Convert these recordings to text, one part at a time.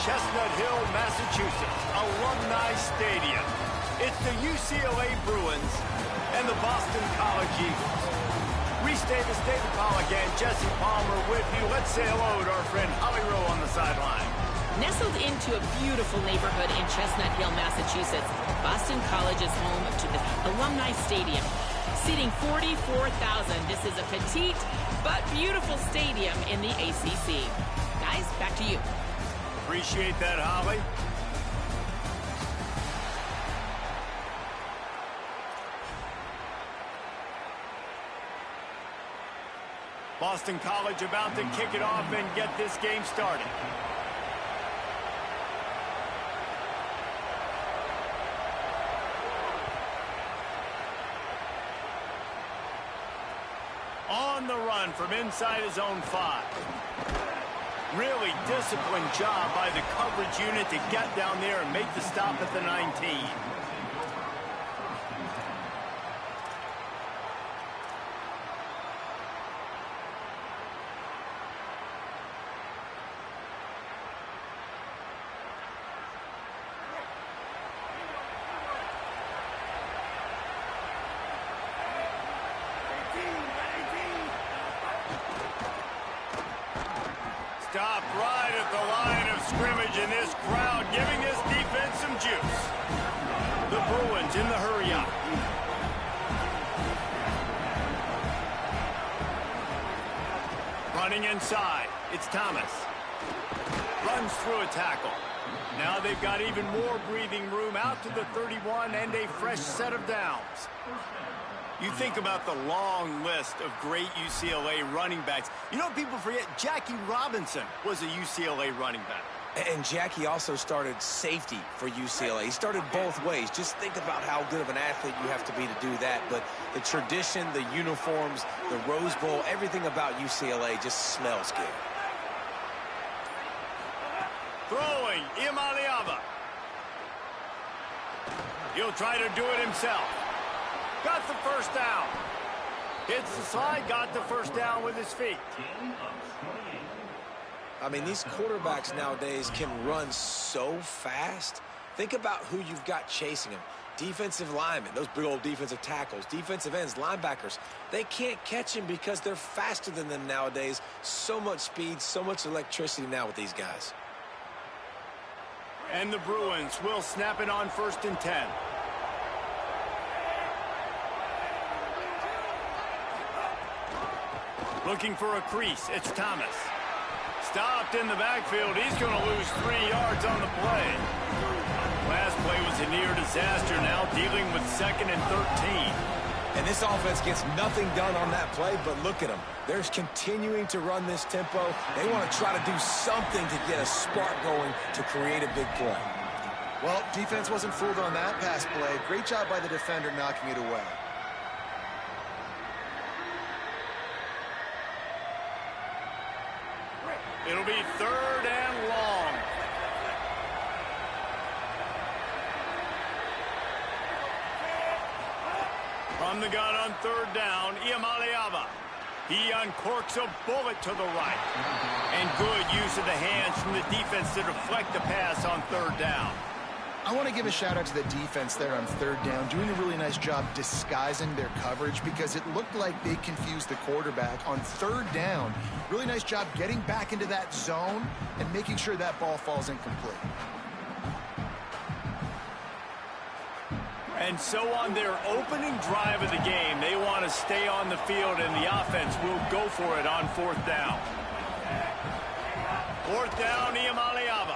Chestnut Hill, Massachusetts, Alumni Stadium. It's the UCLA Bruins and the Boston College Eagles. Reese Davis, David Pollack, and Jesse Palmer with you. Let's say hello to our friend Holly Rowe on the sideline. Nestled into a beautiful neighborhood in Chestnut Hill, Massachusetts, Boston College is home to the Alumni Stadium. Seating 44,000, this is a petite but beautiful stadium in the ACC. Guys, back to you. Appreciate that, Holly. Boston College about to kick it off and get this game started. On the run from inside his own 5. Really disciplined job by the coverage unit to get down there and make the stop at the 19. Stop right at the line of scrimmage, and this crowd giving this defense some juice. The Bruins in the hurry-up. Running inside, it's Thomas. Runs through a tackle. Now they've got even more breathing room out to the 31 and a fresh set of downs. You think about the long list of great UCLA running backs. You know what people forget? Jackie Robinson was a UCLA running back. And Jackie also started safety for UCLA. He started both ways. Just think about how good of an athlete you have to be to do that. But the tradition, the uniforms, the Rose Bowl, everything about UCLA just smells good. Throwing, Iamaleava. He'll try to do it himself. Got the first down. Hits the slide, got the first down with his feet. I mean, these quarterbacks nowadays can run so fast. Think about who you've got chasing them. Defensive linemen, those big old defensive tackles, defensive ends, linebackers. They can't catch him because they're faster than them nowadays. So much speed, so much electricity now with these guys. And the Bruins will snap it on 1st and 10. Looking for a crease, it's Thomas. Stopped in the backfield, he's going to lose 3 yards on the play. Last play was a near disaster, now dealing with 2nd and 13. And this offense gets nothing done on that play, but look at them. They're continuing to run this tempo. They want to try to do something to get a spark going to create a big play. Well, defense wasn't fooled on that pass play. Great job by the defender knocking it away. It'll be 3rd and long. From the gun on 3rd down, Iamaleava. He uncorks a bullet to the right. And good use of the hands from the defense to deflect the pass on 3rd down. I want to give a shout out to the defense there on 3rd down, doing a really nice job disguising their coverage because it looked like they confused the quarterback on 3rd down. Really nice job getting back into that zone and making sure that ball falls incomplete. And so on their opening drive of the game, they want to stay on the field, and the offense will go for it on 4th down. 4th down, Iamaleava.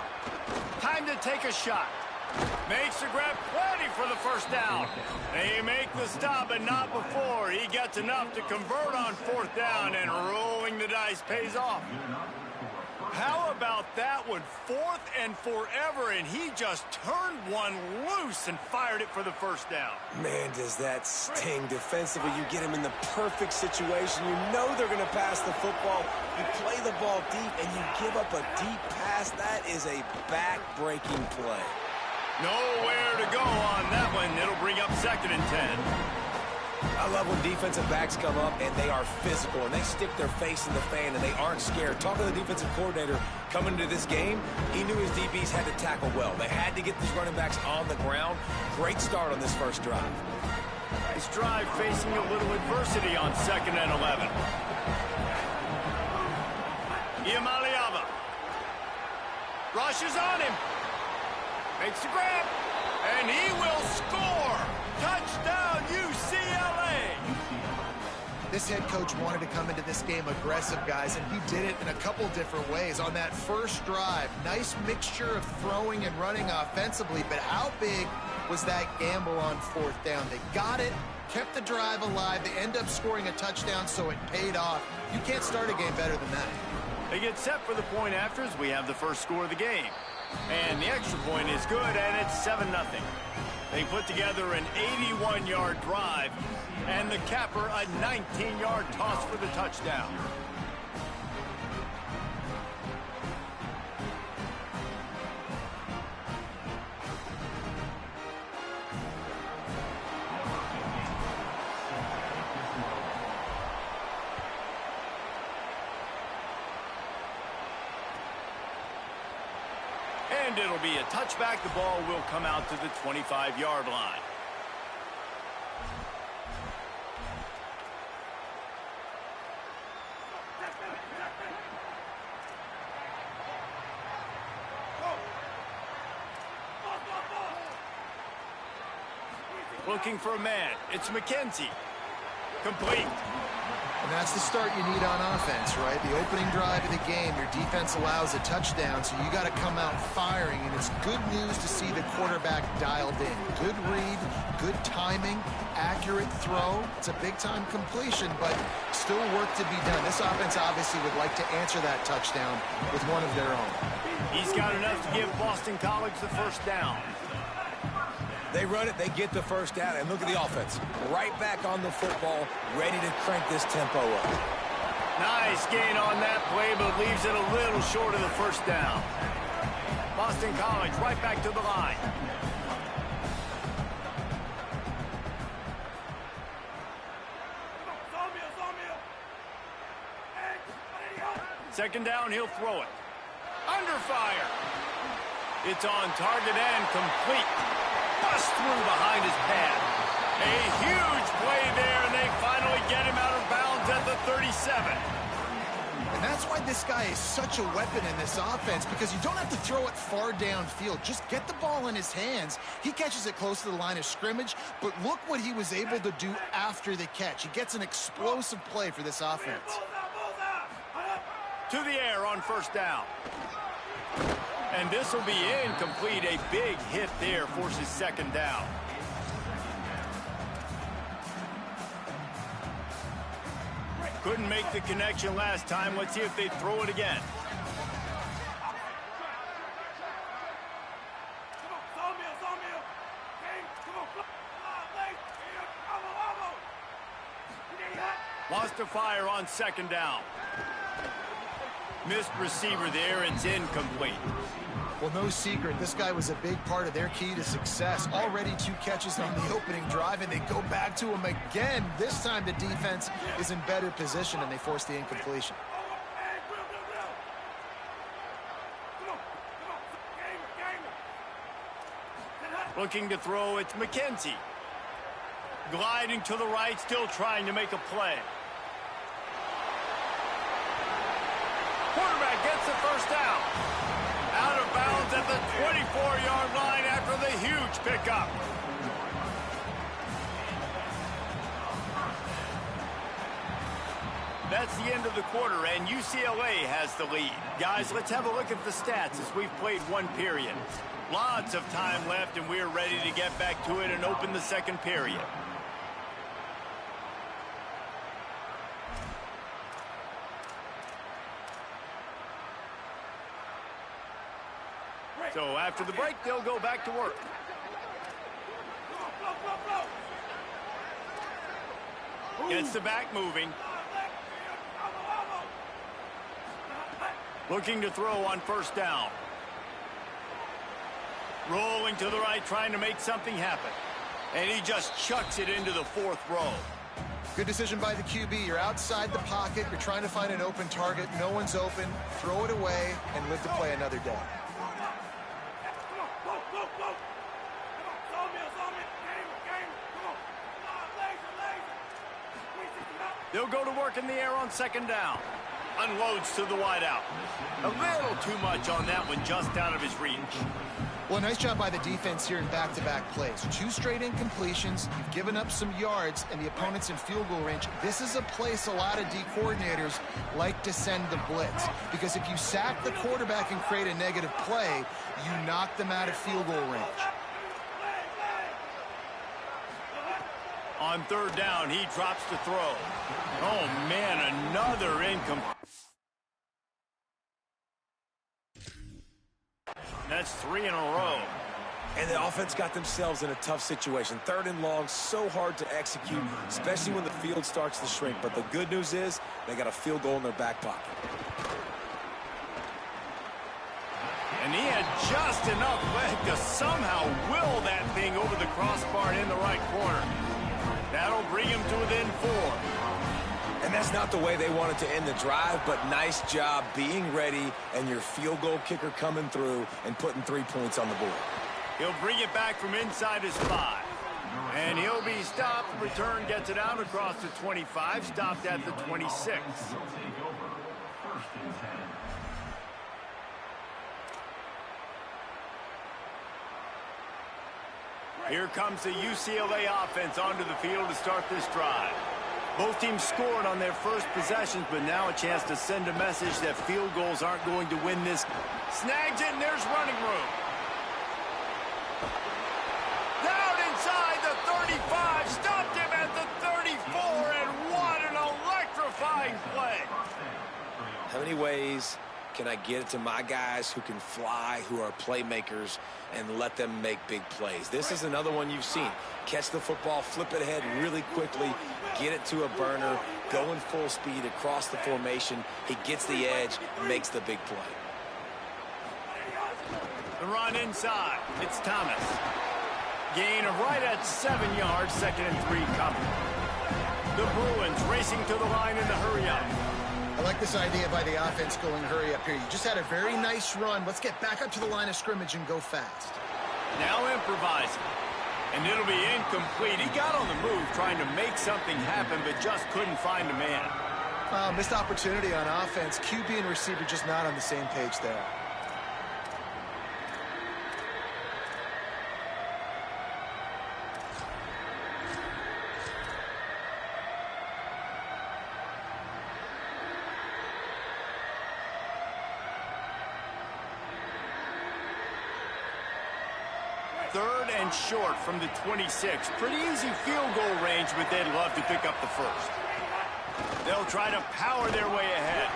Time to take a shot. Makes the grab, plenty for the first down. They make the stop, but not before. He gets enough to convert on 4th down, and rolling the dice pays off. How about that one? 4th and forever, and he just turned one loose and fired it for the first down. Man, does that sting defensively. You get him in the perfect situation. You know they're going to pass the football. You play the ball deep, and you give up a deep pass. That is a back-breaking play. Nowhere to go on that one. It'll bring up 2nd and 10. I love when defensive backs come up and they are physical and they stick their face in the fan and they aren't scared. Talking to the defensive coordinator coming into this game, he knew his DBs had to tackle well. They had to get these running backs on the ground. Great start on this first drive. This drive facing a little adversity on 2nd and 11. Iamaleava rushes on him. Makes the grab. And he will score. Touchdown, UCLA. This head coach wanted to come into this game aggressive, guys, and he did it in a couple different ways. On that first drive, nice mixture of throwing and running offensively, but how big was that gamble on 4th down? They got it, kept the drive alive. They end up scoring a touchdown, so it paid off. You can't start a game better than that. They get set for the point after as we have the first score of the game. And the extra point is good, and it's 7-0. They put together an 81-yard drive, and the capper a 19-yard toss for the touchdown. And it'll be a touchback. The ball will come out to the 25-yard line. Looking for a man. It's McKenzie. Complete. And that's the start you need on offense, right? The opening drive of the game, your defense allows a touchdown, so you got to come out firing, and it's good news to see the quarterback dialed in. Good read, good timing, accurate throw. It's a big-time completion, but still work to be done. This offense obviously would like to answer that touchdown with one of their own. He's got enough to give Boston College the first down. They run it, they get the first down, and look at the offense. Right back on the football, ready to crank this tempo up. Nice gain on that play, but leaves it a little short of the first down. Boston College right back to the line. Second down, he'll throw it. Under fire. It's on target and complete. Bust through behind his pad. A huge play there, and they finally get him out of bounds at the 37. And that's why this guy is such a weapon in this offense, because you don't have to throw it far downfield. Just get the ball in his hands. He catches it close to the line of scrimmage, but look what he was able to do after the catch. He gets an explosive play for this offense. To the air on first down. And this will be incomplete. A big hit there forces second down. Couldn't make the connection last time. Let's see if they throw it again. Wants to fire on second down. Missed receiver there. It's incomplete. Well, no secret, this guy was a big part of their key to success. Already 2 catches on the opening drive, and they go back to him again. This time the defense is in better position, and they force the incompletion. Looking to throw, it's McKenzie. Gliding to the right, still trying to make a play. Quarterback gets the first down. Out of bounds at the 24-yard line after the huge pickup. That's the end of the quarter, and UCLA has the lead. Guys, let's have a look at the stats as we've played one period. Lots of time left, and we're ready to get back to it and open the second period. So after the break, they'll go back to work. Gets the back moving. Looking to throw on first down. Rolling to the right, trying to make something happen. And he just chucks it into the 4th row. Good decision by the QB. You're outside the pocket. You're trying to find an open target. No one's open. Throw it away and live to play another day. They'll go to work in the air on 2nd down. Unloads to the wideout. A little too much on that one, just out of his reach. Well, nice job by the defense here in back-to-back plays. 2 straight incompletions. You've given up some yards, and the opponent's in field goal range. This is a place a lot of D coordinators like to send the blitz, because if you sack the quarterback and create a negative play, you knock them out of field goal range. On 3rd down, he drops to throw. Oh, man, another incomplete. That's 3 in a row. And the offense got themselves in a tough situation. 3rd and long, so hard to execute, especially when the field starts to shrink. But the good news is they got a field goal in their back pocket. And he had just enough leg to somehow will that thing over the crossbar and in the right corner. That'll bring him to within 4. And that's not the way they wanted to end the drive, but nice job being ready and your field goal kicker coming through and putting 3 points on the board. He'll bring it back from inside his 5. And he'll be stopped. Return gets it out across the 25, stopped at the 26. Here comes the UCLA offense onto the field to start this drive. Both teams scored on their first possessions, but now a chance to send a message that field goals aren't going to win this. Snags it, and there's running room. Down inside the 35, stopped him at the 34, and what an electrifying play. How many ways can I get it to my guys who can fly, who are playmakers, and let them make big plays? This is another one you've seen. Catch the football, flip it ahead really quickly, get it to a burner, going full speed across the formation. He gets the edge, makes the big play. The run inside. It's Thomas. Gain of right at 7 yards, 2nd and 3 coming. The Bruins racing to the line in the hurry-up. I like this idea by the offense going hurry up here. You just had a very nice run. Let's get back up to the line of scrimmage and go fast. Now improvising. And it'll be incomplete. He got on the move trying to make something happen, but just couldn't find a man. Missed opportunity on offense. QB and receiver just not on the same page there. Third and short from the 26. Pretty easy field goal range, but they'd love to pick up the first. They'll try to power their way ahead.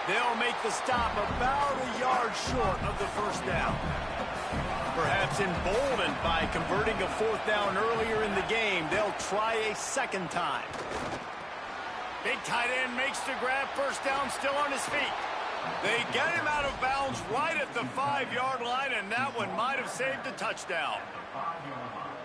They'll make the stop about a yard short of the first down. Perhaps emboldened by converting a 4th down earlier in the game, they'll try a 2nd time. Big tight end makes the grab, 1st down, still on his feet. They get him out of bounds right at the 5-yard line, and that one might have saved a touchdown.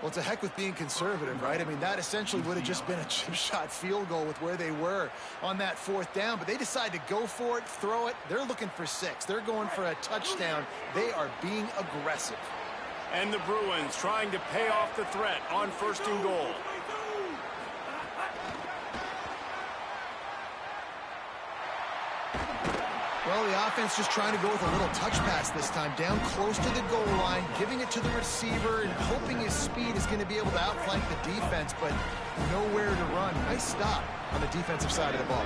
Well, it's a heck with being conservative, right? I mean, that essentially would have just been a chip shot field goal with where they were on that 4th down, but they decide to go for it, throw it. They're looking for 6. They're going for a touchdown. They are being aggressive. And the Bruins trying to pay off the threat on 1st and goal. Well, the offense just trying to go with a little touch pass this time, down close to the goal line, giving it to the receiver and hoping his speed is going to be able to outflank the defense, but nowhere to run. Nice stop on the defensive side of the ball.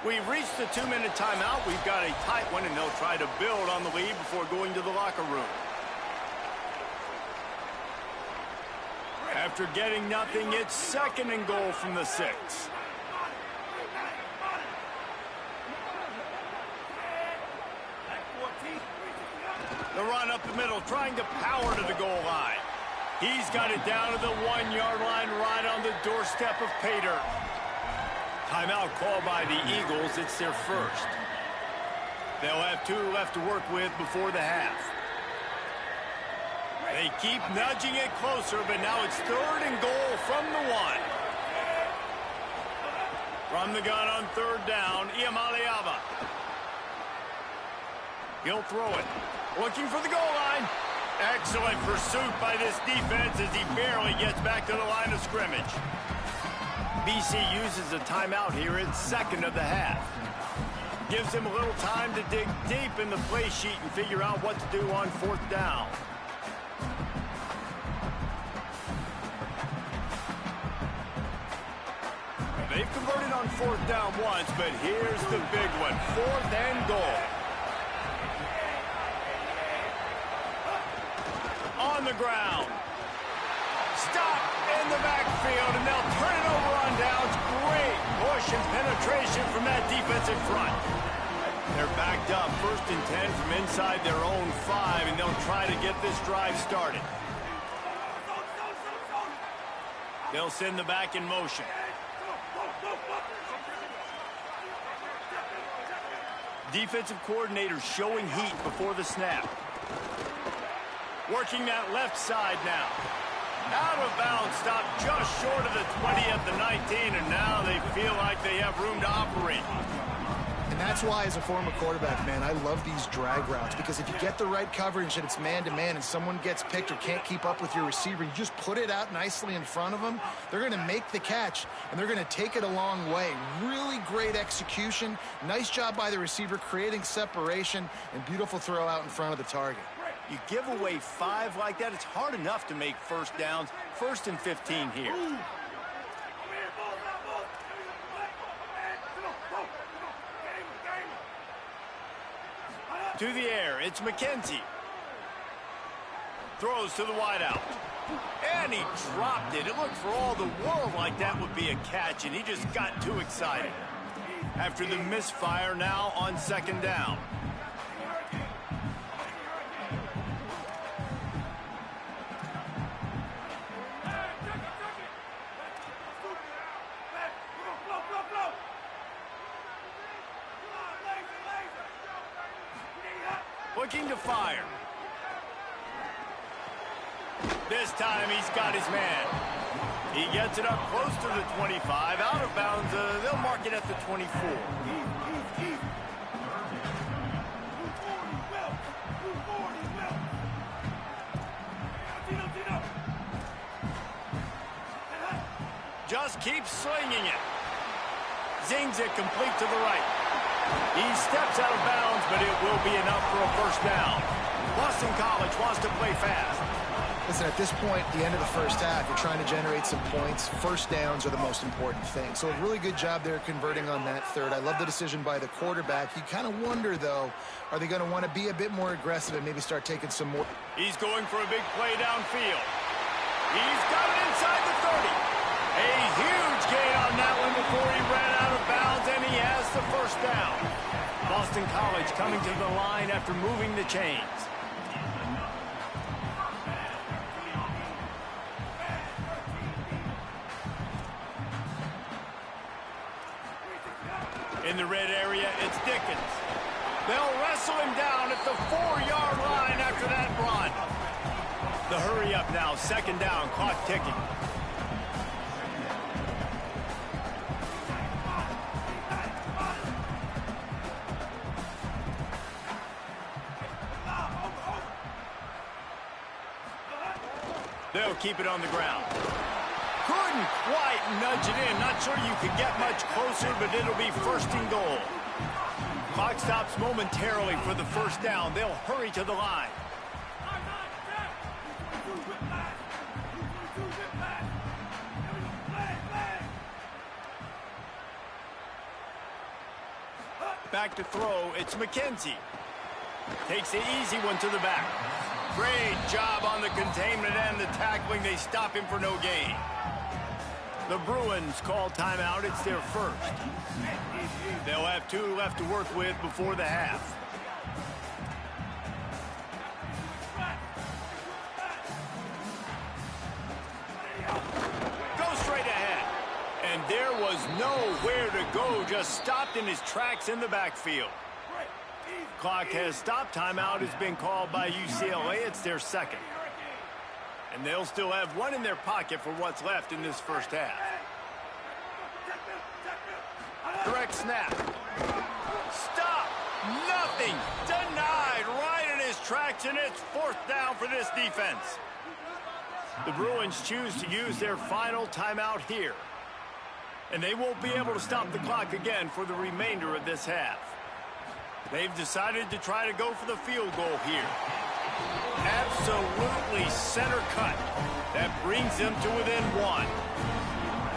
We've reached the 2-minute timeout. We've got a tight one, and they'll try to build on the lead before going to the locker room. After getting nothing, it's 2nd and goal from the 6. The run up the middle, trying to power to the goal line. He's got it down to the 1-yard line right on the doorstep of pay dirt. Timeout called by the Eagles. It's their first. They'll have 2 left to work with before the half. They keep nudging it closer, but now it's 3rd and goal from the 1. From the gun on 3rd down, Iamaleava. He'll throw it. Looking for the goal line. Excellent pursuit by this defense as he barely gets back to the line of scrimmage. BC uses a timeout here in 2nd of the half. Gives him a little time to dig deep in the play sheet and figure out what to do on 4th down. They've converted on 4th down once, but here's the big one. 4th and goal. On the ground. Stop in the backfield, and they'll turn it over on downs. Great push and penetration from that defensive front. They're backed up, 1st and 10 from inside their own 5, and they'll try to get this drive started. They'll send the back in motion. Defensive coordinator showing heat before the snap. Working that left side now. Out of bounds, stopped just short of the 20 at the 19, and now they feel like they have room to operate. And that's why, as a former quarterback, man, I love these drag routes, because if you get the right coverage and it's man-to-man and someone gets picked or can't keep up with your receiver, you just put it out nicely in front of them, they're going to make the catch, and they're going to take it a long way. Really great execution. Nice job by the receiver creating separation, and beautiful throw out in front of the target. You give away 5 like that, it's hard enough to make 1st downs. 1st and 15 here. To the air, it's McKenzie. Throws to the wideout. And he dropped it. It looked for all the world like that would be a catch, and he just got too excited. After the misfire, now on 2nd down. Looking to fire. This time he's got his man. He gets it up close to the 25. Out of bounds, they'll mark it at the 24. Just keeps slinging it. Zings it complete to the right. He steps out of bounds, but it will be enough for a 1st down. Boston College wants to play fast. Listen, at this point, the end of the 1st half, you're trying to generate some points. 1st downs are the most important thing. So a really good job there converting on that 3rd. I love the decision by the quarterback. You kind of wonder, though, are they going to want to be a bit more aggressive and maybe start taking some more? He's going for a big play downfield. He's got it inside the 30. A huge gain on that one before he ran out of bounds, and he has the 1st down. Boston College coming to the line after moving the chains. In the red area, it's Dickens. They'll wrestle him down at the 4-yard line after that run. The hurry up now, 2nd down, clock ticking. They'll keep it on the ground. Couldn't quite nudge it in. Not sure you could get much closer, but it'll be 1st and goal. Clock stops momentarily for the 1st down. They'll hurry to the line. Back to throw, it's McKenzie. Takes the easy one to the back. Great job on the containment and the tackling. They stop him for no gain. The Bruins call timeout. It's their 1st. They'll have 2 left to work with before the half. Go straight ahead. And there was nowhere to go, just stopped in his tracks in the backfield. Clock has stopped. Timeout has been called by UCLA. It's their second. And they'll still have one in their pocket for what's left in this first half. Direct snap. Stop. Nothing. Denied right in his tracks, and it's fourth down for this defense. The Bruins choose to use their final timeout here. And they won't be able to stop the clock again for the remainder of this half. They've decided to try to go for the field goal here. Absolutely center cut. That brings them to within one.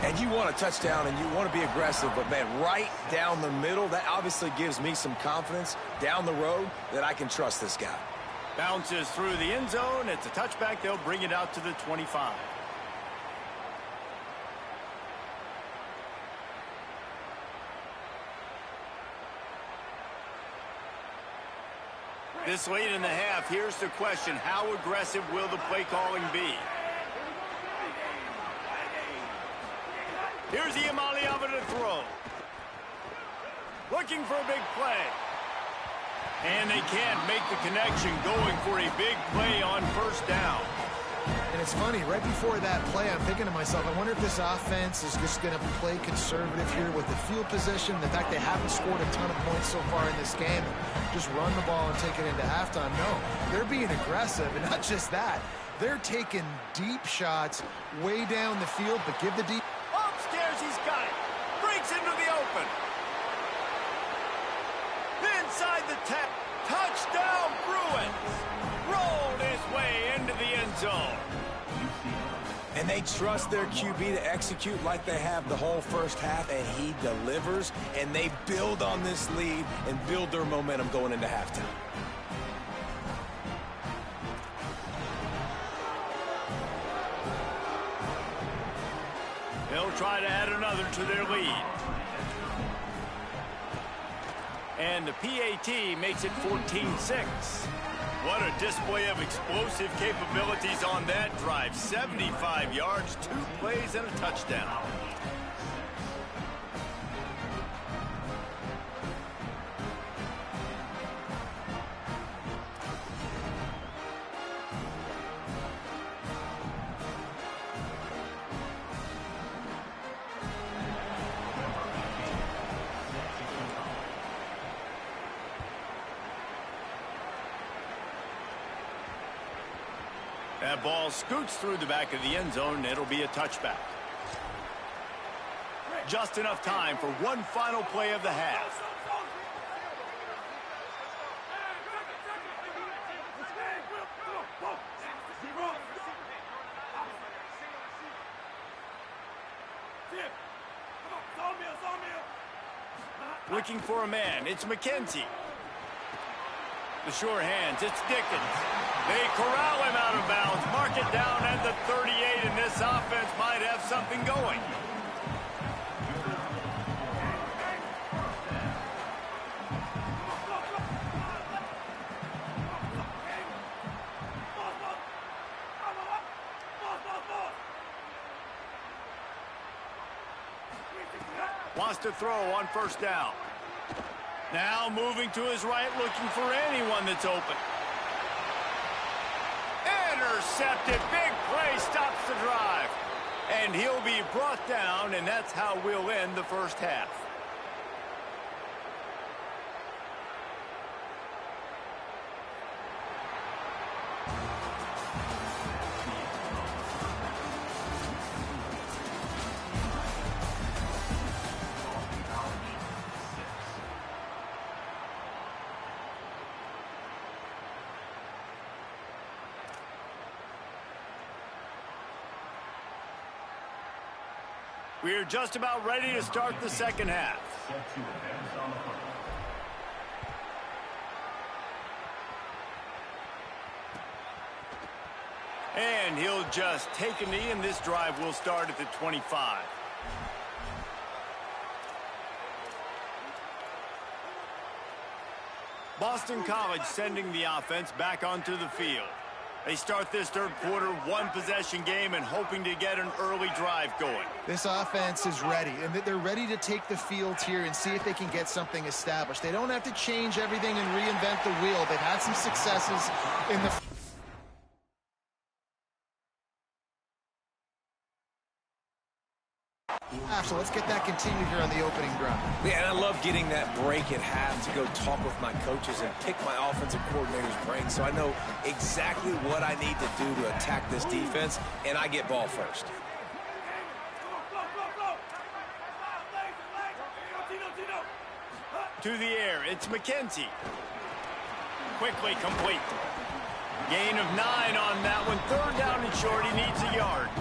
And you want a touchdown and you want to be aggressive, but man, right down the middle, that obviously gives me some confidence down the road that I can trust this guy. Bounces through the end zone. It's a touchback. They'll bring it out to the 25. This late in the half, here's the question. How aggressive will the play calling be? Here's Iamaleava to throw. Looking for a big play. And they can't make the connection, going for a big play on first down. And it's funny, right before that play, I'm thinking to myself, I wonder if this offense is just going to play conservative here with the field position, the fact they haven't scored a ton of points so far in this game, just run the ball and take it into halftime. No, they're being aggressive, and not just that. They're taking deep shots way down the field, but give the deep... Upstairs, he's got it. Breaks into the open. Inside the 10. Touchdown, Bruins. Rolled his way into the end zone. And they trust their QB to execute like they have the whole first half, and he delivers, and they build on this lead and build their momentum going into halftime. They'll try to add another to their lead. And the PAT makes it 14-6. What a display of explosive capabilities on that drive. 75 yards, 2 plays, and a touchdown. That ball scoots through the back of the end zone. It'll be a touchback. Just enough time for one final play of the half. Looking for a man. It's McKenzie. The sure hands. It's Dickens. They corral him out of bounds. Mark it down at the 38, and this offense might have something going. Wants to throw on first down. Now moving to his right, looking for anyone that's open. Intercepted. Big play stops the drive. And he'll be brought down, and that's how we'll end the first half. We're just about ready to start the second half. And he'll just take a knee, and this drive will start at the 25. Boston College sending the offense back onto the field. They start this third quarter, one-possession game, and hoping to get an early drive going. This offense is ready, and they're ready to take the field here and see if they can get something established. They don't have to change everything and reinvent the wheel. They've had some successes in the... So let's get that continued here on the opening drive. Yeah, and I love getting that break at half to go talk with my coaches and pick my offensive coordinator's brain so I know exactly what I need to do to attack this defense, and I get ball first. To the air, it's McKenzie. Quickly complete. Gain of 9 on that one. Third down and short, he needs a yard.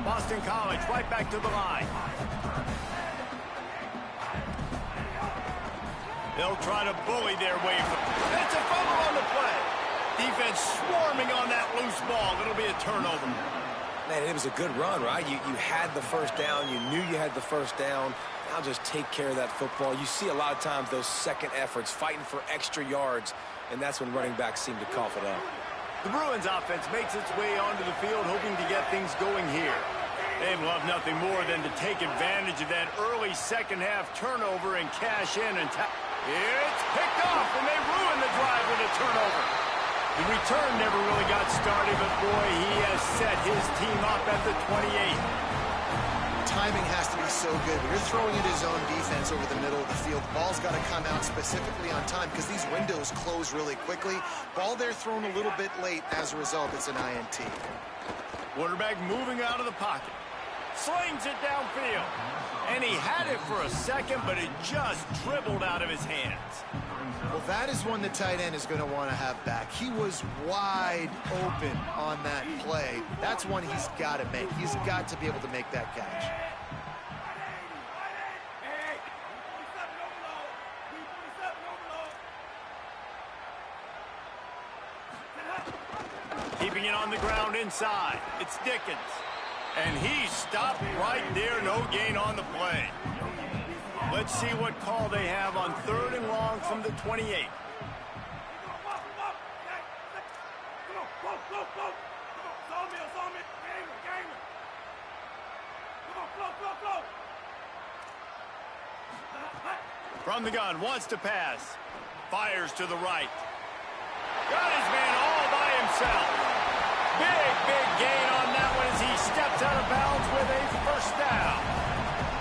Boston College right back to the line. They'll try to bully their way from. That's a fumble on the play. Defense swarming on that loose ball. It'll be a turnover. Man, it was a good run, right? You had the first down. You knew you had the first down. Now just take care of that football. You see a lot of times those second efforts fighting for extra yards, and that's when running backs seem to cough it up. The Bruins offense makes its way onto the field, hoping to get things going here. They'd love nothing more than to take advantage of that early second-half turnover and cash in. And it's picked off, and they ruin the drive with a turnover. The return never really got started, but boy, he has set his team up at the 28. Timing has to be so good. When you're throwing at his own defense over the middle of the field, the ball's got to come out specifically on time because these windows close really quickly. Ball there thrown a little bit late. As a result, it's an INT. Quarterback moving out of the pocket. Slings it downfield. And he had it for a second, but it just dribbled out of his hands. Well, that is one the tight end is going to want to have back. He was wide open on that play. That's one he's got to make. He's got to be able to make that catch. Keeping it on the ground inside. It's Dickens. And he stopped right there. No gain on the play. Let's see what call they have on 3rd and long from the 28. From the gun, wants to pass. Fires to the right. Got his man all by himself. Big gain on that one as he steps out of bounds with a first down.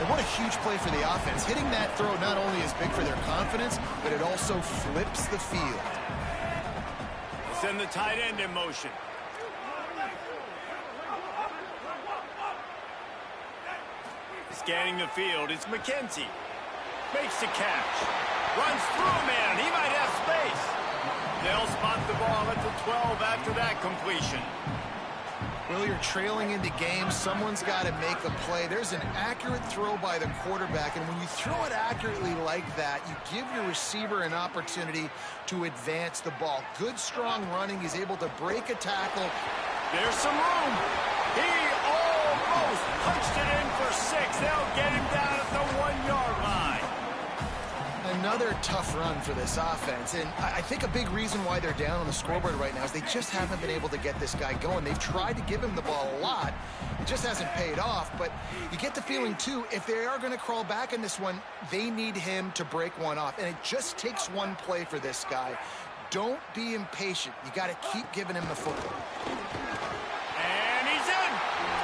And what a huge play for the offense. Hitting that throw not only is big for their confidence, but it also flips the field. Send the tight end in motion. Scanning the field, it's McKenzie. Makes the catch. Runs through a man. He might have space. They'll spot the ball at the 12 after that completion. Well, you're trailing into games. Someone's got to make a play. There's an accurate throw by the quarterback, and when you throw it accurately like that, you give your receiver an opportunity to advance the ball. Good, strong running. He's able to break a tackle. There's some room. He almost punched it in for 6. They'll get him down at the 1-yard line. Another tough run for this offense, and I think a big reason why they're down on the scoreboard right now is they just haven't been able to get this guy going. They've tried to give him the ball a lot. It just hasn't paid off, but you get the feeling, too, if they are going to crawl back in this one, they need him to break one off, and it just takes one play for this guy. Don't be impatient. You got to keep giving him the football. And he's in.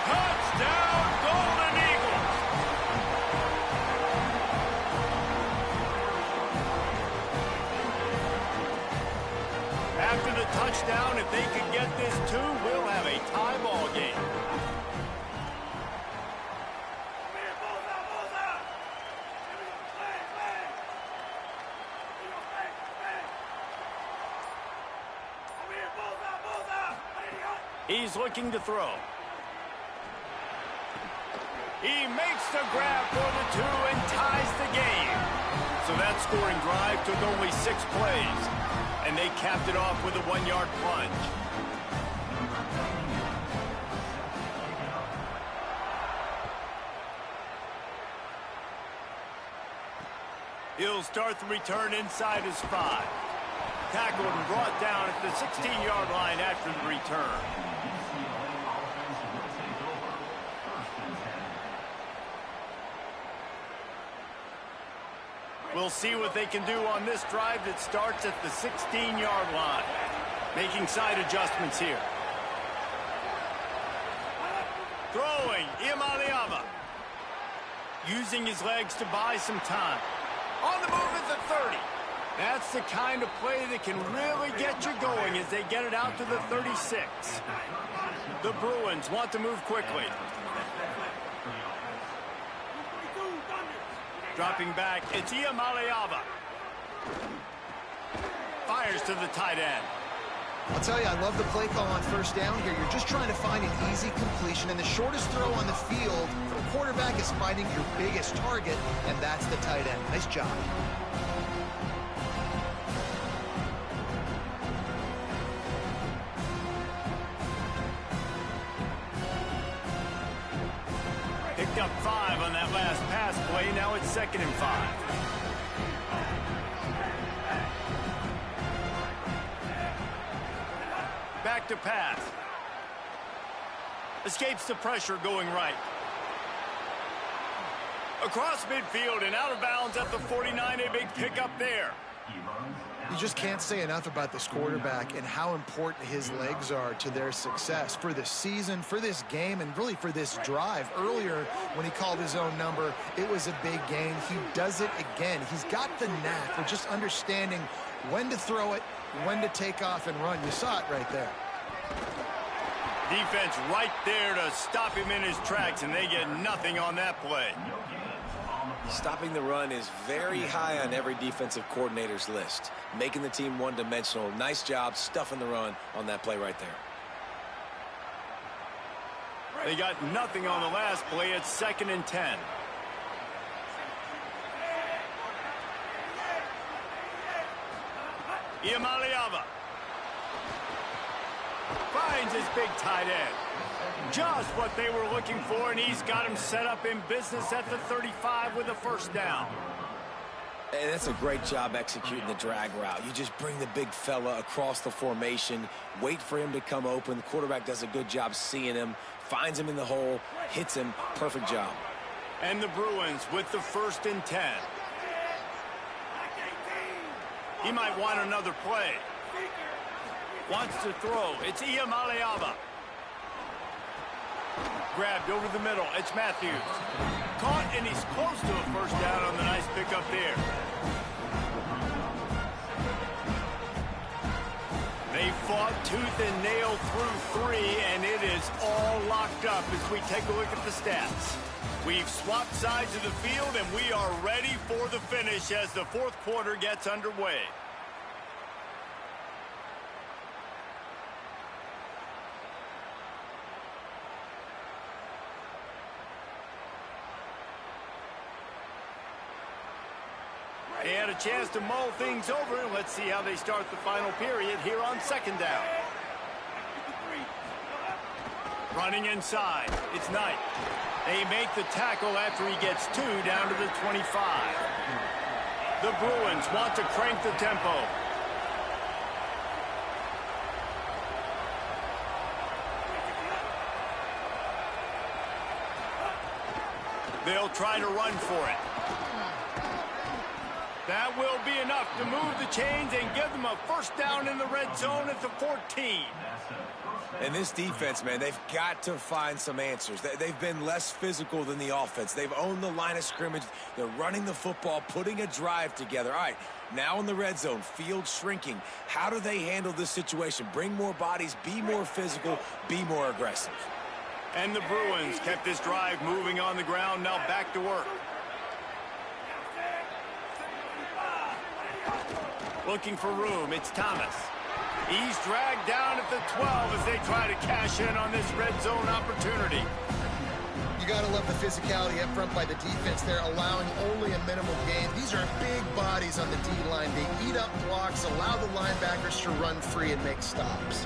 Touchdown, Golden Eagles. After the touchdown, if they can get this 2, we'll have a tie ball game. He's looking to throw. He makes the grab for the 2 and ties the game. So that scoring drive took only 6 plays. And they capped it off with a 1-yard plunge. He'll start the return inside his 5. tackled and brought down at the 16-yard line after the return. We'll see what they can do on this drive that starts at the 16-yard line. Making side adjustments here. Throwing, Iamaleava. Using his legs to buy some time. On the move at the 30. That's the kind of play that can really get you going as they get it out to the 36. The Bruins want to move quickly. Dropping back, it's Iamaleava. Fires to the tight end. I'll tell you, I love the play call on first down here. You're just trying to find an easy completion, and the shortest throw on the field for a quarterback is finding your biggest target, and that's the tight end. Nice job. Picked up 5 on that last pass play. Now it's 2nd and 5. Back to pass. Escapes the pressure going right. Across midfield and out of bounds at the 49. A big pickup there. You just can't say enough about this quarterback and how important his legs are to their success for this season, for this game, and really for this drive. Earlier, when he called his own number, it was a big gain. He does it again. He's got the knack for just understanding when to throw it, when to take off and run. You saw it right there. Defense right there to stop him in his tracks, and they get nothing on that play. Stopping the run is very high on every defensive coordinator's list. Making the team one-dimensional. Nice job stuffing the run on that play right there. They got nothing on the last play. It's 2nd and 10. Iamaleava finds his big tight end. Just what they were looking for, and he's got him set up in business at the 35 with a first down. And that's a great job executing the drag route. You just bring the big fella across the formation, wait for him to come open. The quarterback does a good job seeing him, finds him in the hole, hits him. Perfect job. And the Bruins with the 1st and 10. He might want another play. Wants to throw. It's Iamaleava. Grabbed over the middle. It's Matthews. Caught, and he's close to a first down on the nice pickup there. They fought tooth and nail through 3, and it is all locked up as we take a look at the stats. We've swapped sides of the field, and we are ready for the finish as the 4th quarter gets underway. They had a chance to mull things over. Let's see how they start the final period here on 2nd down. Running inside. It's Knight. They make the tackle after he gets 2 down to the 25. The Bruins want to crank the tempo. They'll try to run for it. That will be enough to move the chains and give them a first down in the red zone at the 14. And this defense, man, they've got to find some answers. They've been less physical than the offense. They've owned the line of scrimmage. They're running the football, putting a drive together. All right, now in the red zone, field shrinking. How do they handle this situation? Bring more bodies, be more physical, be more aggressive. And the Bruins kept this drive moving on the ground. Now back to work. Looking for room, it's Thomas. He's dragged down at the 12 as they try to cash in on this red zone opportunity. You got to love the physicality up front by the defense there, allowing only a minimal gain. These are big bodies on the D-line. They eat up blocks, allow the linebackers to run free and make stops.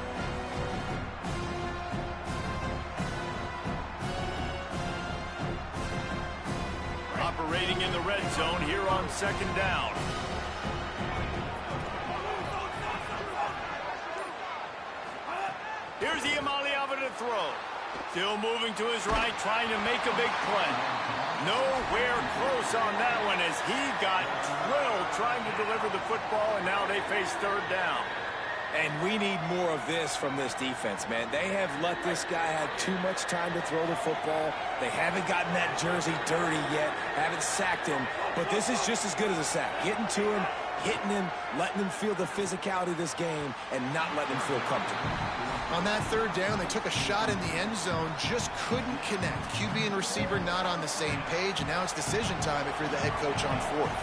Operating in the red zone here on 2nd down. throw. Still moving to his right, trying to make a big play. Nowhere close on that one as he got drilled trying to deliver the football, and now they face third down. And we need more of this from this defense, man. They have let this guy have too much time to throw the football. They haven't gotten that jersey dirty yet, haven't sacked him, but this is just as good as a sack. Getting to him, hitting him, letting him feel the physicality of this game, and not letting him feel comfortable. On that third down, they took a shot in the end zone, just couldn't connect. QB and receiver not on the same page, and now it's decision time if you're the head coach on fourth.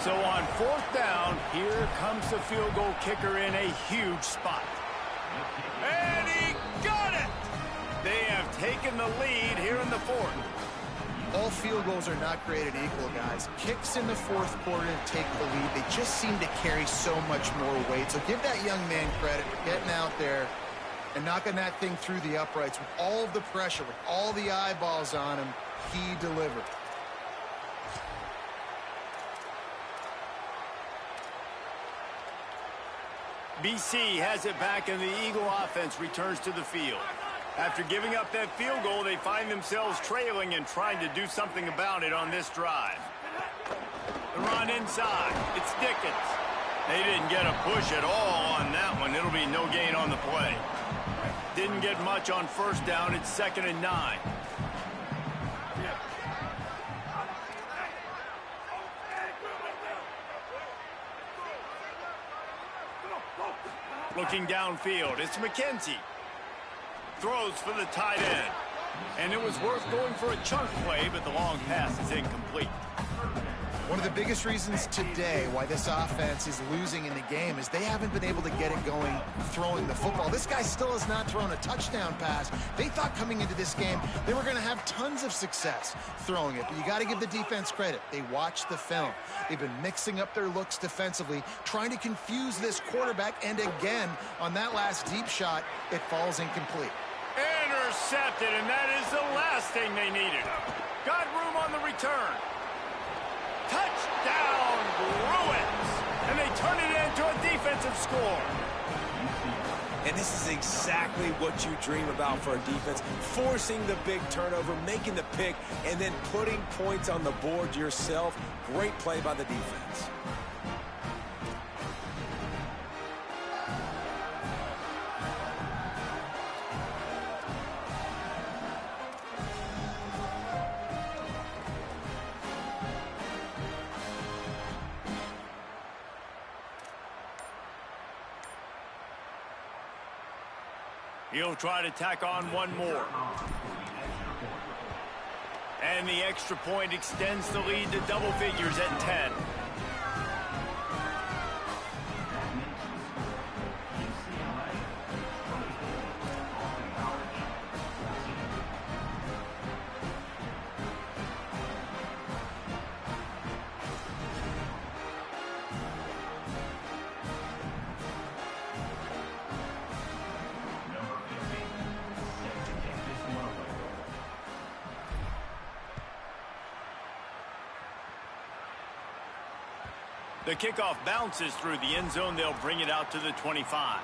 So on fourth down, here comes the field goal kicker in a huge spot. And he got it! They have taken the lead here in the fourth. All field goals are not created equal, guys. Kicks in the fourth quarter take the lead. They just seem to carry so much more weight. So give that young man credit for getting out there and knocking that thing through the uprights with all of the pressure, with all the eyeballs on him. He delivered. BC has it back, and the Eagle offense returns to the field. After giving up that field goal, they find themselves trailing and trying to do something about it on this drive. The run inside. It's Dickens. They didn't get a push at all on that one. It'll be no gain on the play. Didn't get much on first down. It's 2nd and 9. Looking downfield, it's McKenzie. Throws for the tight end. And it was worth going for a chunk play, but the long pass is incomplete. One of the biggest reasons today why this offense is losing in the game is they haven't been able to get it going throwing the football. This guy still has not thrown a touchdown pass. They thought coming into this game they were going to have tons of success throwing it, but you got to give the defense credit. They watched the film. They've been mixing up their looks defensively, trying to confuse this quarterback, and again, on that last deep shot, it falls incomplete. Intercepted, and that is the last thing they needed. Got room on the return. Touchdown, Bruins! And they turn it into a defensive score. And this is exactly what you dream about for a defense. Forcing the big turnover, making the pick, and then putting points on the board yourself. Great play by the defense. He'll try to tack on one more. And the extra point extends the lead to double figures at 10. The kickoff bounces through the end zone. They'll bring it out to the 25.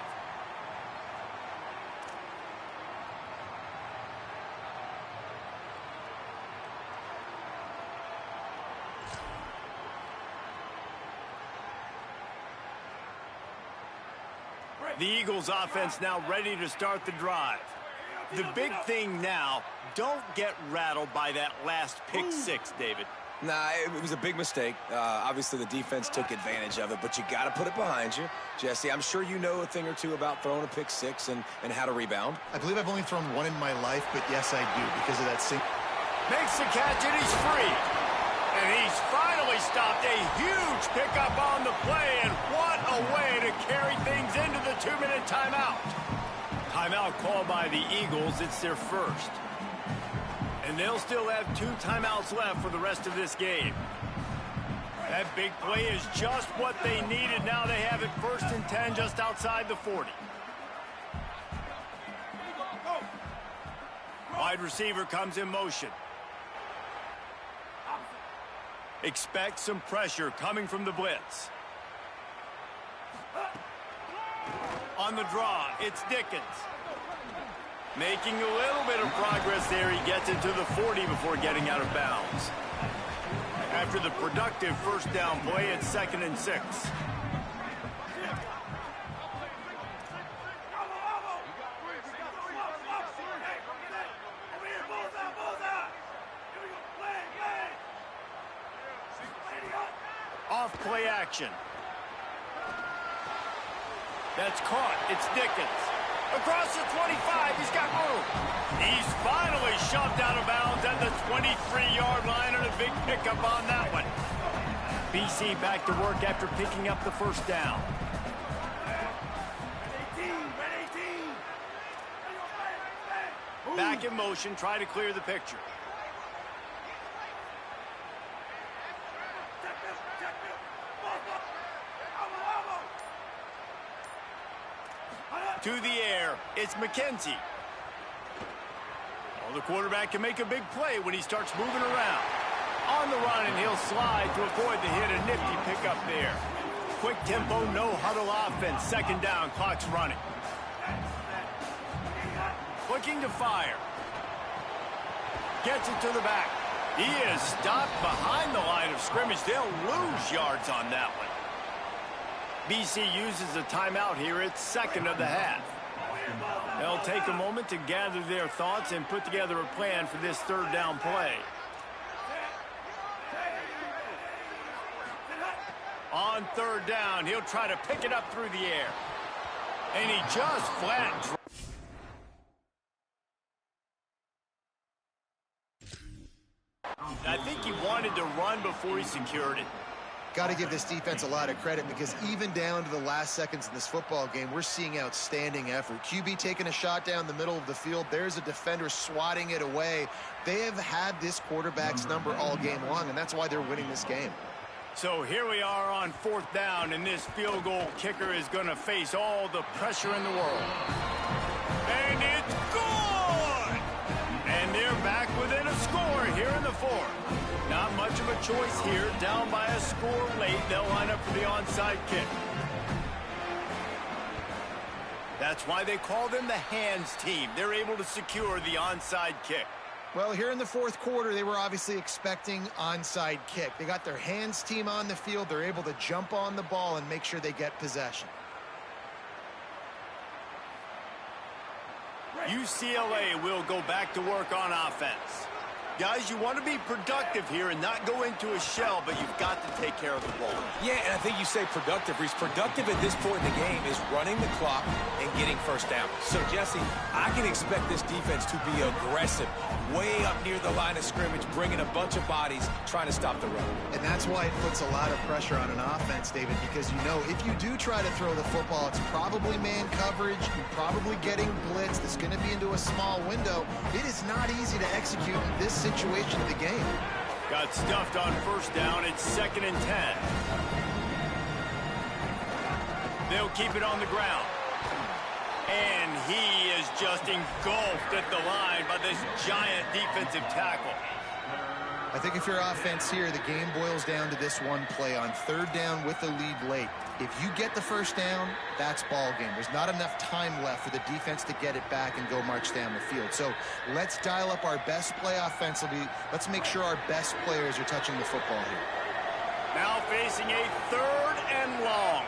The Eagles offense now ready to start the drive. The big thing now, don't get rattled by that last pick six, David. Nah, it was a big mistake. Obviously, the defense took advantage of it, but you got to put it behind you. Jesse, I'm sure you know a thing or two about throwing a pick six and how to rebound. I believe I've only thrown one in my life, but yes, I do because of that single. Makes the catch, and he's free. And he's finally stopped. A huge pickup on the play, and what a way to carry things into the 2-minute timeout. Timeout called by the Eagles. It's their first. And they'll still have 2 timeouts left for the rest of this game. That big play is just what they needed. Now they have it 1st and 10 just outside the 40. Wide receiver comes in motion. Expect some pressure coming from the blitz. On the draw, it's Dickens. Making a little bit of progress there. He gets into the 40 before getting out of bounds. After the productive first down play, it's 2nd and 6. Off play action. That's caught. It's Dickens. Across the 25, he's got room. He's finally shoved out of bounds at the 23-yard line, and a big pickup on that one. BC back to work after picking up the first down. Back in motion, try to clear the picture. To the air, it's McKenzie. Well, the quarterback can make a big play when he starts moving around. On the run, and he'll slide to avoid the hit. A nifty pickup there. Quick tempo, no huddle offense. 2nd down, clock's running. Looking to fire. Gets it to the back. He is stopped behind the line of scrimmage. They'll lose yards on that one. BC uses a timeout here. It's 2nd of the half. They'll take a moment to gather their thoughts and put together a plan for this 3rd down play. On 3rd down, he'll try to pick it up through the air. And he just flat. I think he wanted to run before he secured it. Got to give this defense a lot of credit, because even down to the last seconds in this football game, we're seeing outstanding effort. QB taking a shot down the middle of the field. There's a defender swatting it away. They have had this quarterback's number all game long, and that's why they're winning this game. So here we are on 4th down, and this field goal kicker is going to face all the pressure in the world. And it's good! And they're back within a score here in the 4th. Not much of a choice here. Down by a score late. They'll line up for the onside kick. That's why they call them the hands team. They're able to secure the onside kick. Well, here in the 4th quarter, they were obviously expecting onside kick. They got their hands team on the field. They're able to jump on the ball and make sure they get possession. UCLA will go back to work on offense. Guys, you want to be productive here and not go into a shell, but you've got to take care of the ball. Yeah, and I think you say productive, Reese. Productive at this point in the game is running the clock and getting first down. So, Jesse, I can expect this defense to be aggressive, way up near the line of scrimmage, bringing a bunch of bodies, trying to stop the run. And that's why it puts a lot of pressure on an offense, David, because you know if you do try to throw the football, it's probably man coverage, you're probably getting blitzed, it's going to be into a small window. It is not easy to execute in this situation of the game. Got stuffed on first down. It's 2nd and 10. They'll keep it on the ground. And he is just engulfed at the line by this giant defensive tackle. I think if you're offense here, the game boils down to this one play on 3rd down with the lead late. If you get the first down, that's ball game. There's not enough time left for the defense to get it back and go march down the field. So let's dial up our best play offensively. Let's make sure our best players are touching the football here. Now facing a 3rd and long.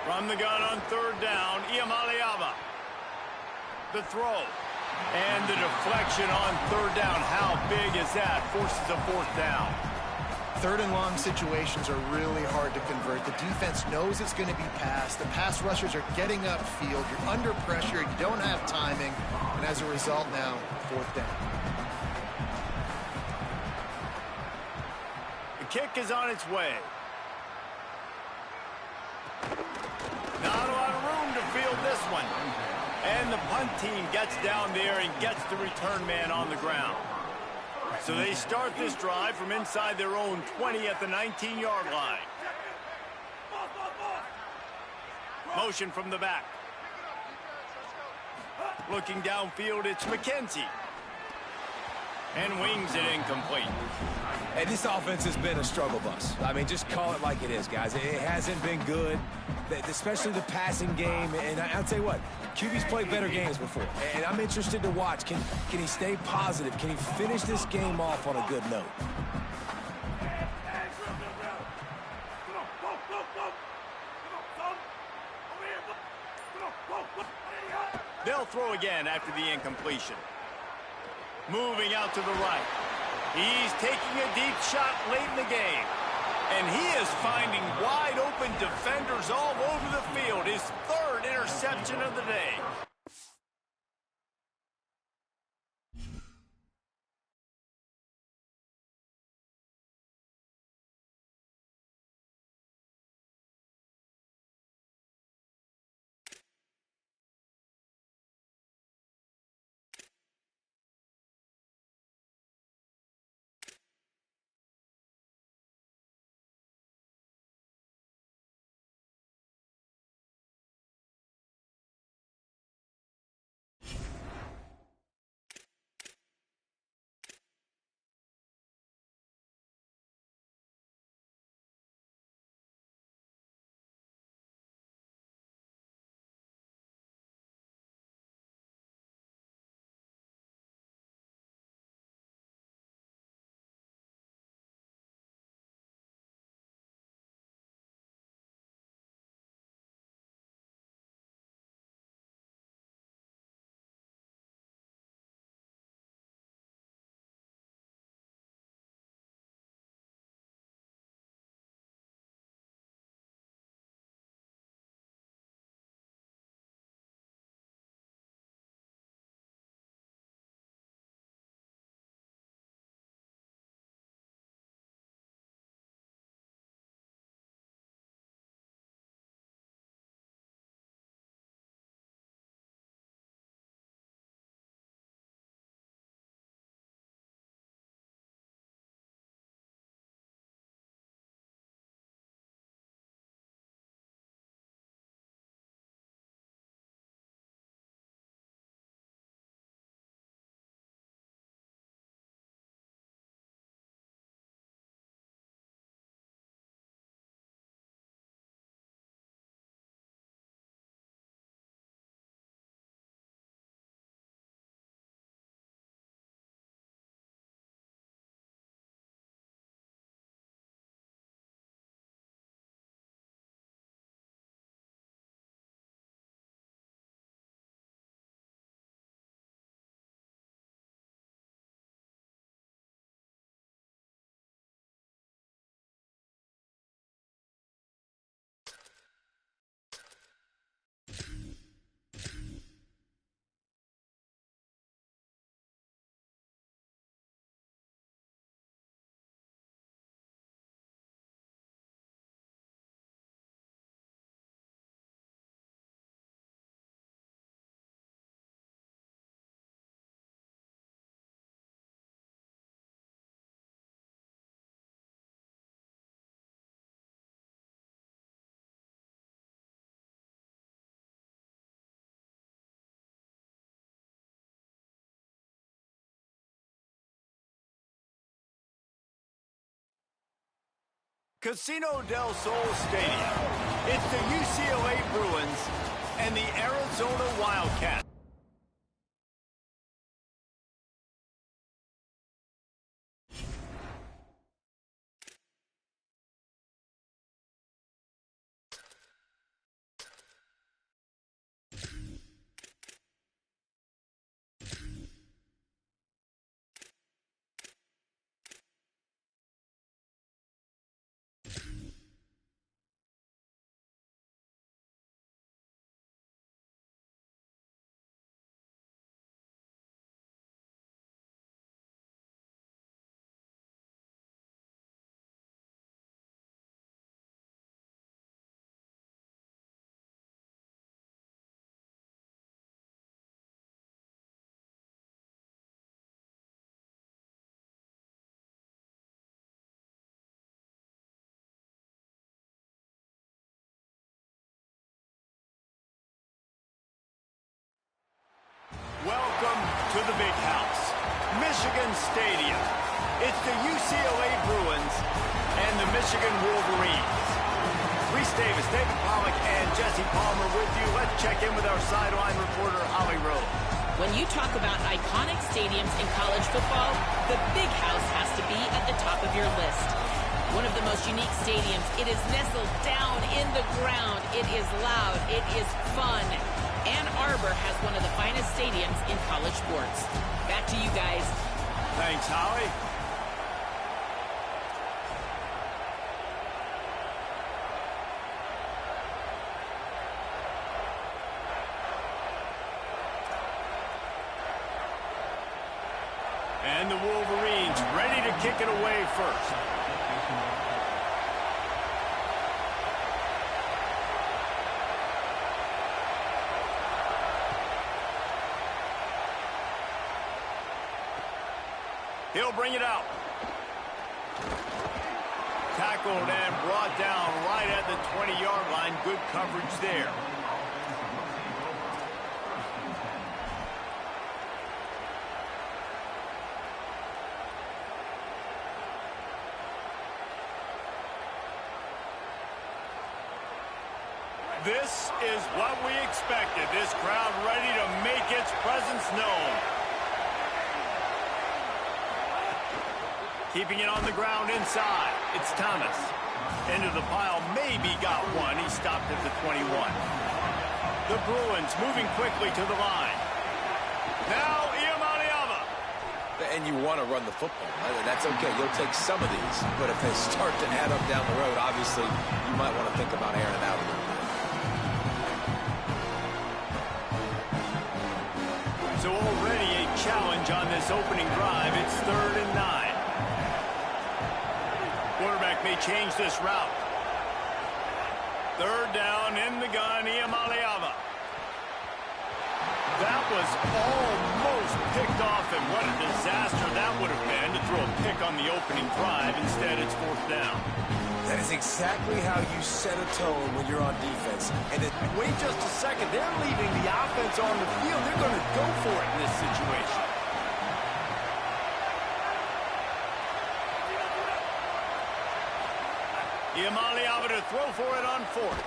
From the gun on 3rd down, Iamaleava. The throw. And the deflection on 3rd down. How big is that? Forces a 4th down. 3rd and long situations are really hard to convert. The defense knows it's going to be passed. The pass rushers are getting upfield. You're under pressure. You don't have timing. And as a result now, 4th down. The kick is on its way. Not a lot of room to field this one. And the punt team gets down there and gets the return man on the ground. So they start this drive from inside their own 20 at the 19-yard line. Motion from the back. Looking downfield, it's McKenzie. And wings it incomplete. Hey, this offense has been a struggle bus. I mean, just call it like it is, guys. It hasn't been good, especially the passing game. And I'll tell you what, QB's played better games before. And I'm interested to watch. Can he stay positive? Can he finish this game off on a good note? They'll throw again after the incompletion. Moving out to the right. He's taking a deep shot late in the game. And he is finding wide open defenders all over the field. His third interception of the day. Casino del Sol Stadium. It's the UCLA Bruins and the Arizona Wildcats. Welcome to the big house. Michigan Stadium. It's the UCLA Bruins and the Michigan Wolverines. Reese Davis, David Pollack, and Jesse Palmer with you. Let's check in with our sideline reporter, Holly Rowe. When you talk about iconic stadiums in college football, the Big House has to be at the top of your list. One of the most unique stadiums. It is nestled down in the ground. It is loud. It is fun. Ann Arbor has one of the finest stadiums in college sports. Back to you guys. Thanks, Holly. And the Wolverines ready to kick it away first. He'll bring it out. Tackled and brought down right at the 20-yard line. Good coverage there. This is what we expected. This crowd ready to make its presence known. Keeping it on the ground inside. It's Thomas. Into the pile. Maybe got one. He stopped at the 21. The Bruins moving quickly to the line. Now Iamaleava. And you want to run the football. That's okay. You'll take some of these. But if they start to add up down the road, obviously, you might want to think about airing it out a little bit. So already a challenge on this opening drive. It's 3rd and 9. Quarterback may change this route. 3rd down in the gun, Iamaleava. That was almost picked off, and what a disaster that would have been to throw a pick on the opening drive. Instead, it's 4th down. That is exactly how you set a tone when you're on defense. And then Wait just a second. They're leaving the offense on the field. They're going to go for it in this situation. Iamaleava to throw for it on 4th.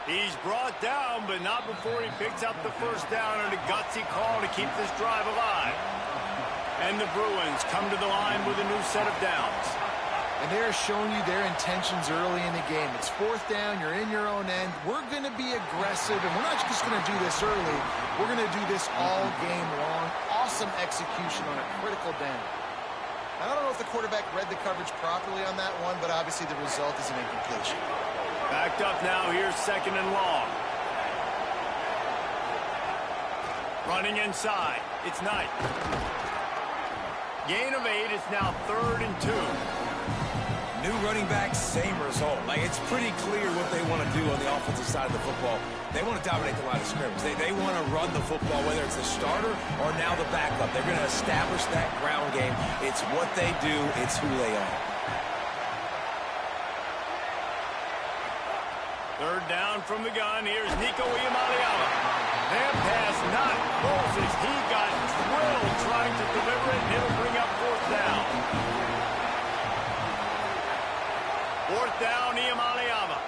He's brought down, but not before he picks up the 1st down, and a gutsy call to keep this drive alive. And the Bruins come to the line with a new set of downs. And they're showing you their intentions early in the game. It's 4th down. You're in your own end. We're going to be aggressive, and we're not just going to do this early. We're going to do this all game long. Awesome execution on a critical down. I don't know if the quarterback read the coverage properly on that one, but obviously the result is an incompletion. Backed up now. Here's 2nd and long. Running inside. It's Knight. Gain of 8. It's now 3rd and 2. new running back, same result. Like, it's pretty clear what they want to do on the offensive side of the football. They want to dominate the line of scrimmage. They want to run the football, whether it's the starter or now the backup. They're going to establish that ground game. It's what they do. It's who they are. Third down from the gun. Here's Nico Iamaleava. That pass not close as he got drilled trying to deliver it, and it'll bring up fourth down. Fourth down, Iamaleava.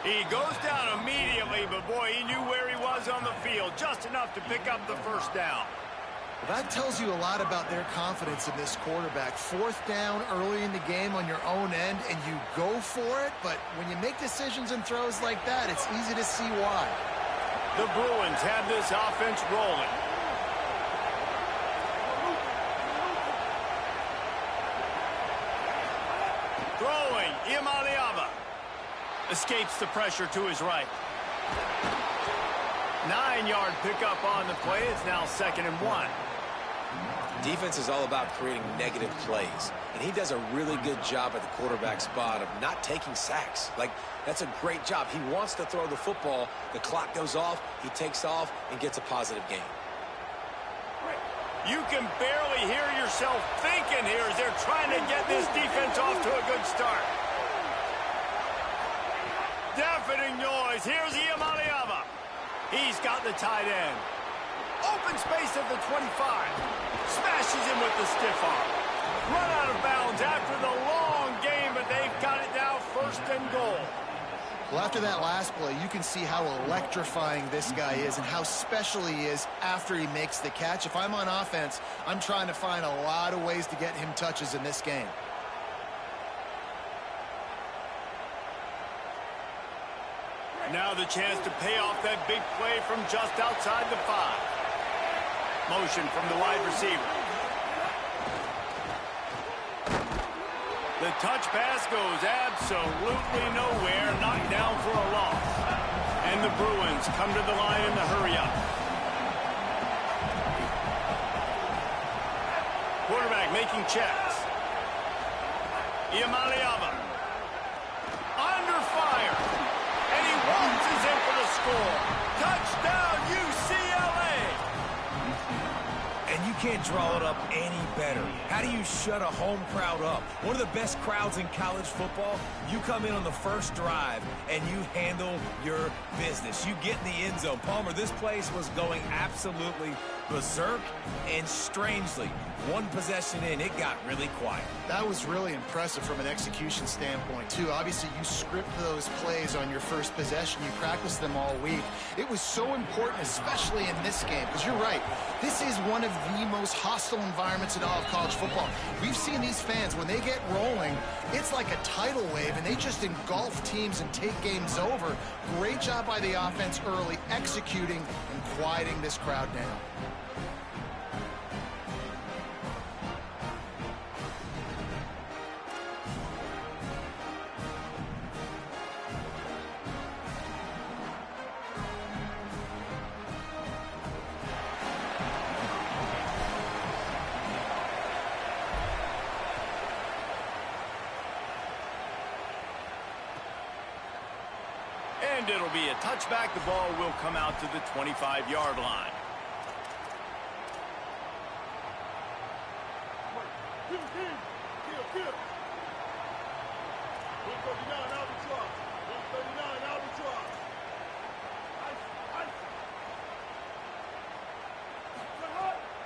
He goes down immediately, but boy, he knew where he was on the field, just enough to pick up the first down. Well, that tells you a lot about their confidence in this quarterback. Fourth down early in the game on your own end, and you go for it, but when you make decisions and throws like that, it's easy to see why. The Bruins have this offense rolling. Throwing, Iamaleava. Escapes the pressure to his right. 9-yard pickup on the play. It's now 2nd and 1. Defense is all about creating negative plays, and he does a really good job at the quarterback spot of not taking sacks. Like, that's a great job. He wants to throw the football. The clock goes off, he takes off, and gets a positive gain. You can barely hear yourself thinking here as they're trying to get this defense off to a good start. Deafening noise. Here's Iamaleava. He's got the tight end. Open open space at the 25. Smashes him with the stiff arm. Run out of bounds after the long game, but they've got it now first and goal. Well, after that last play, you can see how electrifying this guy is and how special he is after he makes the catch. If I'm on offense, I'm trying to find a lot of ways to get him touches in this game. Now the chance to pay off that big play from just outside the 5. Motion from the wide receiver. The touch pass goes absolutely nowhere, knocked down for a loss. And the Bruins come to the line in the hurry-up. Quarterback making checks. Iamaleava. Under fire. And he waltzes in for the score. Touchdown, UCLA! And you can't draw it up any better. How do you shut a home crowd up? One of the best crowds in college football. You come in on the first drive, and you handle your business. You get in the end zone. Palmer, this place was going absolutely berserk, and strangely, one possession in, it got really quiet. That was really impressive from an execution standpoint, too. Obviously, you script those plays on your first possession. You practice them all week. It was so important, especially in this game, because you're right. This is one of the most hostile environments in all of college football. We've seen these fans, when they get rolling, it's like a tidal wave, and they just engulf teams and take games over. Great job by the offense early, executing and quieting this crowd down. And it'll be a touchback. The ball will come out to the 25-yard line.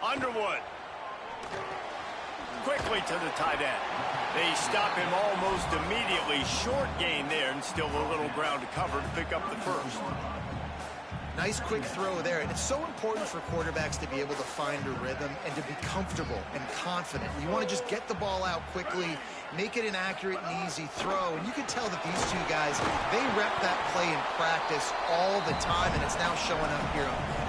Underwood. Quickly to the tight end. They stop him almost immediately. Short gain there, and still a little ground to cover to pick up the first. Nice quick throw there. And it's so important for quarterbacks to be able to find a rhythm and to be comfortable and confident. You want to just get the ball out quickly, make it an accurate and easy throw. And you can tell that these two guys, they rep that play in practice all the time, and it's now showing up here on the field.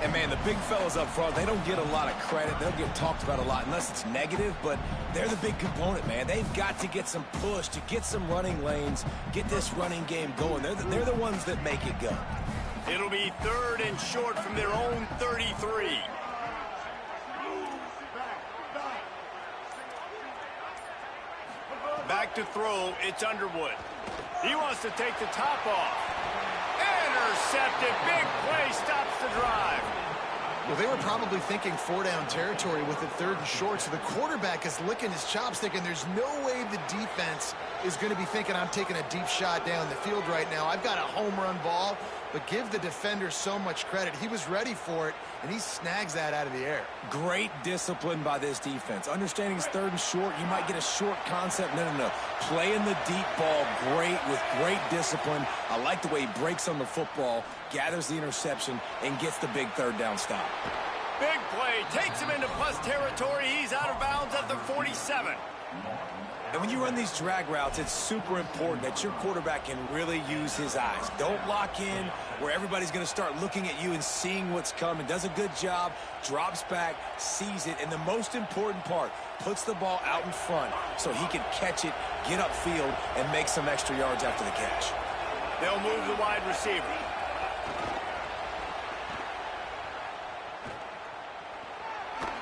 And, man, the big fellas up front, they don't get a lot of credit. They'll get talked about a lot unless it's negative, but they're the big component, man. They've got to get some push, to get some running lanes, get this running game going. They're the ones that make it go. It'll be 3rd and short from their own 33. Back to throw, it's Underwood. He wants to take the top off. Intercepted. Big play stops the drive. Well, they were probably thinking 4-down territory with it 3rd and short, so the quarterback is licking his chops thinking there's no way the defense is going to be thinking I'm taking a deep shot down the field right now. I've got a home run ball, but give the defender so much credit. He was ready for it, and he snags that out of the air. Great discipline by this defense. Understanding it's 3rd and short, you might get a short concept. No. Playing the deep ball great with great discipline. I like the way he breaks on the football, gathers the interception, and gets the big 3rd down stop. Big play. Takes him into plus territory. He's out of bounds at the 47. And when you run these drag routes, it's super important that your quarterback can really use his eyes. Don't lock in where everybody's going to start looking at you and seeing what's coming. Does a good job, drops back, sees it, and the most important part, puts the ball out in front so he can catch it, get upfield, and make some extra yards after the catch. They'll move the wide receiver.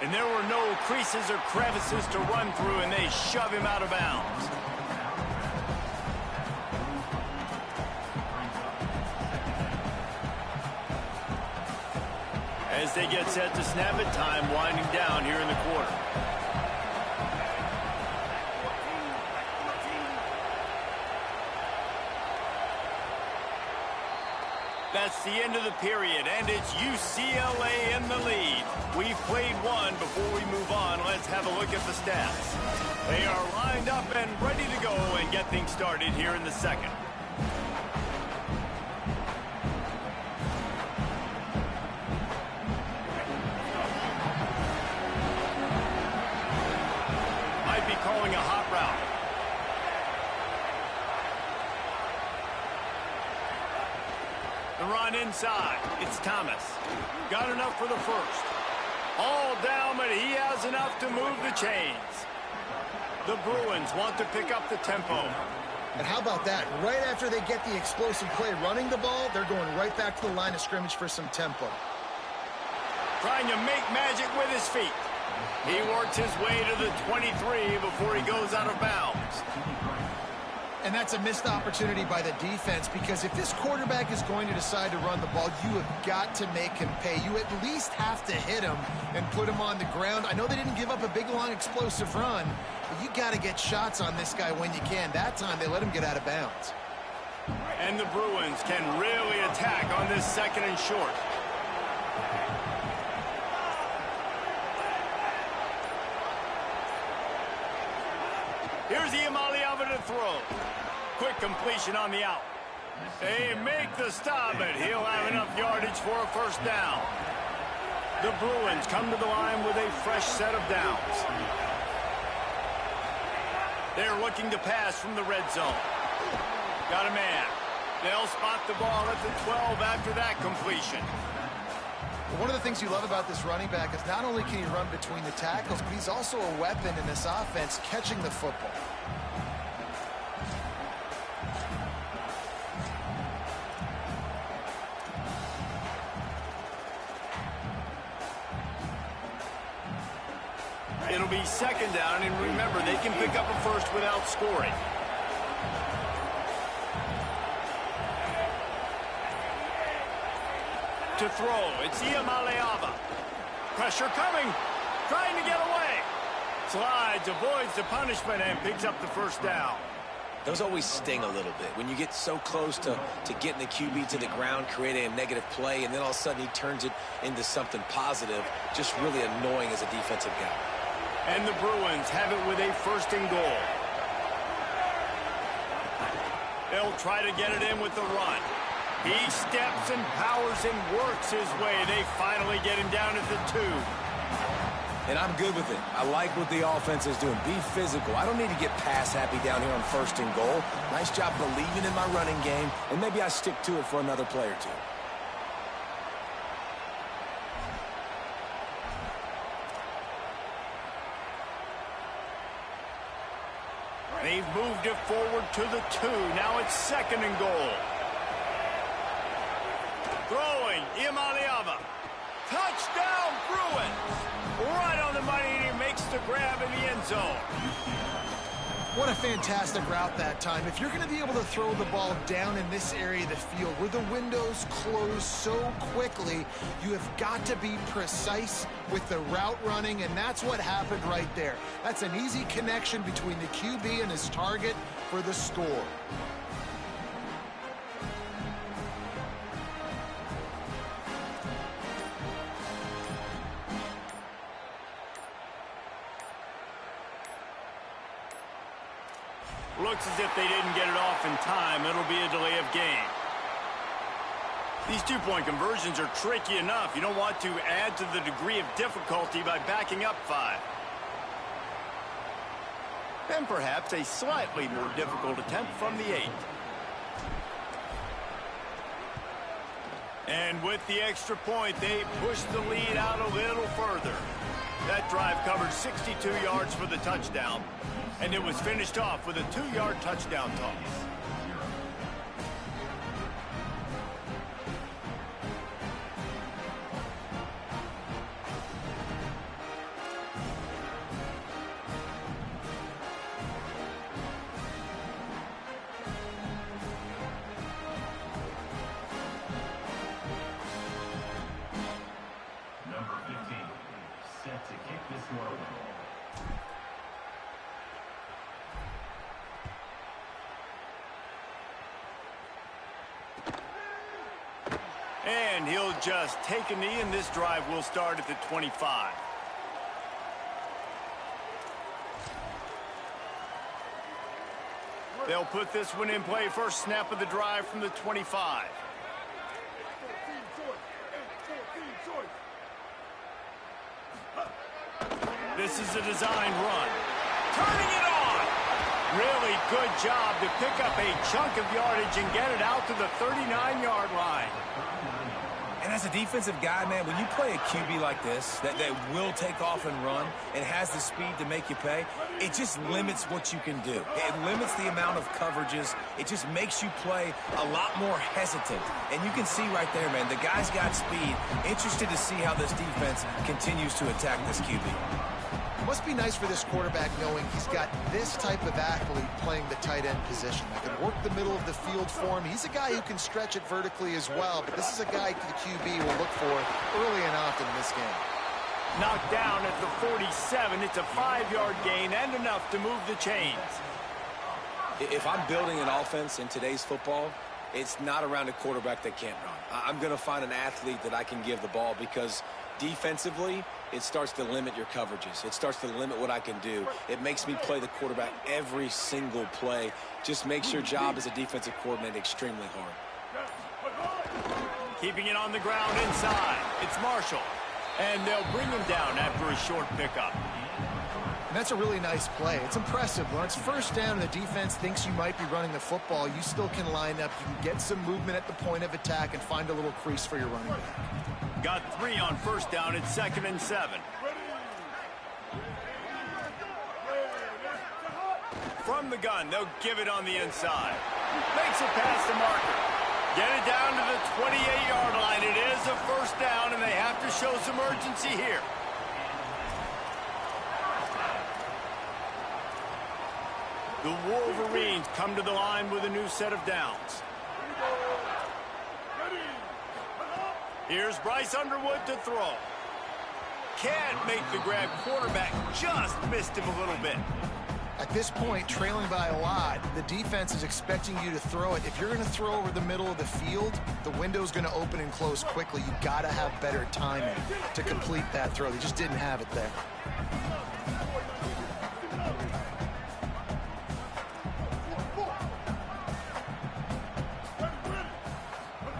And there were no creases or crevices to run through, and they shove him out of bounds. As they get set to snap it, time winding down here in the quarter. That's the end of the period, and it's UCLA in the lead. We've played one. Before we move on, let's have a look at the stats. They are lined up and ready to go and get things started here in the second. Might be calling a hot route. The run inside. It's Thomas. Got enough for the first. All down, but he has enough to move the chains. The Bruins want to pick up the tempo. And how about that? Right after they get the explosive play running the ball, they're going right back to the line of scrimmage for some tempo. Trying to make magic with his feet. He works his way to the 23 before he goes out of bounds. And that's a missed opportunity by the defense, because if this quarterback is going to decide to run the ball, you have got to make him pay. You at least have to hit him and put him on the ground. I know they didn't give up a big, long, explosive run, but you got to get shots on this guy when you can. That time, they let him get out of bounds. And the Bruins can really attack on this second and short. Here's Iamaleava to throw. Quick completion on the out. They make the stop, and he'll have enough yardage for a first down. The Bruins come to the line with a fresh set of downs. They're looking to pass from the red zone. Got a man. They'll spot the ball at the 12 after that completion. One of the things you love about this running back is not only can he run between the tackles, but he's also a weapon in this offense catching the football. It'll be second down, and remember, they can pick up a first without scoring. To throw, it's Iamaleava. Pressure coming, trying to get away. Slides, avoids the punishment, and picks up the first down. Those always sting a little bit. When you get so close to getting the QB to the ground, creating a negative play, and then all of a sudden he turns it into something positive, just really annoying as a defensive guy. And the Bruins have it with a first and goal. They'll try to get it in with the run. He steps and powers and works his way. They finally get him down at the 2. And I'm good with it. I like what the offense is doing. Be physical. I don't need to get pass happy down here on first and goal. Nice job believing in my running game, and maybe I stick to it for another play or two. They've moved it forward to the 2. Now it's second and goal. Throwing, Iamaleava. Touchdown, Bruins. Right on the money, and he makes the grab in the end zone. What a fantastic route that time. If you're going to be able to throw the ball down in this area of the field where the windows close so quickly, you have got to be precise with the route running, and that's what happened right there. That's an easy connection between the QB and his target for the score. Looks as if they didn't get it off in time. It'll be a delay of game. These two-point conversions are tricky enough. You don't want to add to the degree of difficulty by backing up 5. And perhaps a slightly more difficult attempt from the 8. And with the extra point, they push the lead out a little further. That drive covered 62 yards for the touchdown, and it was finished off with a 2-yard touchdown toss. Number 15, set to kick this one away. And he'll just take a knee, and this drive will start at the 25. They'll put this one in play. First snap of the drive from the 25. This is a designed run. Turning it on. Really good job to pick up a chunk of yardage and get it out to the 39-yard line. And as a defensive guy, man, when you play a QB like this, that will take off and run and has the speed to make you pay, it just limits what you can do. It limits the amount of coverages. It just makes you play a lot more hesitant. And you can see right there, man, the guy's got speed. Interested to see how this defense continues to attack this QB. It must be nice for this quarterback knowing he's got this type of athlete playing the tight end position that can work the middle of the field for him. He's a guy who can stretch it vertically as well, but this is a guy the QB will look for early and often in this game. Knocked down at the 47. It's a 5-yard gain and enough to move the chains. If I'm building an offense in today's football, it's not around a quarterback that can't run. I'm going to find an athlete that I can give the ball because defensively, it starts to limit your coverages. It starts to limit what I can do. It makes me play the quarterback every single play. Just makes your job as a defensive coordinator extremely hard. Keeping it on the ground inside. It's Marshall. And they'll bring him down after a short pickup. And that's a really nice play. It's impressive. When it's first down and the defense thinks you might be running the football, you still can line up. You can get some movement at the point of attack and find a little crease for your running back. Got 3 on first down. It's 2nd and 7. From the gun, they'll give it on the inside. Makes it past the marker. Get it down to the 28-yard line. It is a first down, and they have to show some urgency here. The Wolverines come to the line with a new set of downs. Here's Bryce Underwood to throw. Can't make the grab. Quarterback just missed him a little bit. At this point, trailing by a lot, the defense is expecting you to throw it. If you're going to throw over the middle of the field, the window's going to open and close quickly. You got to have better timing to complete that throw. They just didn't have it there.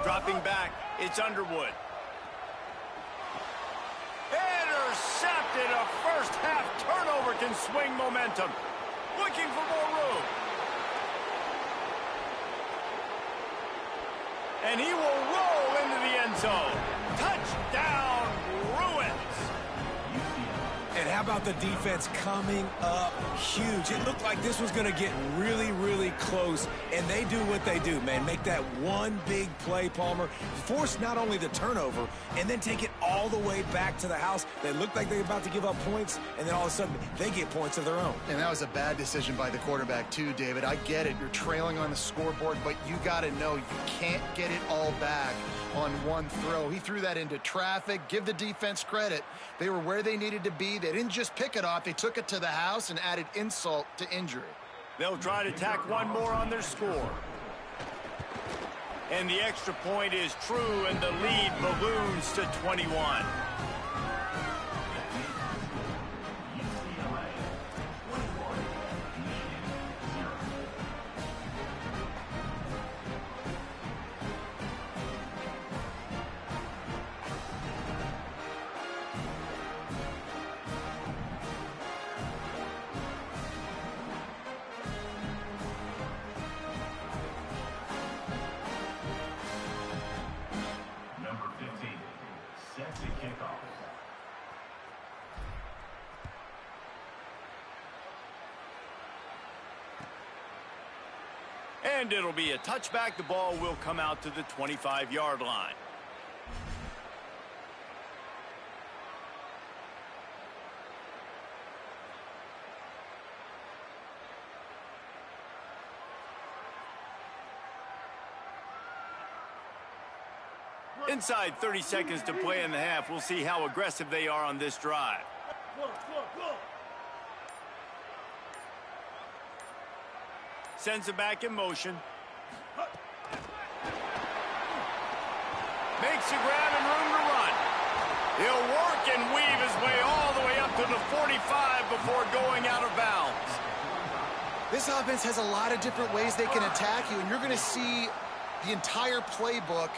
Dropping back, it's Underwood. Intercepted. A first-half turnover can swing momentum. Looking for more room. And he will roll into the end zone. Touchdown, Bruins. And how about the defense coming up huge? It looked like this was going to get really, really close, and they do what they do, man. Make that one big play, Palmer. Force not only the turnover, and then take it all the way back to the house. They looked like they were about to give up points, and then all of a sudden, they get points of their own. And that was a bad decision by the quarterback, too, David. I get it. You're trailing on the scoreboard, but you got to know you can't get it all back on one throw. He threw that into traffic. Give the defense credit. They were where they needed to be. They didn't just pick it off. They took it to the house and added insult to injury. They'll try to tack one more on their score. And the extra point is true, and the lead balloons to 21. And it'll be a touchback. The ball will come out to the 25-yard line. Inside 30 seconds to play in the half. We'll see how aggressive they are on this drive. Sends it back in motion. Makes a grab and room to run. He'll work and weave his way all the way up to the 45 before going out of bounds. This offense has a lot of different ways they can attack you, and you're going to see the entire playbook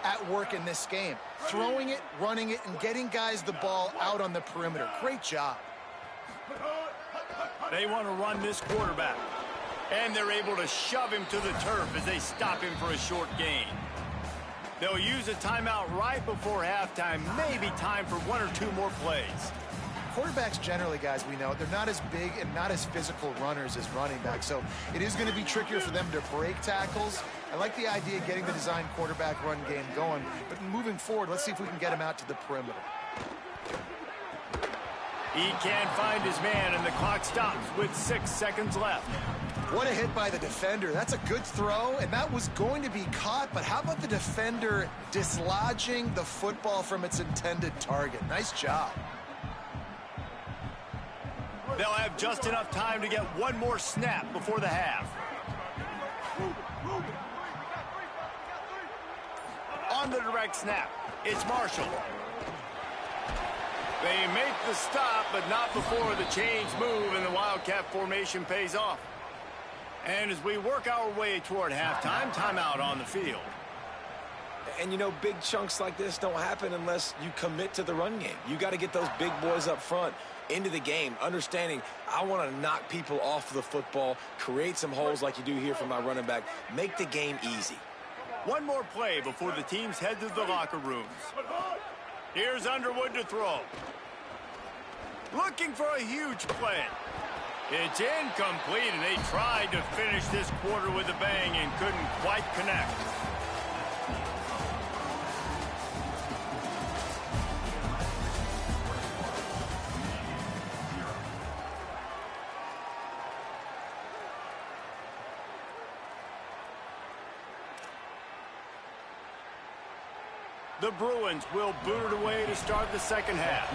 at work in this game. Throwing it, running it, and getting guys the ball out on the perimeter. Great job. They want to run this quarterback, and they're able to shove him to the turf as they stop him for a short gain. They'll use a timeout right before halftime, maybe time for one or two more plays. Quarterbacks generally, guys, we know, they're not as big and not as physical runners as running backs, so it is going to be trickier for them to break tackles. I like the idea of getting the design quarterback run game going, but moving forward, let's see if we can get him out to the perimeter. He can't find his man, and the clock stops with 6 seconds left. What a hit by the defender. That's a good throw, and that was going to be caught, but how about the defender dislodging the football from its intended target? Nice job. They'll have just enough time to get one more snap before the half. On the direct snap, it's Marshall. They make the stop, but not before the change move and the Wildcat formation pays off. And as we work our way toward halftime, timeout on the field. And, you know, big chunks like this don't happen unless you commit to the run game. You got to get those big boys up front into the game, understanding I want to knock people off the football, create some holes like you do here for my running back, make the game easy. One more play before the teams head to the locker rooms. Here's Underwood to throw. Looking for a huge play. It's incomplete, and they tried to finish this quarter with a bang and couldn't quite connect. The Bruins will boot it away to start the second half.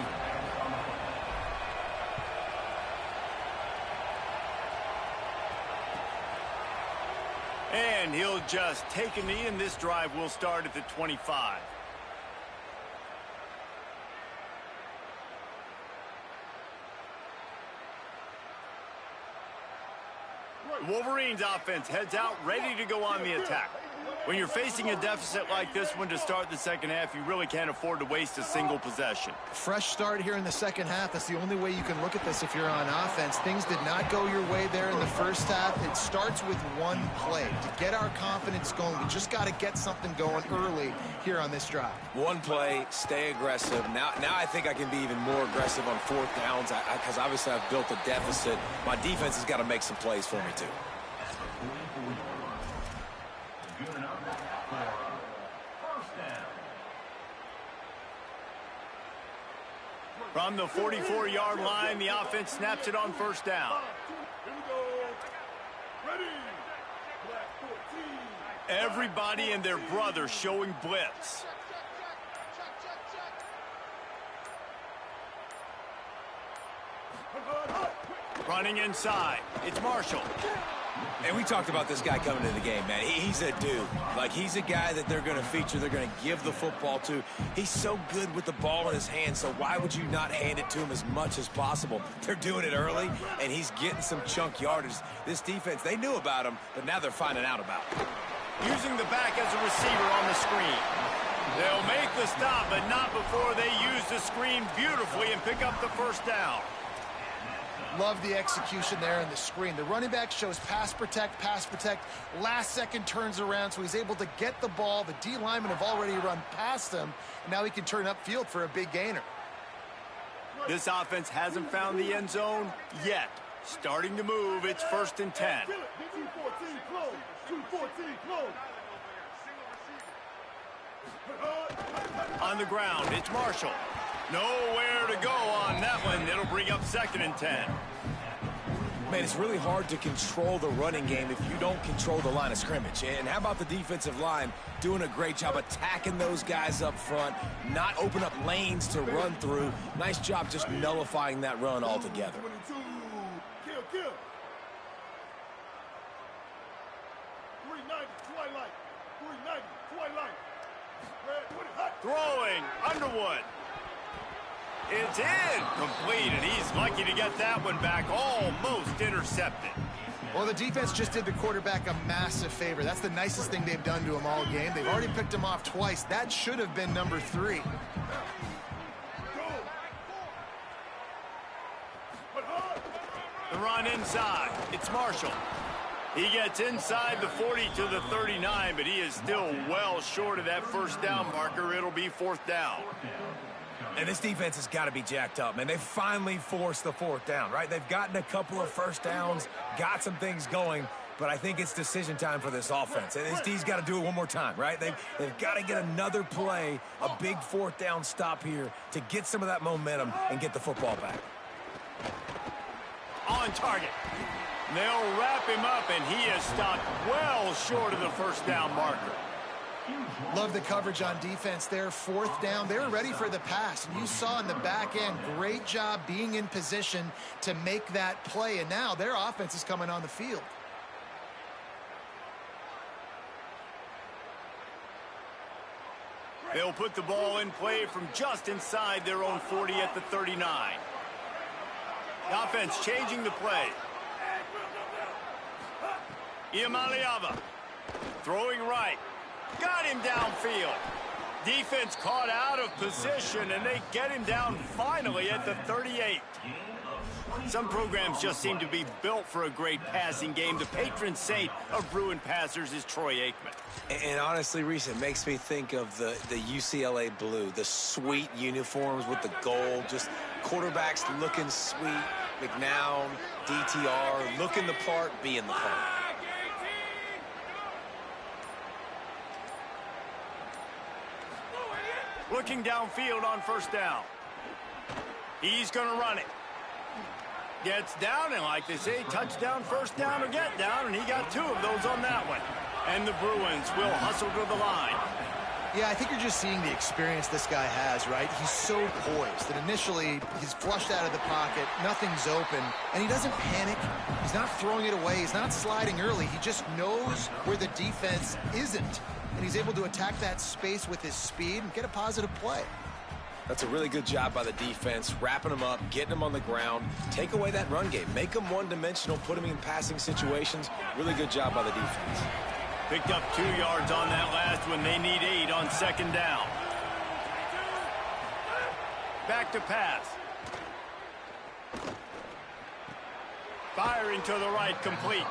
And he'll just take a knee, and this drive will start at the 25. The Wolverines offense heads out ready to go on the attack. When you're facing a deficit like this one to start the second half, you really can't afford to waste a single possession. Fresh start here in the second half. That's the only way you can look at this if you're on offense. Things did not go your way there in the first half. It starts with one play. To get our confidence going, we just got to get something going early here on this drive. One play, stay aggressive. Now I think I can be even more aggressive on fourth downs because obviously I've built a deficit. My defense has got to make some plays for me too. From the 44-yard line, the offense snaps it on first down. Everybody and their brother showing blitz. Running inside, it's Marshall. And we talked about this guy coming to the game, man. He's a dude. Like, he's a guy that they're going to feature, they're going to give the football to. He's so good with the ball in his hand, so why would you not hand it to him as much as possible? They're doing it early, and he's getting some chunk yardage. This defense, they knew about him, but now they're finding out about him. Using the back as a receiver on the screen. They'll make the stop, but not before they use the screen beautifully and pick up the first down. Love the execution there in the screen. The running back shows pass protect, last second turns around, so he's able to get the ball. The D linemen have already run past him, and now he can turn upfield for a big gainer. This offense hasn't found the end zone yet. Starting to move, it's 1st and 10. On the ground, it's Marshall. Nowhere to go on that one. It'll bring up 2nd and 10. Man, it's really hard to control the running game if you don't control the line of scrimmage. And how about the defensive line doing a great job attacking those guys up front, not open up lanes to run through. Nice job just nullifying that run altogether. Kill. 390 Twilight. 390 Twilight. Throwing, Underwood. It's incomplete, and he's lucky to get that one back, almost intercepted. Well, the defense just did the quarterback a massive favor. That's the nicest thing they've done to him all game. They've already picked him off twice. That should have been number 3. The run inside. It's Marshall. He gets inside the 40 to the 39, but he is still well short of that first down marker. It'll be 4th down. And this defense has got to be jacked up, man. They finally forced the 4th down, right? They've gotten a couple of first downs, got some things going, but I think it's decision time for this offense. And this D's got to do it one more time, right? They've got to get another play, a big 4th down stop here to get some of that momentum and get the football back. On target. They'll wrap him up, and he is stopped well short of the first down marker. Love the coverage on defense there. 4th down. They were ready for the pass. And you saw in the back end, great job being in position to make that play. And now their offense is coming on the field. They'll put the ball in play from just inside their own 40 at the 39. The offense changing the play. Iamaleava throwing right. Got him downfield. Defense caught out of position, and they get him down finally at the 38. Some programs just seem to be built for a great passing game. The patron saint of Bruin passers is Troy Aikman. And honestly, Reese, it makes me think of the UCLA blue, the sweet uniforms with the gold, just quarterbacks looking sweet, McNown, DTR, looking the part, being the part. Looking downfield on first down. He's going to run it. Gets down, and like they say, touchdown, first down, or get down, and he got 2 of those on that one. And the Bruins will hustle to the line. Yeah, I think you're just seeing the experience this guy has, right? He's so poised that initially he's flushed out of the pocket, nothing's open, and he doesn't panic. He's not throwing it away. He's not sliding early. He just knows where the defense isn't, and he's able to attack that space with his speed and get a positive play. That's a really good job by the defense, wrapping them up, getting them on the ground, take away that run game, make them one-dimensional, put them in passing situations. Really good job by the defense. Picked up 2 yards on that last one. They need 8 on second down. Back to pass. Firing to the right, complete.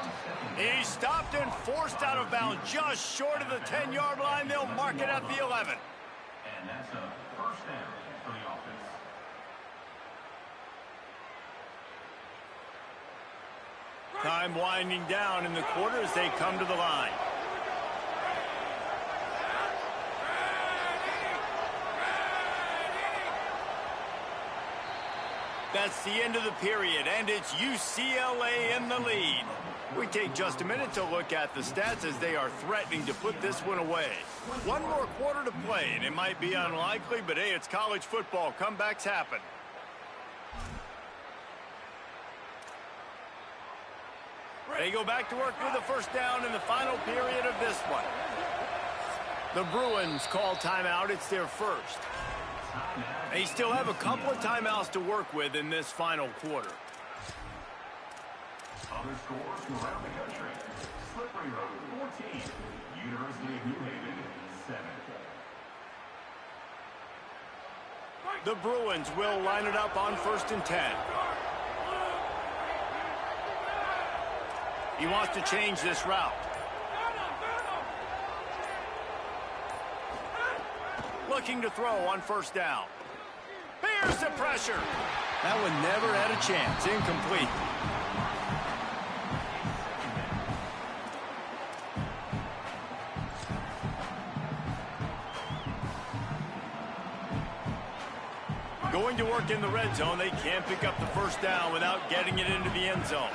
He stopped and forced out of bounds just short of the 10-yard line. They'll mark it at the 11. And that's a first down for the offense. Time winding down in the quarter as they come to the line. That's the end of the period, and it's UCLA in the lead. We take just a minute to look at the stats as they are threatening to put this one away. 1 more quarter to play, and it might be unlikely, but hey, it's college football. Comebacks happen. They go back to work with the first down in the final period of this one. The Bruins call timeout. It's their first. They still have a couple of timeouts to work with in this final quarter. Other scores from around the country. Slippery Road, 14. University of New Haven, 7. The Bruins will line it up on 1st and 10. He wants to change this route. Looking to throw on first down. Here's the pressure. That one never had a chance. Incomplete. Going to work in the red zone. They can't pick up the first down without getting it into the end zone.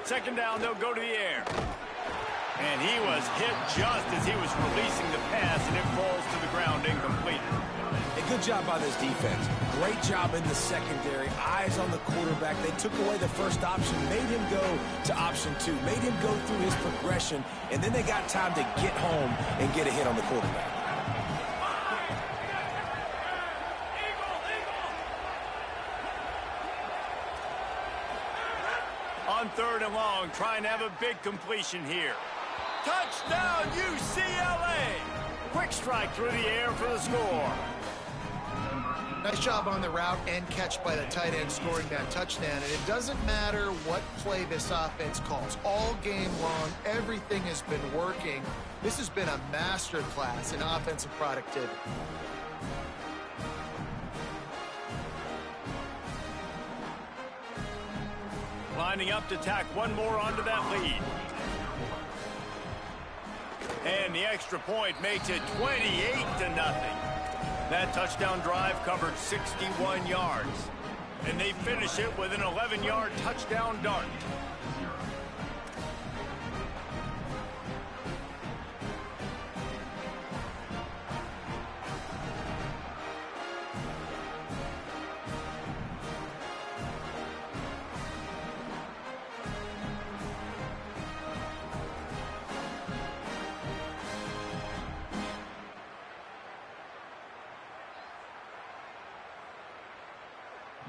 Second down, they'll go to the air. And he was hit just as he was releasing the pass, and it falls to the ground incomplete. A good job by this defense. Great job in the secondary. Eyes on the quarterback. They took away the first option, made him go to option 2, made him go through his progression, and then they got time to get home and get a hit on the quarterback. On 3rd and long, trying to have a big completion here. Touchdown, UCLA! Quick strike through the air for the score. Nice job on the route and catch by the tight end scoring that touchdown. And it doesn't matter what play this offense calls. All game long, everything has been working. This has been a master class in offensive productivity. Lining up to tack one more onto that lead. And the extra point makes it 28-0. That touchdown drive covered 61 yards. And they finish it with an 11-yard touchdown dart.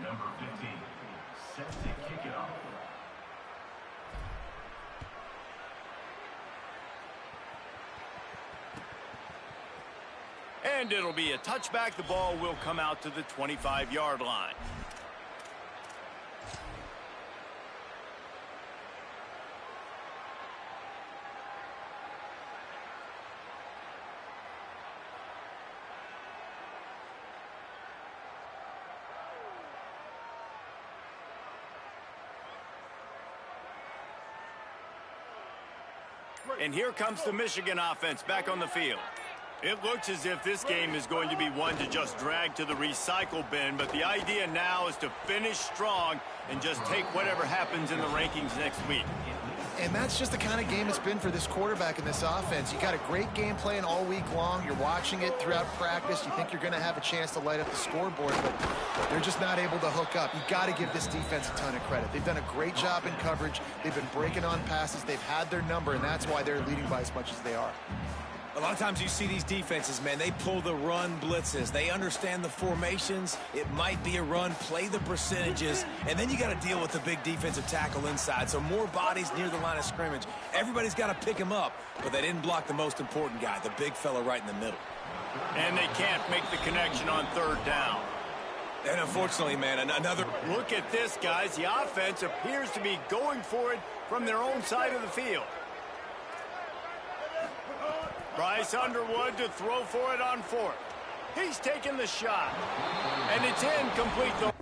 Number 15, set to kick it off. And it'll be a touchback. The ball will come out to the 25-yard line. And here comes the Michigan offense back on the field. It looks as if this game is going to be one to just drag to the recycle bin, but the idea now is to finish strong and just take whatever happens in the rankings next week. And that's just the kind of game it's been for this quarterback in this offense. You got a great game plan all week long. You're watching it throughout practice. You think you're going to have a chance to light up the scoreboard, but they're just not able to hook up. You got to give this defense a ton of credit. They've done a great job in coverage. They've been breaking on passes. They've had their number, and that's why they're leading by as much as they are. A lot of times you see these defenses, man, they pull the run blitzes. They understand the formations. It might be a run, play the percentages, and then you got to deal with the big defensive tackle inside. So more bodies near the line of scrimmage. Everybody's got to pick him up, but they didn't block the most important guy, the big fella right in the middle. And they can't make the connection on 3rd down. And unfortunately, man, another... Look at this, guys. The offense appears to be going for it from their own side of the field. Bryce Underwood to throw for it on 4th. He's taking the shot. And it's incomplete, though.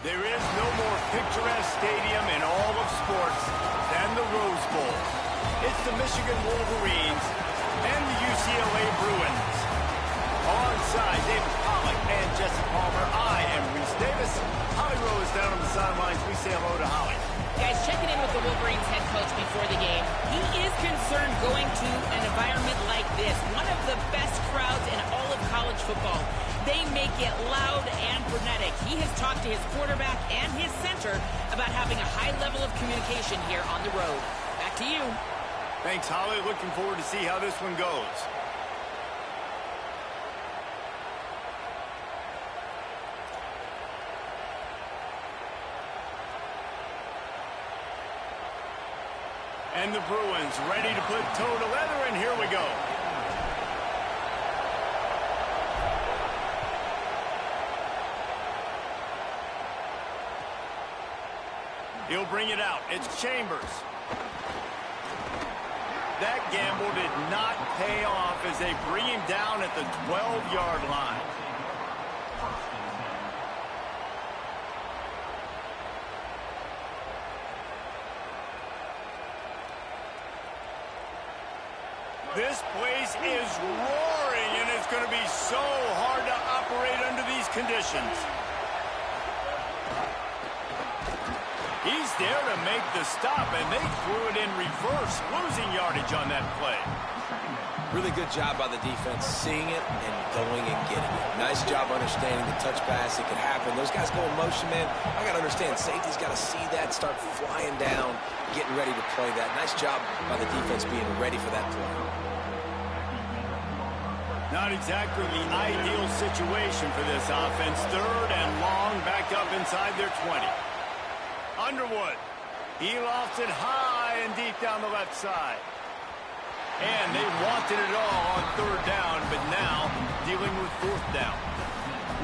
There is no more picturesque stadium in all of sports than the Rose Bowl. It's the Michigan Wolverines and the UCLA Bruins. Alongside David Pollack and Jesse Palmer, I am Reese Davis. Holly Rose down on the sidelines. We say hello to Holly. Guys, checking in with the Wolverines head coach before the game. He is concerned going to an environment like this, one of the best crowds in all of college football. They make it loud and frenetic. He has talked to his quarterback and his center about having a high level of communication here on the road. Back to you. Thanks, Holly. Looking forward to see how this one goes. And the Bruins ready to put toe to leather, and here we go. He'll bring it out. It's Chambers. That gamble did not pay off as they bring him down at the 12-yard line. This place is roaring, and it's going to be so hard to operate under these conditions. He's there to make the stop, and they threw it in reverse, losing yardage on that play. Really good job by the defense, seeing it and going and getting it. Nice job understanding the touch pass. It could happen. Those guys go in motion, man. I got to understand, safety's got to see that, start flying down, getting ready to play that. Nice job by the defense being ready for that play. Not exactly the ideal situation for this offense. Third and long, backed up inside their 20. Underwood. He lofts it high and deep down the left side. And they wanted it all on third down, but now dealing with fourth down.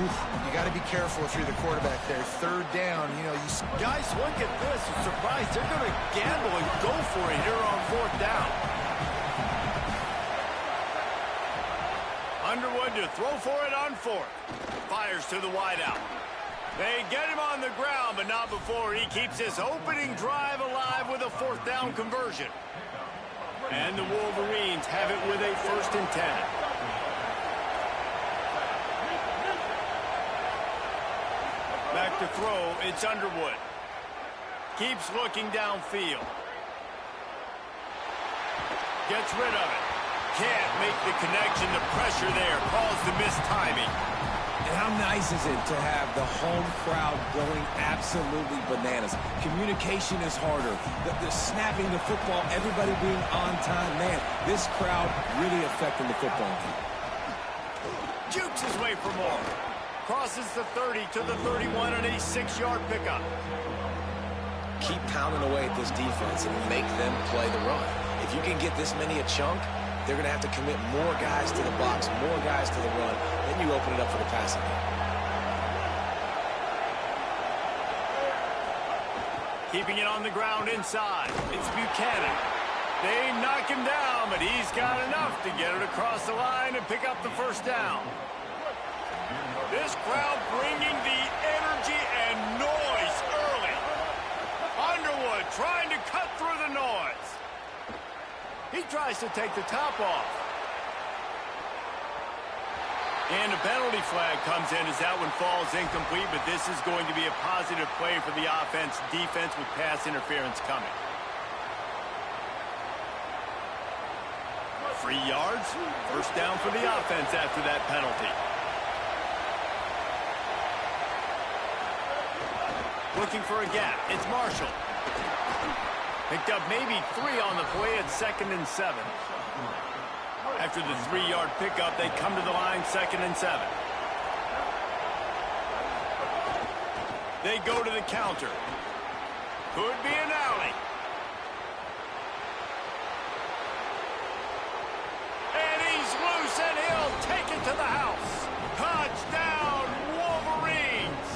Oof, you got to be careful if you're the quarterback there. Third down, you know, Guys, look at this. I'm surprised they're going to gamble and go for it here on fourth down. Underwood to throw for it on fourth. Fires to the wideout. They get him on the ground, but not before he keeps his opening drive alive with a fourth down conversion. And the Wolverines have it with a 1st and 10. Back to throw, it's Underwood. Keeps looking downfield. Gets rid of it. Can't make the connection. The pressure there caused the missed timing. And how nice is it to have the home crowd going absolutely bananas? Communication is harder. The snapping the football, everybody being on time. Man, this crowd really affecting the football game. Jukes his way for more. Crosses the 30 to the 31 on a 6-yard pickup. Keep pounding away at this defense and make them play the run. If you can get this many a chunk, they're going to have to commit more guys to the box, more guys to the run. Then you open it up for the passing game. Keeping it on the ground inside. It's Buchanan. They knock him down, but he's got enough to get it across the line and pick up the 1st down. This crowd bringing the energy and noise early. Underwood trying to cut through the noise. He tries to take the top off. And a penalty flag comes in as that one falls incomplete, but this is going to be a positive play for the offense. Defense with pass interference coming. 3 yards. 1st down for the offense after that penalty. Looking for a gap. It's Marshall. Picked up maybe 3 on the play at 2nd and 7. After the 3-yard pickup, they come to the line 2nd and 7. They go to the counter. Could be an alley. And he's loose, and he'll take it to the house. Touchdown, Wolverines!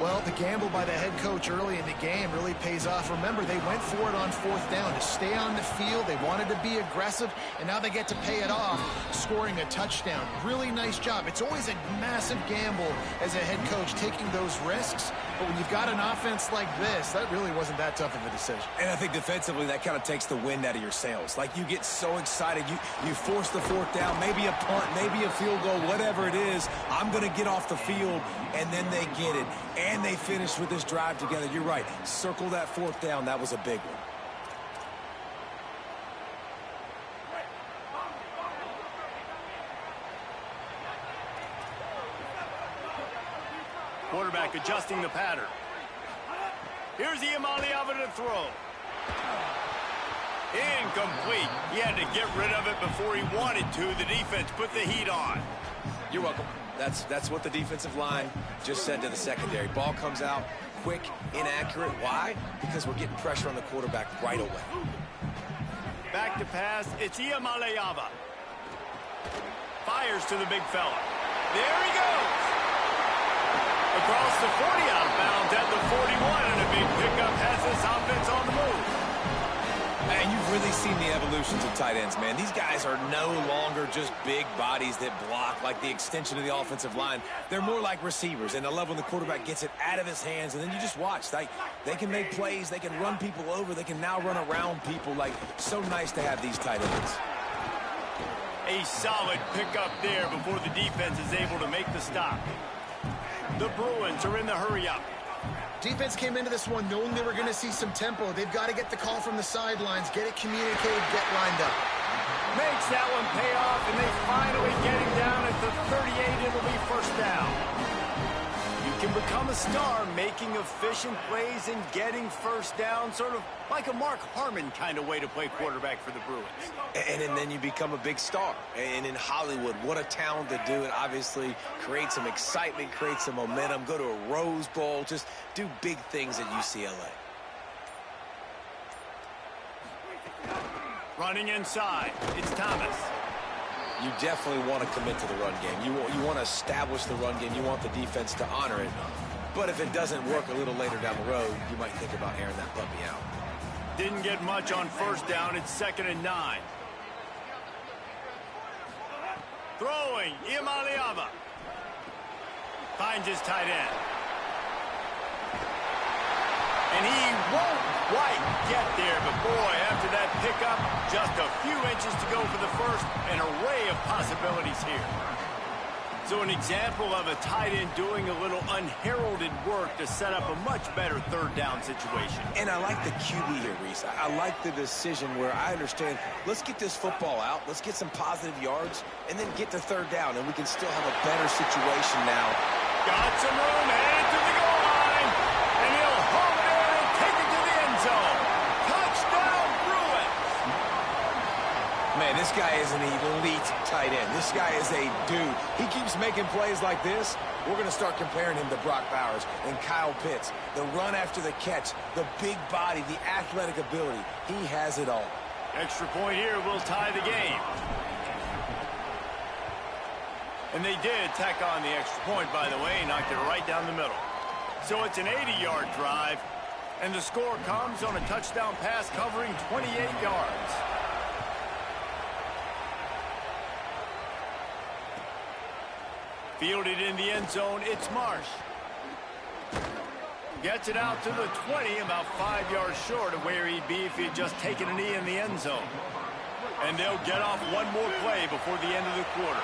Well, about the gamble by the head coach early in the game really pays off. Remember, they went for it on 4th down to stay on the field. They wanted to be aggressive, and now they get to pay it off, scoring a touchdown. Really nice job. It's always a massive gamble as a head coach taking those risks, but when you've got an offense like this, that really wasn't that tough of a decision. And I think defensively, that kind of takes the wind out of your sails. Like, you get so excited. You force the 4th down, maybe a punt, maybe a field goal, whatever it is. I'm going to get off the field, and then they get it. And they finish with this drive together. You're right. Circle that 4th down. That was a big one. Quarterback adjusting the pattern. Here's Iamaleava to throw. Incomplete. He had to get rid of it before he wanted to. The defense put the heat on. You're welcome. That's what the defensive line just said to the secondary. Ball comes out quick, inaccurate. Why? Because we're getting pressure on the quarterback right away. Back to pass. It's Iamaleava. Fires to the big fella. There he goes. Across the 40, out of bounds at the 41, and a big pickup has this offense on the move. Man, you've really seen the evolutions of tight ends, man. These guys are no longer just big bodies that block like the extension of the offensive line. They're more like receivers, and I love when the quarterback gets it out of his hands, and then you just watch. They can make plays. They can run people over. They can now run around people. Like, so nice to have these tight ends. A solid pickup there before the defense is able to make the stop. The Bruins are in the hurry-up. Defense came into this one knowing they were going to see some tempo. They've got to get the call from the sidelines, get it communicated, get lined up. Makes that one pay off, and they finally get him down at the 38. It'll be 1st down. You can become a star making efficient plays and getting 1st down, sort of like a Mark Harmon kind of way to play quarterback for the Bruins. And then you become a big star. And in Hollywood, what a town to do it. Obviously, create some excitement, create some momentum, go to a Rose Bowl, just do big things at UCLA. Running inside, it's Thomas. You definitely want to commit to the run game. You want to establish the run game. You want the defense to honor it. But if it doesn't work a little later down the road, you might think about airing that puppy out. Didn't get much on 1st down. It's 2nd and 9. Throwing, Iamaleava. Finds his tight end. And he won't quite get there, but boy, after that pickup, just a few inches to go for the first, an array of possibilities here. So an example of a tight end doing a little unheralded work to set up a much better 3rd down situation. And I like the QB here, Reese. I like the decision where I understand, let's get this football out, let's get some positive yards, and then get to 3rd down, and we can still have a better situation now. Got some room, headed to the goal line, and he'll hold it and take it to the end zone. Touchdown, Bruins! Man, this guy is an elite tight end. This guy is a dude. He keeps making plays like this. We're going to start comparing him to Brock Bowers and Kyle Pitts. The run after the catch, the big body, the athletic ability. He has it all. Extra point here will tie the game. And they did tack on the extra point, by the way, knocked it right down the middle. So it's an 80-yard drive, and the score comes on a touchdown pass covering 28 yards. Fielded in the end zone, it's Marsh. Gets it out to the 20, about 5 yards short of where he'd be if he had just taken a knee in the end zone. And they'll get off one more play before the end of the quarter.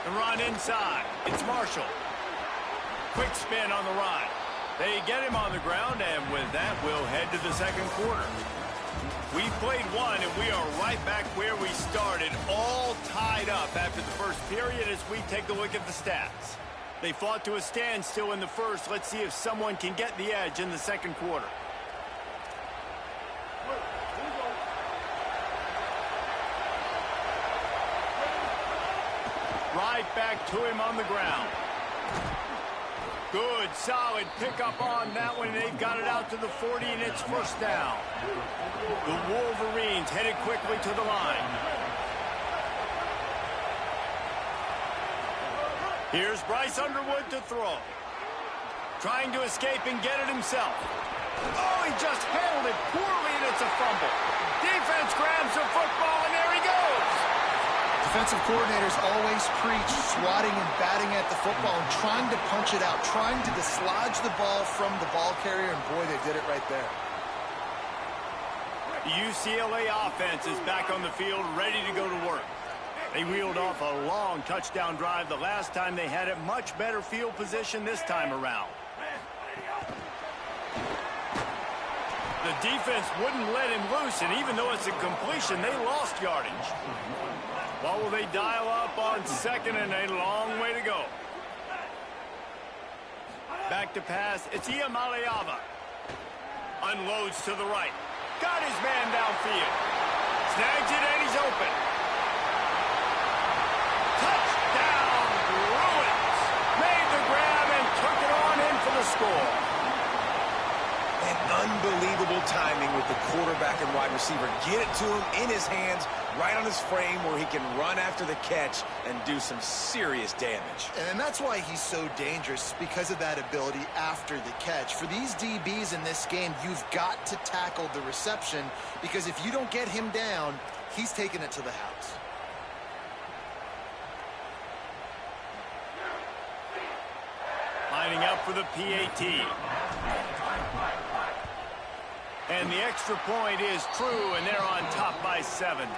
The run inside. It's Marshall. Quick spin on the run. They get him on the ground, and with that, we'll head to the 2nd quarter. We've played one, and we are right back where we started, all tied up after the first period as we take a look at the stats. They fought to a standstill in the first. Let's see if someone can get the edge in the 2nd quarter. Right back to him on the ground. Good, solid pickup on that one. They've got it out to the 40, and it's 1st down. The Wolverines headed quickly to the line. Here's Bryce Underwood to throw. Trying to escape and get it himself. Oh, he just handled it poorly, and it's a fumble. Defense grabs the football, and there he goes. Defensive coordinators always preach swatting and batting at the football and trying to punch it out, trying to dislodge the ball from the ball carrier, and boy, they did it right there. The UCLA offense is back on the field, ready to go to work. They reeled off a long touchdown drive the last time they had it. Much better field position this time around. The defense wouldn't let him loose, and even though it's a completion, they lost yardage. What will they dial up on second and a long way to go? Back to pass. It's Iamaleava. Unloads to the right. Got his man downfield. Snags it, and he's open. Touchdown, Bruins. Made the grab and took it on in for the score. And unbelievable timing with the quarterback and wide receiver. Get it to him in his hands, right on his frame where he can run after the catch and do some serious damage. And that's why he's so dangerous, because of that ability after the catch. For these DBs in this game, you've got to tackle the reception, because if you don't get him down, he's taking it to the house. Lining up for the PAT. And the extra point is true, and they're on top by 7.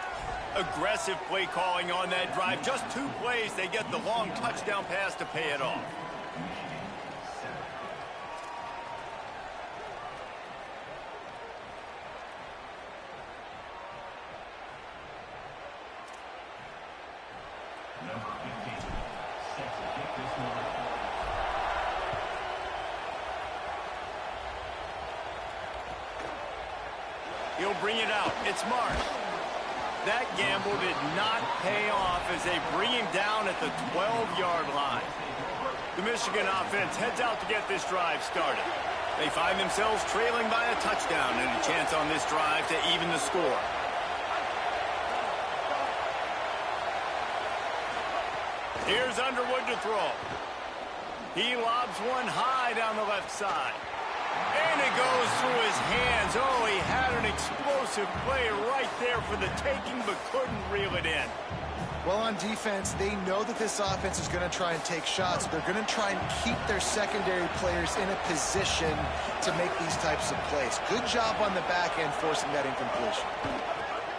Aggressive play calling on that drive. Just 2 plays, they get the long touchdown pass to pay it off. Number 15, set to kick this one. He'll bring it out. It's Marsh. That gamble did not pay off as they bring him down at the 12-yard line. The Michigan offense heads out to get this drive started. They find themselves trailing by a touchdown and a chance on this drive to even the score. Here's Underwood to throw. He lobs one high down the left side. And it goes through his hands. Oh, he had an explosive play right there for the taking, but couldn't reel it in. Well, on defense, they know that this offense is going to try and take shots. They're going to try and keep their secondary players in a position to make these types of plays. Good job on the back end forcing that incompletion.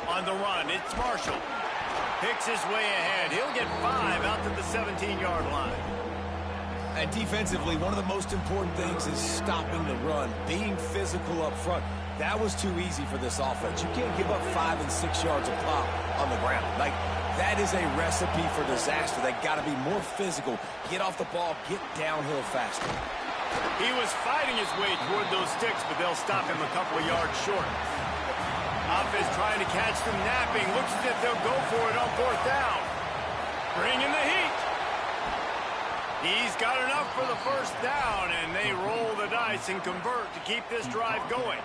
On the run, it's Marshall. Picks his way ahead. He'll get 5 out to the 17-yard line. And defensively, one of the most important things is stopping the run, being physical up front. That was too easy for this offense. You can't give up 5 and 6 yards a pop on the ground. Like, that is a recipe for disaster. They got to be more physical, get off the ball, get downhill faster. He was fighting his way toward those sticks, but they'll stop him a couple of yards short. Offense trying to catch them napping. Looks as if they'll go for it on 4th down. Bringing the heat. He's got enough for the 1st down, and they roll the dice and convert to keep this drive going.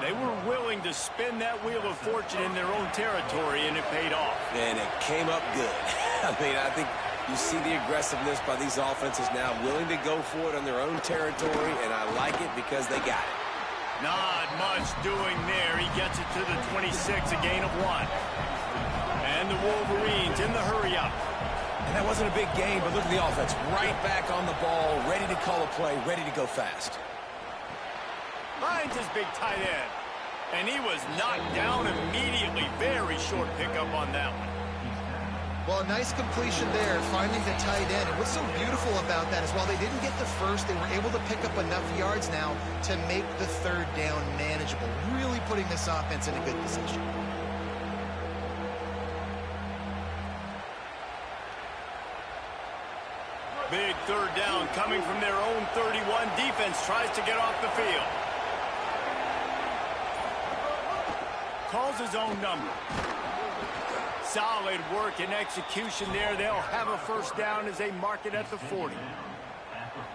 They were willing to spin that wheel of fortune in their own territory, and it paid off. And it came up good. I mean, I think you see the aggressiveness by these offenses now, willing to go for it on their own territory, and I like it because they got it. Not much doing there. He gets it to the 26, a gain of 1. And the Wolverines in the hurry-up. And that wasn't a big game, but look at the offense. Right back on the ball, ready to call a play, ready to go fast. Finds his big tight end. And he was knocked down immediately. Very short pickup on that one. Well, a nice completion there, finding the tight end. And what's so beautiful about that is while they didn't get the first, they were able to pick up enough yards now to make the 3rd down manageable. Really putting this offense in a good position. Big 3rd down coming from their own 31. Defense tries to get off the field. Calls his own number. Solid work and execution there. They'll have a 1st down as they mark it at the 40.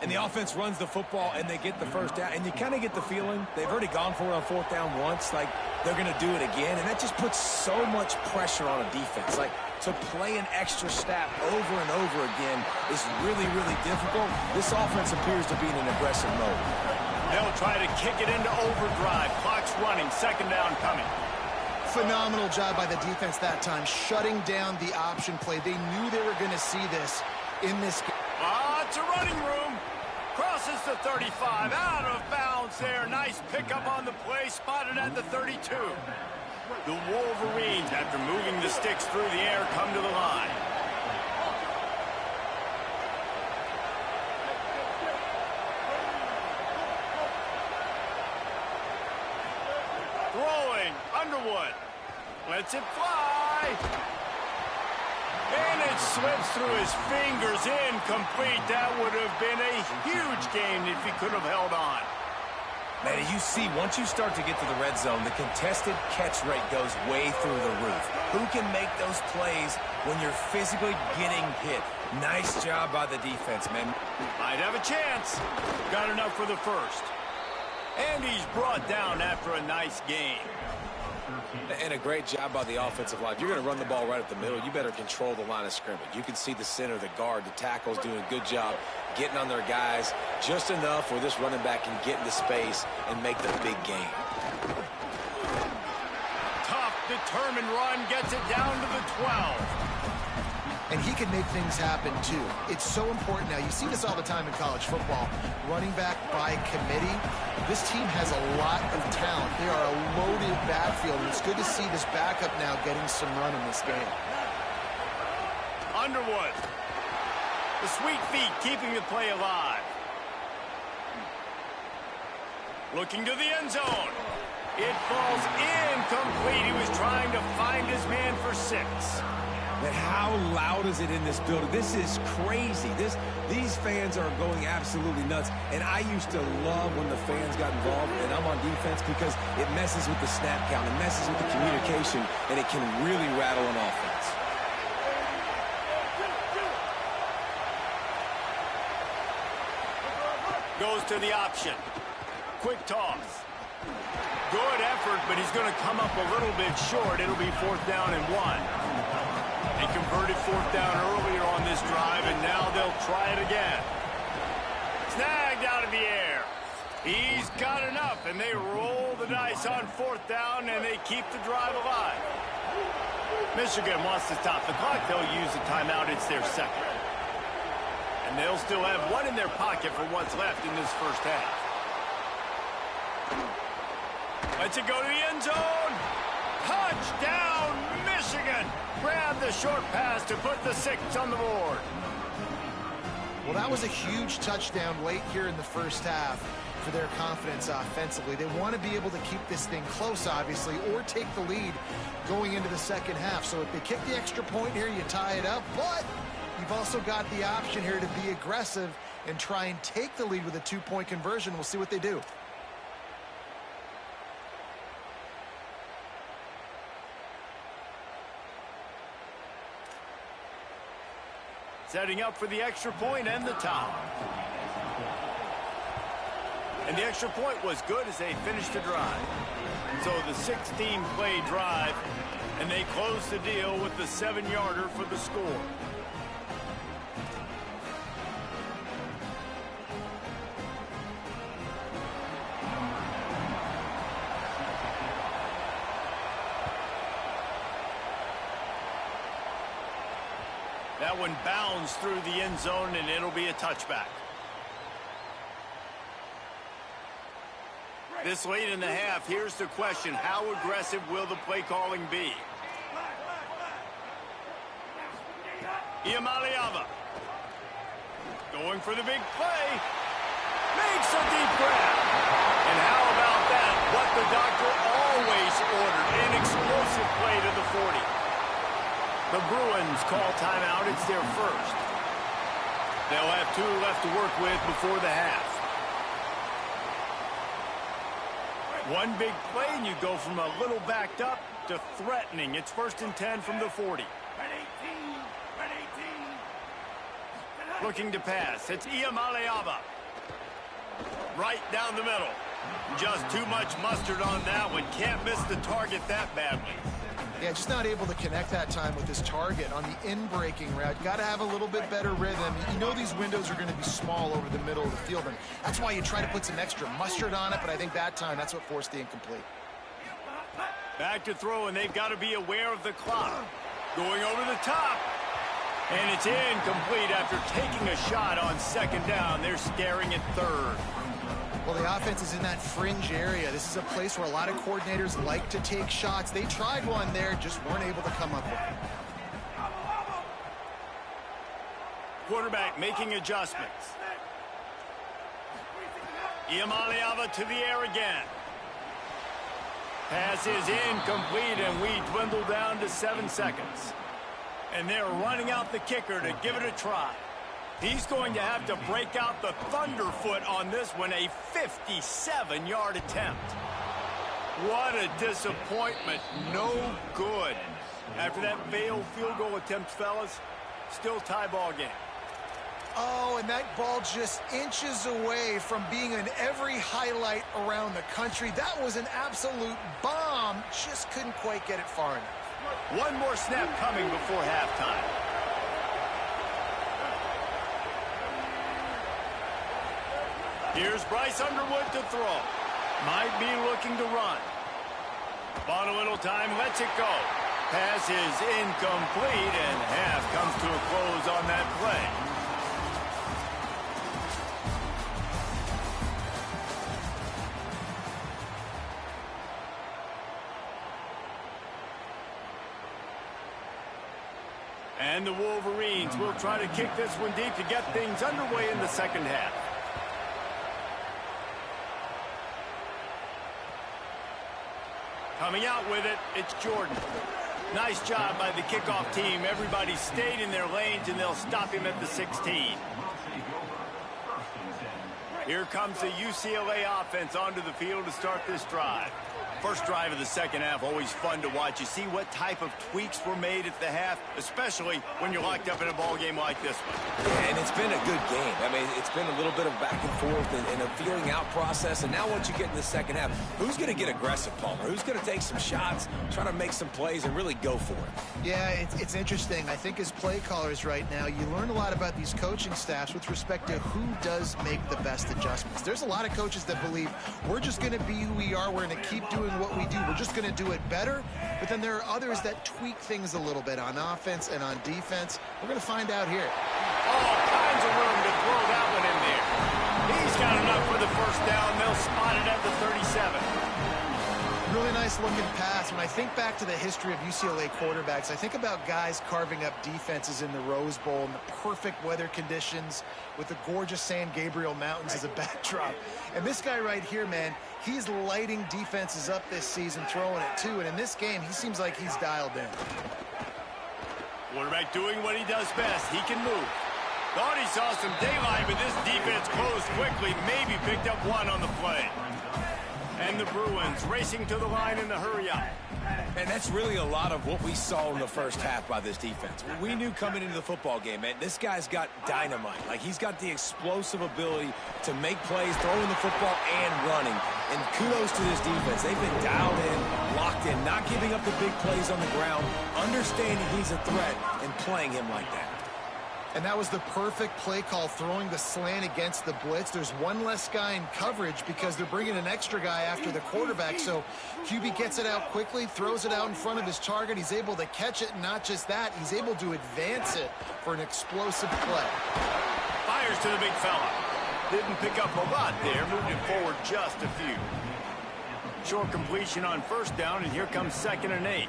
And the offense runs the football, and they get the 1st down. And you kind of get the feeling they've already gone for it on 4th down once. Like, they're going to do it again, and that just puts so much pressure on a defense. Like, to play an extra snap over and over again is really, really difficult. This offense appears to be in an aggressive mode. They'll try to kick it into overdrive. Clock's running. Second down coming. Phenomenal job by the defense that time, shutting down the option play. They knew they were going to see this in this game. It's a running room. Crosses the 35. Out of bounds there. Nice pickup on the play. Spotted at the 32. The Wolverines, after moving the sticks through the air, come to the line. Throwing. Underwood. Lets it fly. And it slips through his fingers. Incomplete. That would have been a huge game if he could have held on. Man, you see, once you start to get to the red zone, the contested catch rate goes way through the roof. Who can make those plays when you're physically getting hit? Nice job by the defense, man. Might have a chance. Got enough for the first. And he's brought down after a nice game. And a great job by the offensive line. If you're going to run the ball right up the middle, you better control the line of scrimmage. You can see the center, the guard, the tackles doing a good job getting on their guys just enough where this running back can get into space and make the big game. Tough, determined run gets it down to the 12. And he can make things happen, too. It's so important now. You see this all the time in college football. Running back by committee. This team has a lot of talent. They are a loaded backfield, and it's good to see this backup now getting some run in this game. Underwood. The sweet feet keeping the play alive. Looking to the end zone. It falls incomplete. He was trying to find his man for 6. Man, how loud is it in this building? This is crazy. These fans are going absolutely nuts. And I used to love when the fans got involved, and I'm on defense, because it messes with the snap count, it messes with the communication, and it can really rattle an offense. Goes to the option. Quick toss. Good effort, but he's going to come up a little bit short. It'll be 4th down and 1. They converted 4th down earlier on this drive, and now they'll try it again. Snagged out of the air. He's got enough, and they roll the dice on 4th down, and they keep the drive alive. Michigan wants to stop the clock. They'll use a timeout. It's their second. And they'll still have one in their pocket for what's left in this first half. Lets it go to the end zone. Touchdown, Michigan. Grab the short pass to put the 6 on the board. Well, that was a huge touchdown late here in the first half for their confidence offensively. They want to be able to keep this thing close, obviously, or take the lead going into the second half. So if they kick the extra point here, you tie it up. But you've also got the option here to be aggressive and try and take the lead with a 2-point conversion. We'll see what they do. Setting up for the extra point and the top. And the extra point was good as they finished the drive. So the 16-play drive, and they close the deal with the 7-yarder for the score. That one bounds through the end zone, and it'll be a touchback. This late in the half, here's the question. How aggressive will the play calling be? Iamaleava. Going for the big play. Makes a deep grab. And how about that? What the doctor always ordered. An explosive play to the 40. The Bruins call timeout. It's their first. They'll have 2 left to work with before the half. One big play, and you go from a little backed up to threatening. It's 1st and 10 from the 40. Looking to pass. It's Iamaleava. Right down the middle. Just too much mustard on that one. Can't miss the target that badly. Yeah, just not able to connect that time with his target on the in-breaking route. You got to have a little bit better rhythm. You know these windows are going to be small over the middle of the field, and that's why you try to put some extra mustard on it, but I think that time that's what forced the incomplete. Back to throw, and they've got to be aware of the clock. Going over the top. And it's incomplete after taking a shot on second down. They're staring at third. Well, the offense is in that fringe area. This is a place where a lot of coordinators like to take shots. They tried one there, just weren't able to come up with it. Quarterback making adjustments. Iamaleava to the air again. Pass is incomplete, and we dwindle down to 7 seconds. And they're running out the kicker to give it a try. He's going to have to break out the thunderfoot on this one, a 57-yard attempt. What a disappointment. No good. After that failed field goal attempt, fellas, still tie ball game. Oh, and that ball just inches away from being in every highlight around the country. That was an absolute bomb. Just couldn't quite get it far enough. One more snap coming before halftime. Here's Bryce Underwood to throw. Might be looking to run. Bought a little time, lets it go. Pass is incomplete, and half comes to a close on that play. And the Wolverines will try to kick this one deep to get things underway in the second half. Coming out with it, it's Jordan. Nice job by the kickoff team. Everybody stayed in their lanes, and they'll stop him at the 16. Here comes the UCLA offense onto the field to start this drive. First drive of the second half, always fun to watch. You see what type of tweaks were made at the half, especially when you're locked up in a ball game like this one. Yeah, and it's been a good game. I mean, it's been a little bit of back and forth and a feeling out process. And now once you get in the second half, who's going to get aggressive, Palmer? Who's going to take some shots, try to make some plays, and really go for it? Yeah, it's interesting. I think as play callers right now, you learn a lot about these coaching staffs with respect to who does make the best adjustments. There's a lot of coaches that believe we're just going to be who we are. We're going to keep doing what we do. We're just going to do it better. But then there are others that tweak things a little bit on offense and on defense. We're going to find out here. All kinds of room to throw that one in there. He's got enough for the first down. They'll spot it at the 37. Really nice looking pass. When I think back to the history of UCLA quarterbacks, I think about guys carving up defenses in the Rose Bowl in the perfect weather conditions with the gorgeous San Gabriel Mountains as a backdrop. And this guy right here, man, he's lighting defenses up this season, throwing it too. And in this game, he seems like he's dialed in. Quarterback doing what he does best. He can move. Thought he saw some daylight, but this defense closed quickly. Maybe picked up one on the play. And the Bruins racing to the line in the hurry-up. And that's really a lot of what we saw in the first half by this defense. We knew coming into the football game, man, this guy's got dynamite. Like, he's got the explosive ability to make plays, throwing the football and running. And kudos to this defense. They've been dialed in, locked in, not giving up the big plays on the ground, understanding he's a threat, and playing him like that. And that was the perfect play call, throwing the slant against the blitz. There's one less guy in coverage because they're bringing an extra guy after the quarterback. So QB gets it out quickly, throws it out in front of his target. He's able to catch it, and not just that, he's able to advance it for an explosive play. Fires to the big fella. Didn't pick up a lot there, moved it forward just a few. Short completion on first down, and here comes 2nd and 8.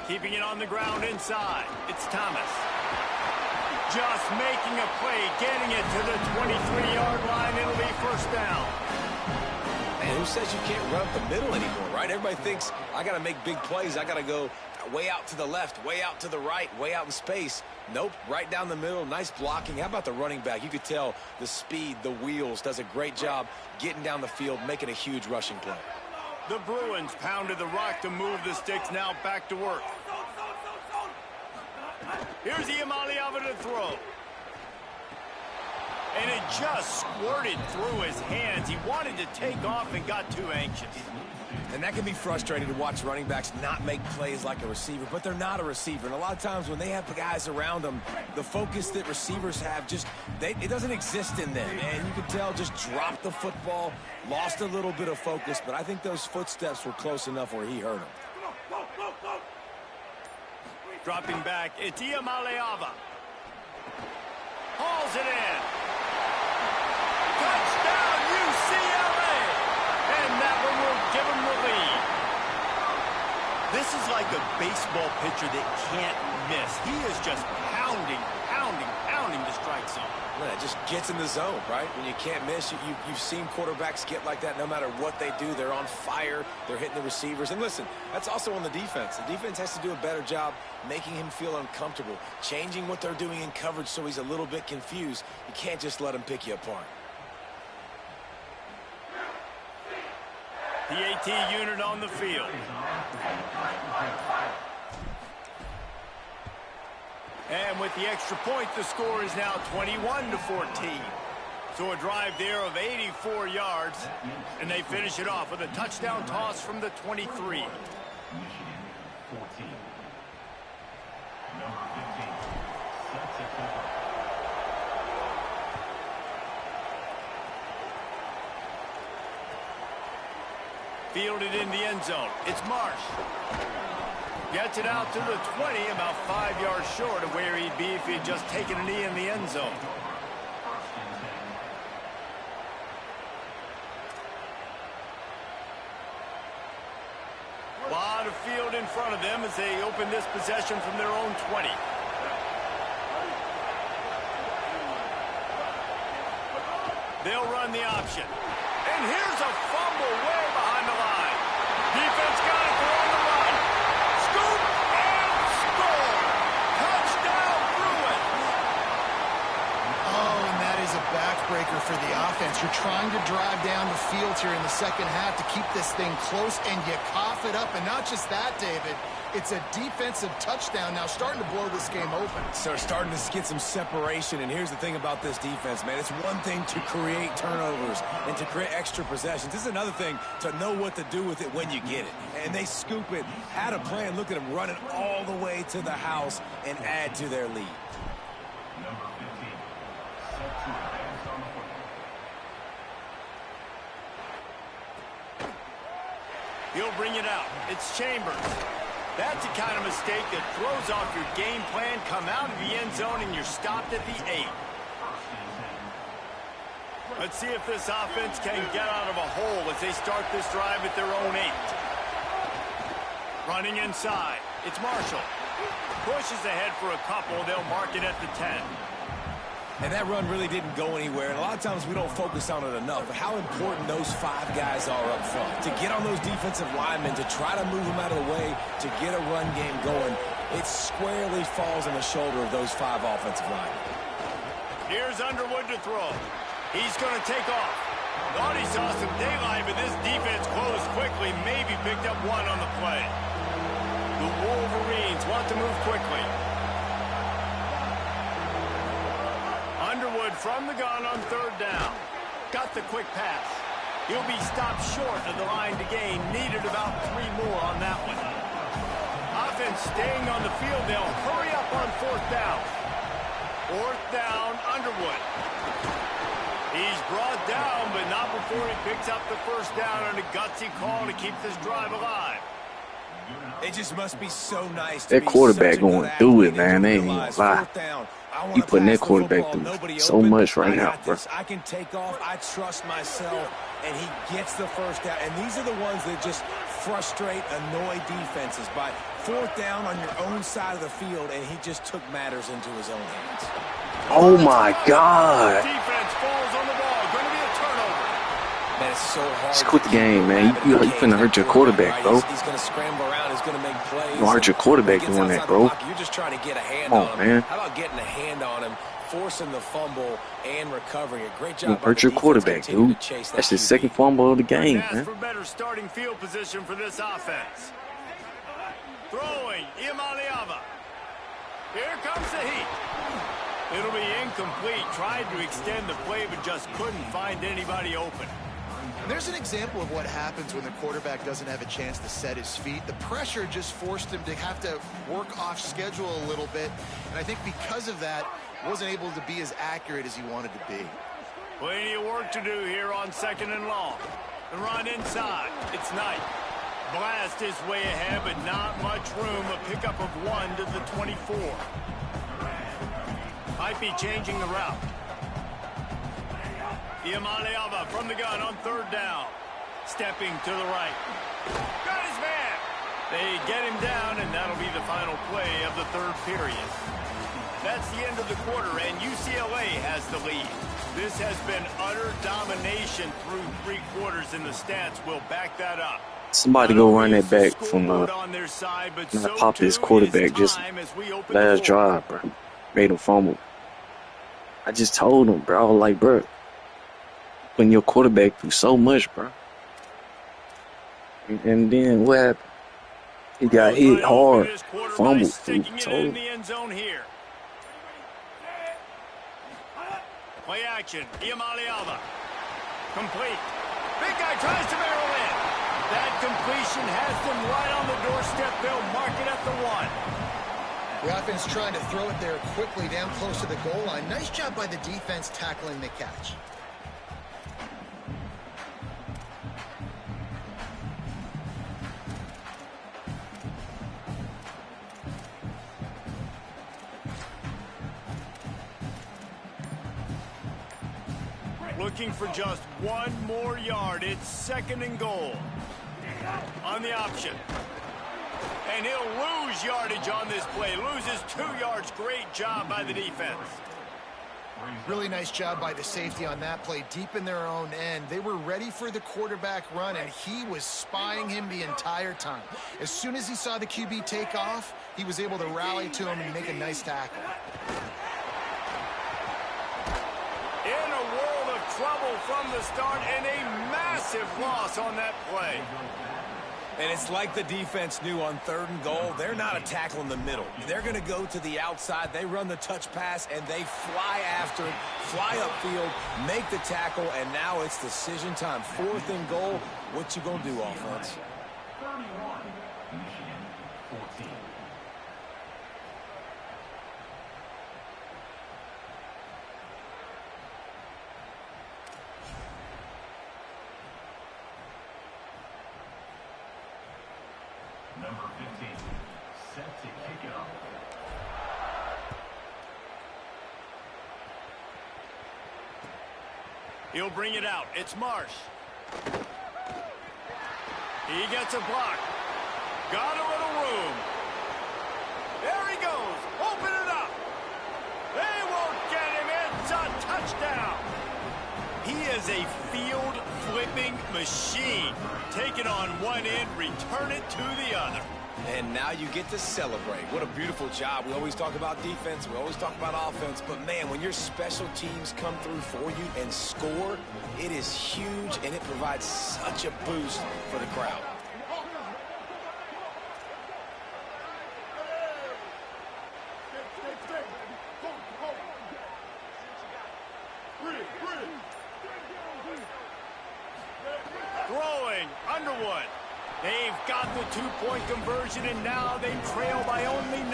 Keeping it on the ground inside. It's Thomas. Just making a play, getting it to the 23-yard line. It'll be first down. Man, who says you can't run up the middle anymore, right? Everybody thinks, I got to make big plays. I got to go way out to the left, way out to the right, way out in space. Nope, right down the middle. Nice blocking. How about the running back? You could tell the speed, the wheels, does a great job getting down the field, making a huge rushing play. The Bruins pounded the rock to move the sticks. Now back to work. Here's Iamaleava to throw. and it just squirted through his hands. He wanted to take off and got too anxious. And that can be frustrating to watch running backs not make plays like a receiver, but they're not a receiver. And a lot of times when they have guys around them, the focus that receivers have it doesn't exist in them. And you can tell just dropped the football, lost a little bit of focus, but I think those footsteps were close enough where he hurt him. Dropping back, it's Iamaleava. Hauls it in. Touchdown, UCLA! And that one will give him the lead. This is like a baseball pitcher that can't miss. He is just pounding the strike zone. Man, it just gets in the zone, right? When you can't miss, you've seen quarterbacks get like that no matter what they do. They're on fire. They're hitting the receivers. And listen, that's also on the defense. The defense has to do a better job making him feel uncomfortable, changing what they're doing in coverage so he's a little bit confused. You can't just let him pick you apart. The AT unit on the field. And with the extra point, the score is now 21-14. So a drive there of 84 yards, and they finish it off with a touchdown toss from the 23. Michigan 14. Number 15. Sets it up. Fielded in the end zone. It's Marsh. Gets it out to the 20, about 5 yards short of where he'd be if he'd just taken a knee in the end zone. A lot of field in front of them as they open this possession from their own 20. They'll run the option. And here's a fumble way behind the line. Defense got it, they're on the run. Scoop and score. Touchdown Bruins. Oh, and that is a backbreaker for the offense. You're trying to drive down the field here in the second half to keep this thing close, and you cough it up. And not just that, David. It's a defensive touchdown now, starting to blow this game open. So they're starting to get some separation, and here's the thing about this defense, man. It's one thing to create turnovers and to create extra possessions. This is another thing to know what to do with it when you get it. And they scoop it, had a plan. Look at them running all the way to the house and add to their lead. Number 15. Set to advance on the football. He'll bring it out. It's Chambers. That's the kind of mistake that throws off your game plan. Come out of the end zone and you're stopped at the 8. Let's see if this offense can get out of a hole as they start this drive at their own 8. Running inside. It's Marshall. Pushes ahead for a couple. They'll mark it at the 10. And that run really didn't go anywhere. And a lot of times we don't focus on it enough. But how important those 5 guys are up front. To get on those defensive linemen, to try to move them out of the way, to get a run game going, it squarely falls on the shoulder of those 5 offensive linemen. Here's Underwood to throw. He's going to take off. Thought he saw some daylight, but this defense closed quickly. Maybe picked up one on the play. The Wolverines want to move quickly. Underwood from the gun on 3rd down. Got the quick pass. He'll be stopped short of the line to gain. Needed about 3 more on that one. Offense staying on the field. They'll hurry up on 4th down. 4th down, Underwood. He's brought down, but not before he picks up the 1st down on a gutsy call to keep this drive alive. It just must be so nice. That quarterback going through it, man. They ain't even lie. You putting that quarterback through so much right now, bro. I can take off. I trust myself, and he gets the 1st down. And these are the ones that just frustrate, annoy defenses. By 4th down on your own side of the field, and he just took matters into his own hands. Oh my God! Defense falls on the ball. Going to be a turnover. Man, it's so hard. Just quit the game, man. You finna hurt your quarterback, bro. He's going to scramble around. He's going to make plays. You hurt your quarterback doing that, bro. You're just trying to get a hand Come on, on him. man. How about getting a hand on him, forcing the fumble, and recovering it? Great job. You hurt your quarterback, dude. That's the 2nd fumble of the game, man. For better starting field position for this offense. Throwing, Iamaleava. Here comes the heat. It'll be incomplete. Tried to extend the play, but just couldn't find anybody open. And there's an example of what happens when the quarterback doesn't have a chance to set his feet. The pressure just forced him to have to work off schedule a little bit. And I think because of that, wasn't able to be as accurate as he wanted to be. Plenty of work to do here on 2nd and long. The run inside. It's Knight. Blast his way ahead, but not much room. A pickup of 1 to the 24. Might be changing the route. Iamaleava from the gun on 3rd down. Stepping to the right. Got his man. They get him down, and that'll be the final play of the 3rd period. That's the end of the quarter, and UCLA has the lead. This has been utter domination through 3 quarters, and the stats will back that up. Somebody go run that back from pop this quarterback just last drive, bro. Made him fumble. I just told him, bro. I was like, bro, when your quarterback threw so much, bro. And then what happened? He got hit hard, fumbled. In the end zone here. Play action. Iamaleava. Complete. Big guy tries to barrel in. That completion has them right on the doorstep. They'll mark it at the 1. The offense trying to throw it there quickly down close to the goal line. Nice job by the defense tackling the catch. Looking for just 1 more yard. It's 2nd and goal. On the option. And he'll lose yardage on this play. Loses 2 yards. Great job by the defense. Really nice job by the safety on that play. Deep in their own end. They were ready for the quarterback run, and he was spying him the entire time. As soon as he saw the QB take off, he was able to rally to him and make a nice tackle. In a world of trouble from the start, and a massive loss on that play. And it's like the defense knew on 3rd and goal. They're not a tackle in the middle. They're going to go to the outside. They run the touch pass, and they fly after it, fly upfield, make the tackle, and now it's decision time. 4th and goal. What you going to do, offense? 31, Michigan, 14. Number 15, set to kick it off. He'll bring it out. It's Marsh. He gets a block. Got a little room. There he goes. Open it up. They won't get him. It's a touchdown. He is a field-flipping machine. Take it on one end, return it to the other. And now you get to celebrate. What a beautiful job. We always talk about defense. We always talk about offense. But, man, when your special teams come through for you and score, it is huge, and it provides such a boost for the crowd. Throwing, Underwood. They've got the 2-point conversion, and now they trail by only 9.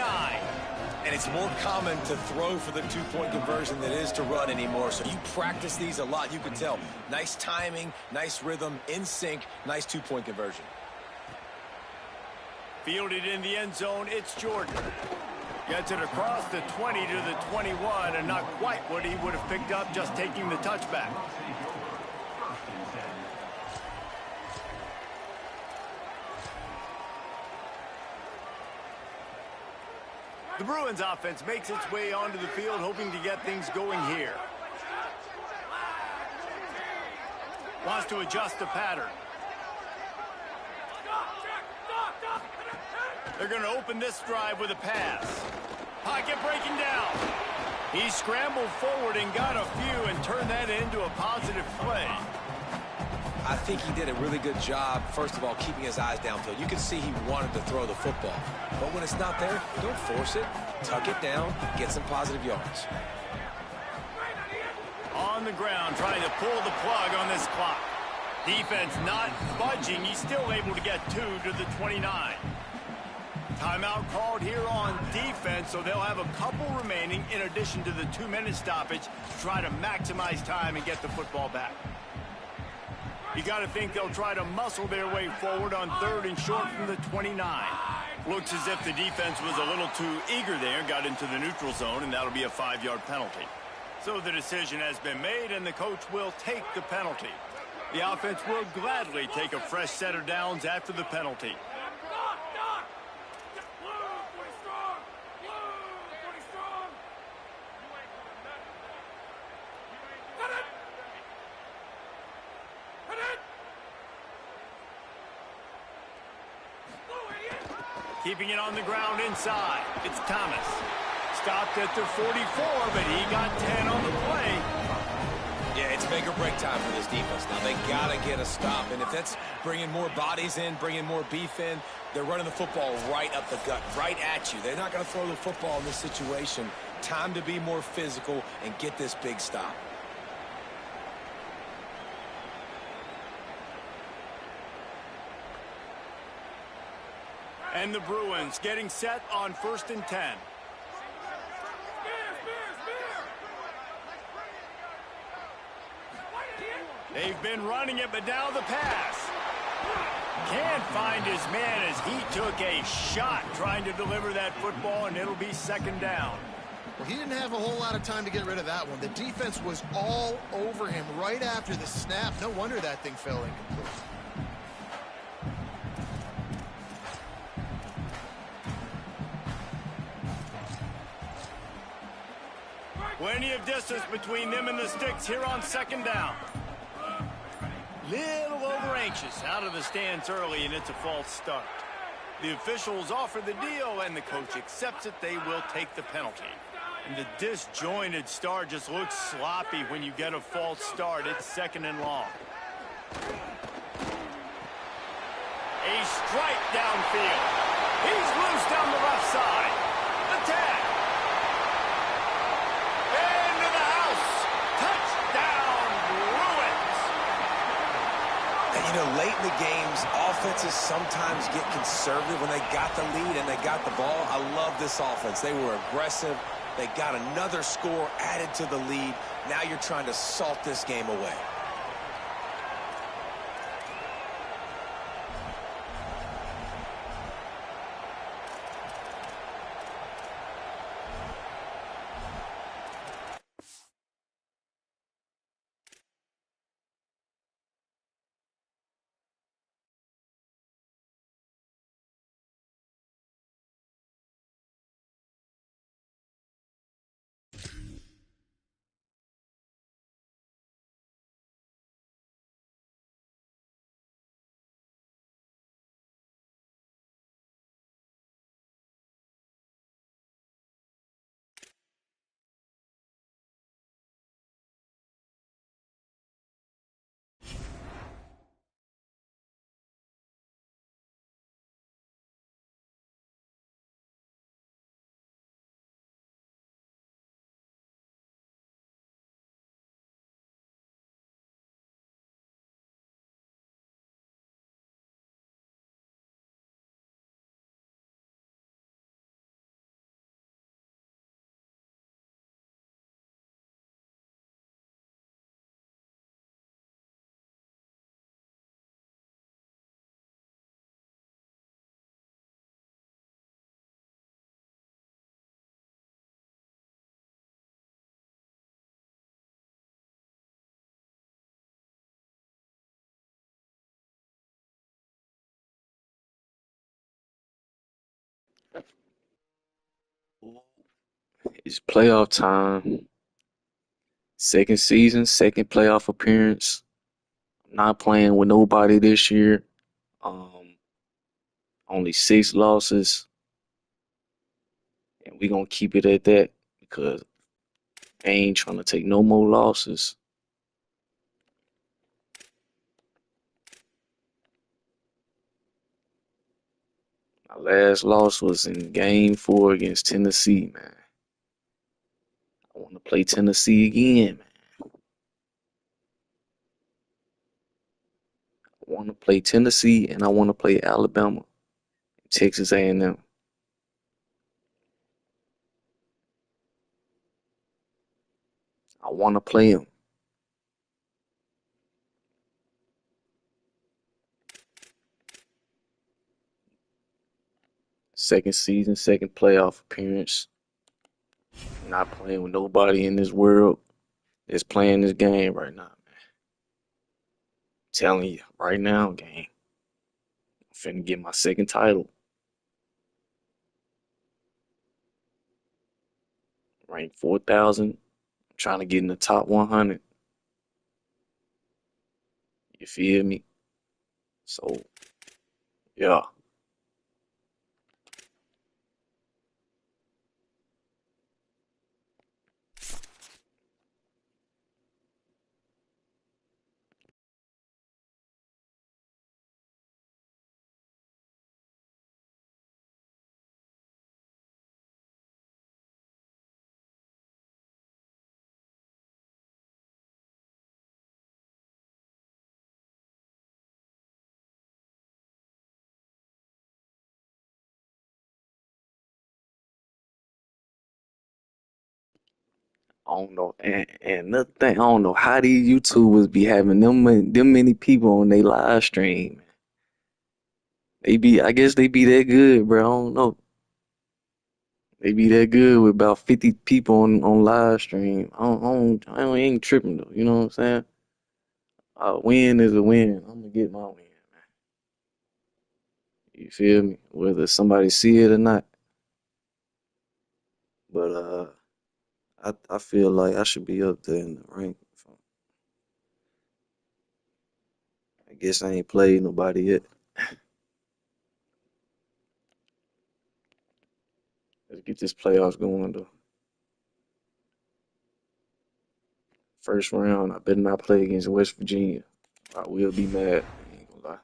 And it's more common to throw for the 2-point conversion than it is to run anymore. So you practice these a lot. You can tell. Nice timing, nice rhythm, in sync, nice 2-point conversion. Fielded in the end zone, it's Jordan. Gets it across the 20 to the 21, and not quite what he would have picked up just taking the touchback. The Bruins offense makes its way onto the field, hoping to get things going here. Wants to adjust the pattern. They're going to open this drive with a pass. Pocket breaking down. He scrambled forward and got a few and turned that into a positive play. I think he did a really good job, first of all, keeping his eyes downfield. You can see he wanted to throw the football. But when it's not there, don't force it. Tuck it down, get some positive yards. On the ground, trying to pull the plug on this clock. Defense not budging. He's still able to get 2 to the 29. Timeout called here on defense, so they'll have a couple remaining in addition to the 2-minute stoppage to try to maximize time and get the football back. You got to think they'll try to muscle their way forward on 3rd and short from the 29. Looks as if the defense was a little too eager there, got into the neutral zone, and that'll be a 5-yard penalty. So the decision has been made, and the coach will take the penalty. The offense will gladly take a fresh set of downs after the penalty. Keeping it on the ground inside. It's Thomas. Stopped at the 44, but he got 10 on the play. Yeah, it's make or break time for this defense. Now, they got to get a stop. And if that's bringing more bodies in, bringing more beef in, they're running the football right up the gut, right at you. They're not going to throw the football in this situation. Time to be more physical and get this big stop. And the Bruins getting set on 1st and 10. They've been running it, but now the pass. Can't find his man as he took a shot trying to deliver that football, and it'll be 2nd down. Well, he didn't have a whole lot of time to get rid of that one. The defense was all over him right after the snap. No wonder that thing fell incomplete. Plenty of distance between them and the sticks here on 2nd down. Little over anxious out of the stands early, and it's a false start. The officials offer the deal, and the coach accepts it. They will take the penalty. And the disjointed start just looks sloppy when you get a false start. It's 2nd and long. A strike downfield. He's loose down the left side. The tag. Into the house. Touchdown, Bruins. And, you know, late in the games, offenses sometimes get conservative when they got the lead and they got the ball. I love this offense. They were aggressive. They got another score added to the lead. Now you're trying to salt this game away. It's playoff time. 2nd season, 2nd playoff appearance. I'm not playing with nobody this year. Only 6 losses. And we're going to keep it at that because I ain't trying to take no more losses. My last loss was in Game 4 against Tennessee, man. I want to play Tennessee again, man. I want to play Tennessee and I want to play Alabama, Texas A&M. I want to play them. Second season, second playoff appearance. Not playing with nobody in this world that's playing this game right now, man. Telling you right now, gang. I'm finna get my second title. Ranked 4,000. I'm trying to get in the top 100. You feel me? So, yeah. I don't know, and another thing, I don't know how these YouTubers be having them many people on their live stream. I guess they be that good, bro. I don't know. They be that good with about 50 people on live stream. I ain't tripping though. You know what I'm saying? A win is a win. I'm gonna get my win, man. You feel me? Whether somebody see it or not. But I feel like I should be up there in the rank. I guess I ain't played nobody yet. Let's get this playoffs going though. First round, I better not play against West Virginia. I will be mad. I ain't gonna lie.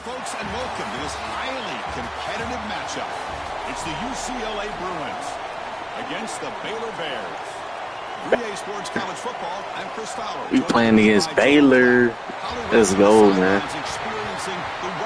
folks, and welcome to this highly competitive matchup. It's the UCLA Bruins against the Baylor Bears. 3A Sports College Football, I'm Chris Fowler. We playing against Baylor. Let's go, man.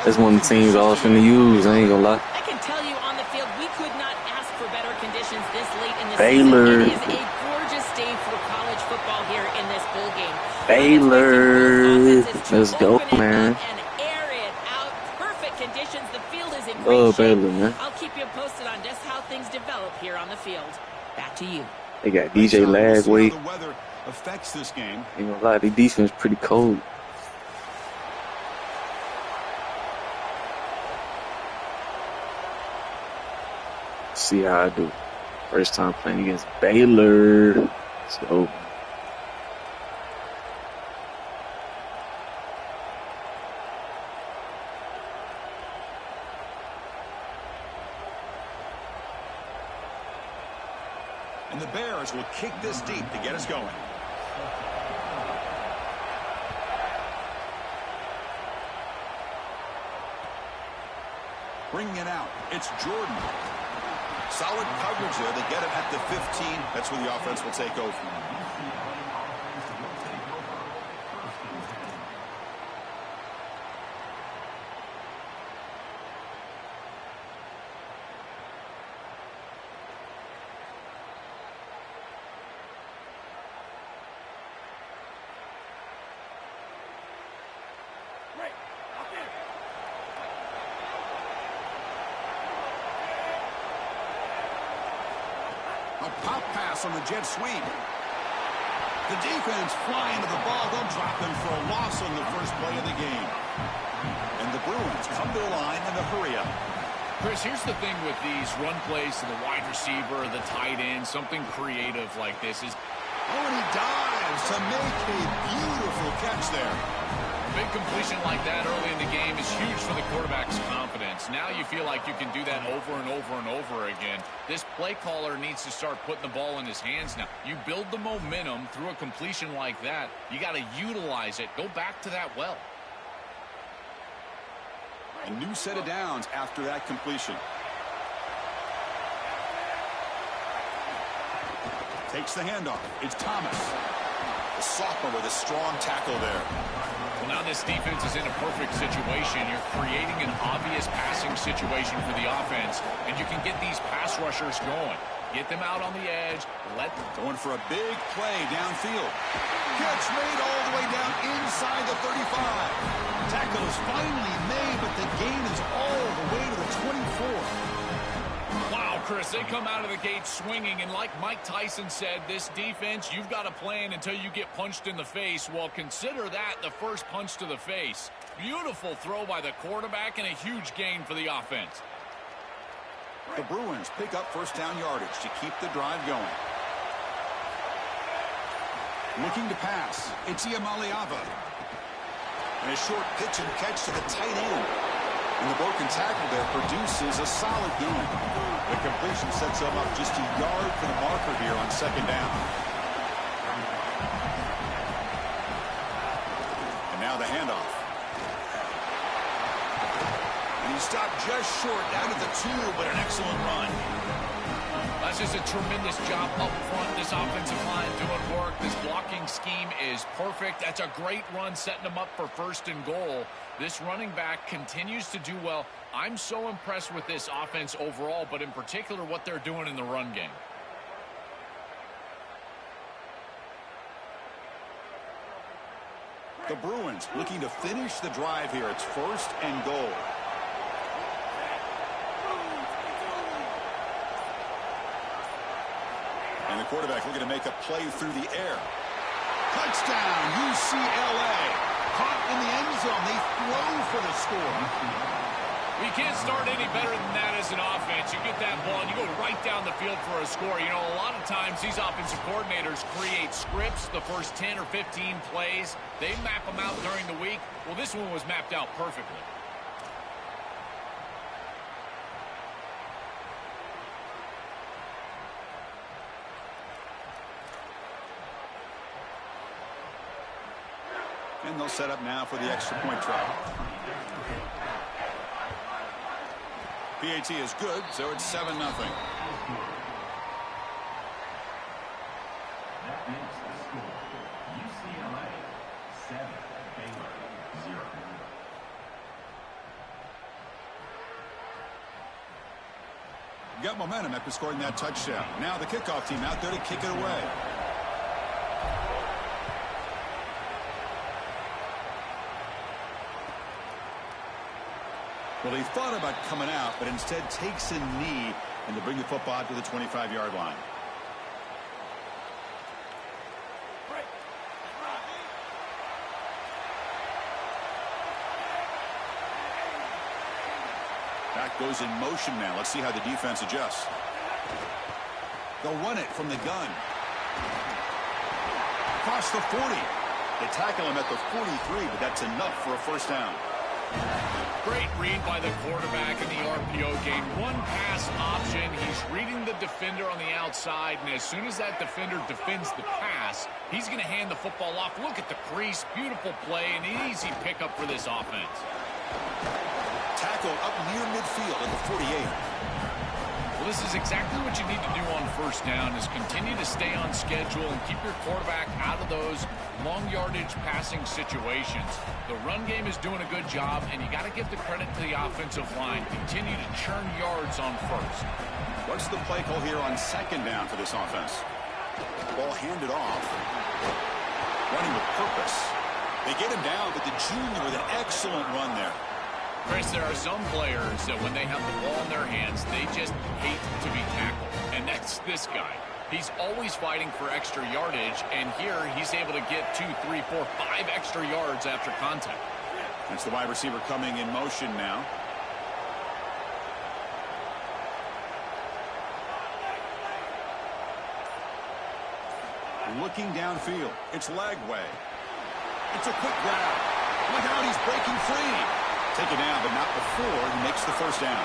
That's one of the teams I was finna use, I ain't gonna lie. I can tell you on the field, we could not ask for better conditions this late in the Baylor. season. It is a gorgeous day for college football here in this bowl game. Baylor. Let's go, man. And air it out. Perfect conditions. The field is in great Oh, shape. Baylor, man. I'll keep you posted on just how things develop here on the field. Back to you. They got DJ Lagway. The weather affects this game. Ain't gonna lie, the defense pretty cold. See how I do. First time playing against Baylor. Let's go. And the Bears will kick this deep to get us going. Bringing it out, it's Jordan. Solid coverage there. They get it at the 15. That's where the offense will take over. A pop pass on the jet sweep. The defense flying to the ball. They'll drop him for a loss on the first play of the game. And the Bruins come to the line in a hurry up. Chris, here's the thing with these run plays to the wide receiver, the tight end, something creative like this is. Oh, and he dives to make a beautiful catch there. A big completion like that early in the game is huge for the quarterback's confidence. Now you feel like you can do that over and over and over again. This play caller needs to start putting the ball in his hands now. You build the momentum through a completion like that. You got to utilize it. Go back to that well. A new set of downs after that completion. Takes the handoff. It's Thomas. The sophomore with a strong tackle there. Well, now this defense is in a perfect situation. You're creating an obvious passing situation for the offense, and you can get these pass rushers going. Get them out on the edge. Going for a big play downfield. Catch made all the way down inside the 35. Tackle is finally made, but the gain is all the way to the 24. Wow, Chris, they come out of the gate swinging, and like Mike Tyson said, this defense, you've got to plan until you get punched in the face. Well, consider that the first punch to the face. Beautiful throw by the quarterback and a huge gain for the offense. The Bruins pick up first down yardage to keep the drive going. Looking to pass. It's Iamaleava. And a short pitch and catch to the tight end. And the broken tackle there produces a solid gain. The completion sets them up just a yard for the marker here on second down. And now the handoff. And he stopped just short down at the 2, but an excellent run. That's just a tremendous job up front. This offensive line doing work. This blocking scheme is perfect. That's a great run, setting them up for first and goal. This running back continues to do well. I'm so impressed with this offense overall, but in particular what they're doing in the run game. The Bruins looking to finish the drive here. It's first and goal. And the quarterback looking to make a play through the air. Touchdown, UCLA. Caught in the end zone. They throw for the score. You can't start any better than that as an offense. You get that ball and you go right down the field for a score. You know, a lot of times these offensive coordinators create scripts the first 10 or 15 plays. They map them out during the week. Well, this one was mapped out perfectly. And they'll set up now for the extra point try. PAT is good, so it's 7-0. That is the score. UCLA 7, Baylor 0. Got momentum after scoring that touchdown. Now the kickoff team out there to kick it away. Well, he thought about coming out, but instead takes a knee and to bring the football out to the 25-yard line. Back goes in motion now. Let's see how the defense adjusts. They'll run it from the gun. Across the 40. They tackle him at the 43, but that's enough for a first down. Great read by the quarterback in the RPO game. One pass option. He's reading the defender on the outside, and as soon as that defender defends the pass, he's going to hand the football off. Look at the crease. Beautiful play, an easy pickup for this offense. Tackle up near midfield at the 48. Well, this is exactly what you need to do on first down, is continue to stay on schedule and keep your quarterback out of those long yardage passing situations. The run game is doing a good job, and you got to give the credit to the offensive line. Continue to churn yards on first. What's the play call here on second down for this offense? Ball handed off. Running with purpose. They get him down, but the junior with an excellent run there. Chris, there are some players that when they have the ball in their hands, they just hate to be tackled. And that's this guy. He's always fighting for extra yardage, and here he's able to get 2, 3, 4, 5 extra yards after contact. That's the wide receiver coming in motion now. Looking downfield. It's Lagway. It's a quick grab. Look out, he's breaking free. Take it down, but not before he makes the first down.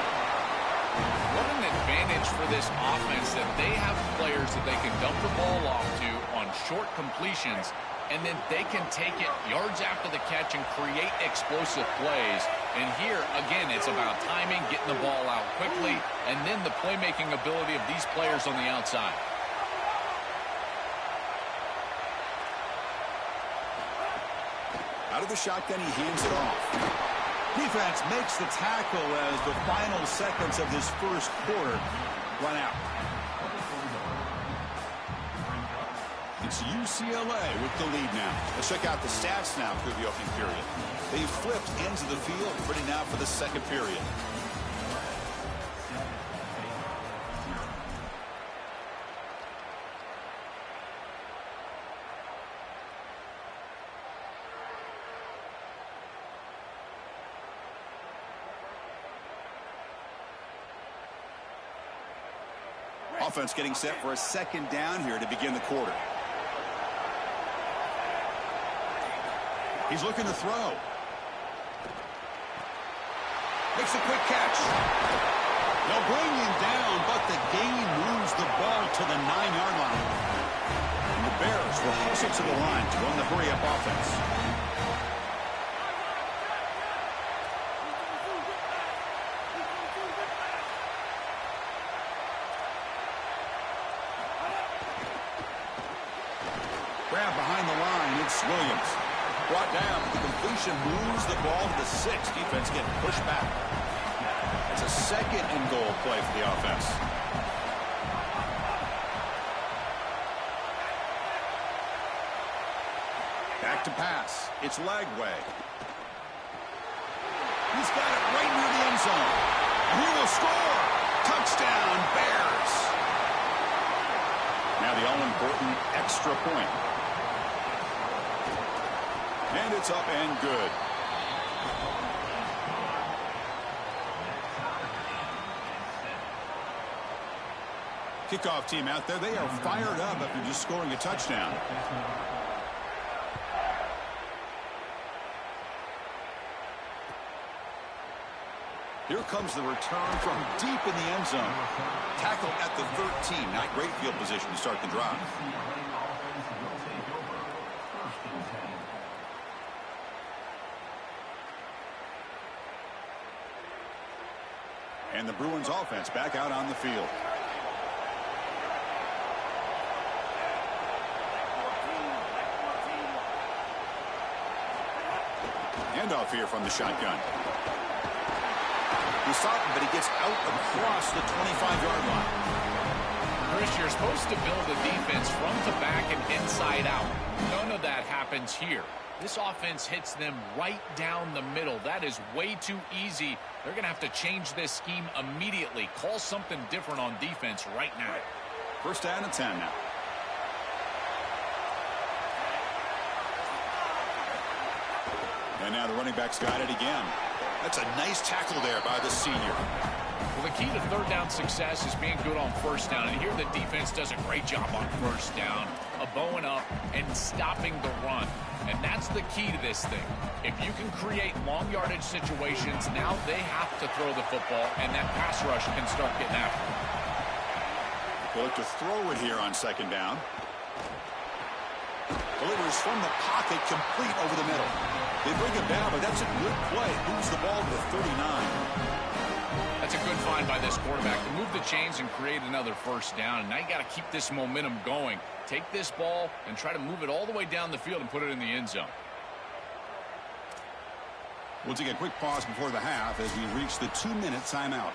What an advantage for this offense that they have players that they can dump the ball off to on short completions, and then they can take it yards after the catch and create explosive plays. And here, again, it's about timing, getting the ball out quickly, and then the playmaking ability of these players on the outside. Out of the shotgun, he hands it off. Defense makes the tackle as the final seconds of this first quarter run out. It's UCLA with the lead now. Let's check out the stats now through the opening period. They flipped ends of the field, ready now for the second period. Offense getting set for a second down here to begin the quarter. He's looking to throw. Makes a quick catch. They'll bring him down, but the gain moves the ball to the 9-yard line. And the Bears will hustle to the line to run the hurry-up offense. Grab behind the line, it's Williams. Brought down, the completion moves the ball to the 6. Defense getting pushed back. It's a second and goal play for the offense. Back to pass. It's Lagway. He's got it right near the end zone. And he will score. Touchdown, Bears. Now the all-important extra point. And it's up and good. Kickoff team out there. They are fired up after just scoring a touchdown. Here comes the return from deep in the end zone. Tackle at the 13. Not great field position to start the drive. And the Bruins offense back out on the field. Handoff here from the shotgun. We stop him, but he gets out across the 25-yard line. Chris, you're supposed to build a defense front to back and inside out. None of that happens here. This offense hits them right down the middle. That is way too easy. They're going to have to change this scheme immediately. Call something different on defense right now. First down and 10 now. And now the running back's got it again. That's a nice tackle there by the senior. Well, the key to third down success is being good on first down. And here the defense does a great job on first down, bowing up and stopping the run. And that's the key to this thing. If you can create long yardage situations, now they have to throw the football, and that pass rush can start getting after them. They'll look to throw it here on second down. Delivers from the pocket, complete over the middle. They bring him down, but that's a good play. Moves the ball to the 39. That's a good find by this quarterback to move the chains and create another first down. And now you got to keep this momentum going. Take this ball and try to move it all the way down the field and put it in the end zone. We'll take a quick pause before the half as we reach the 2-minute timeout.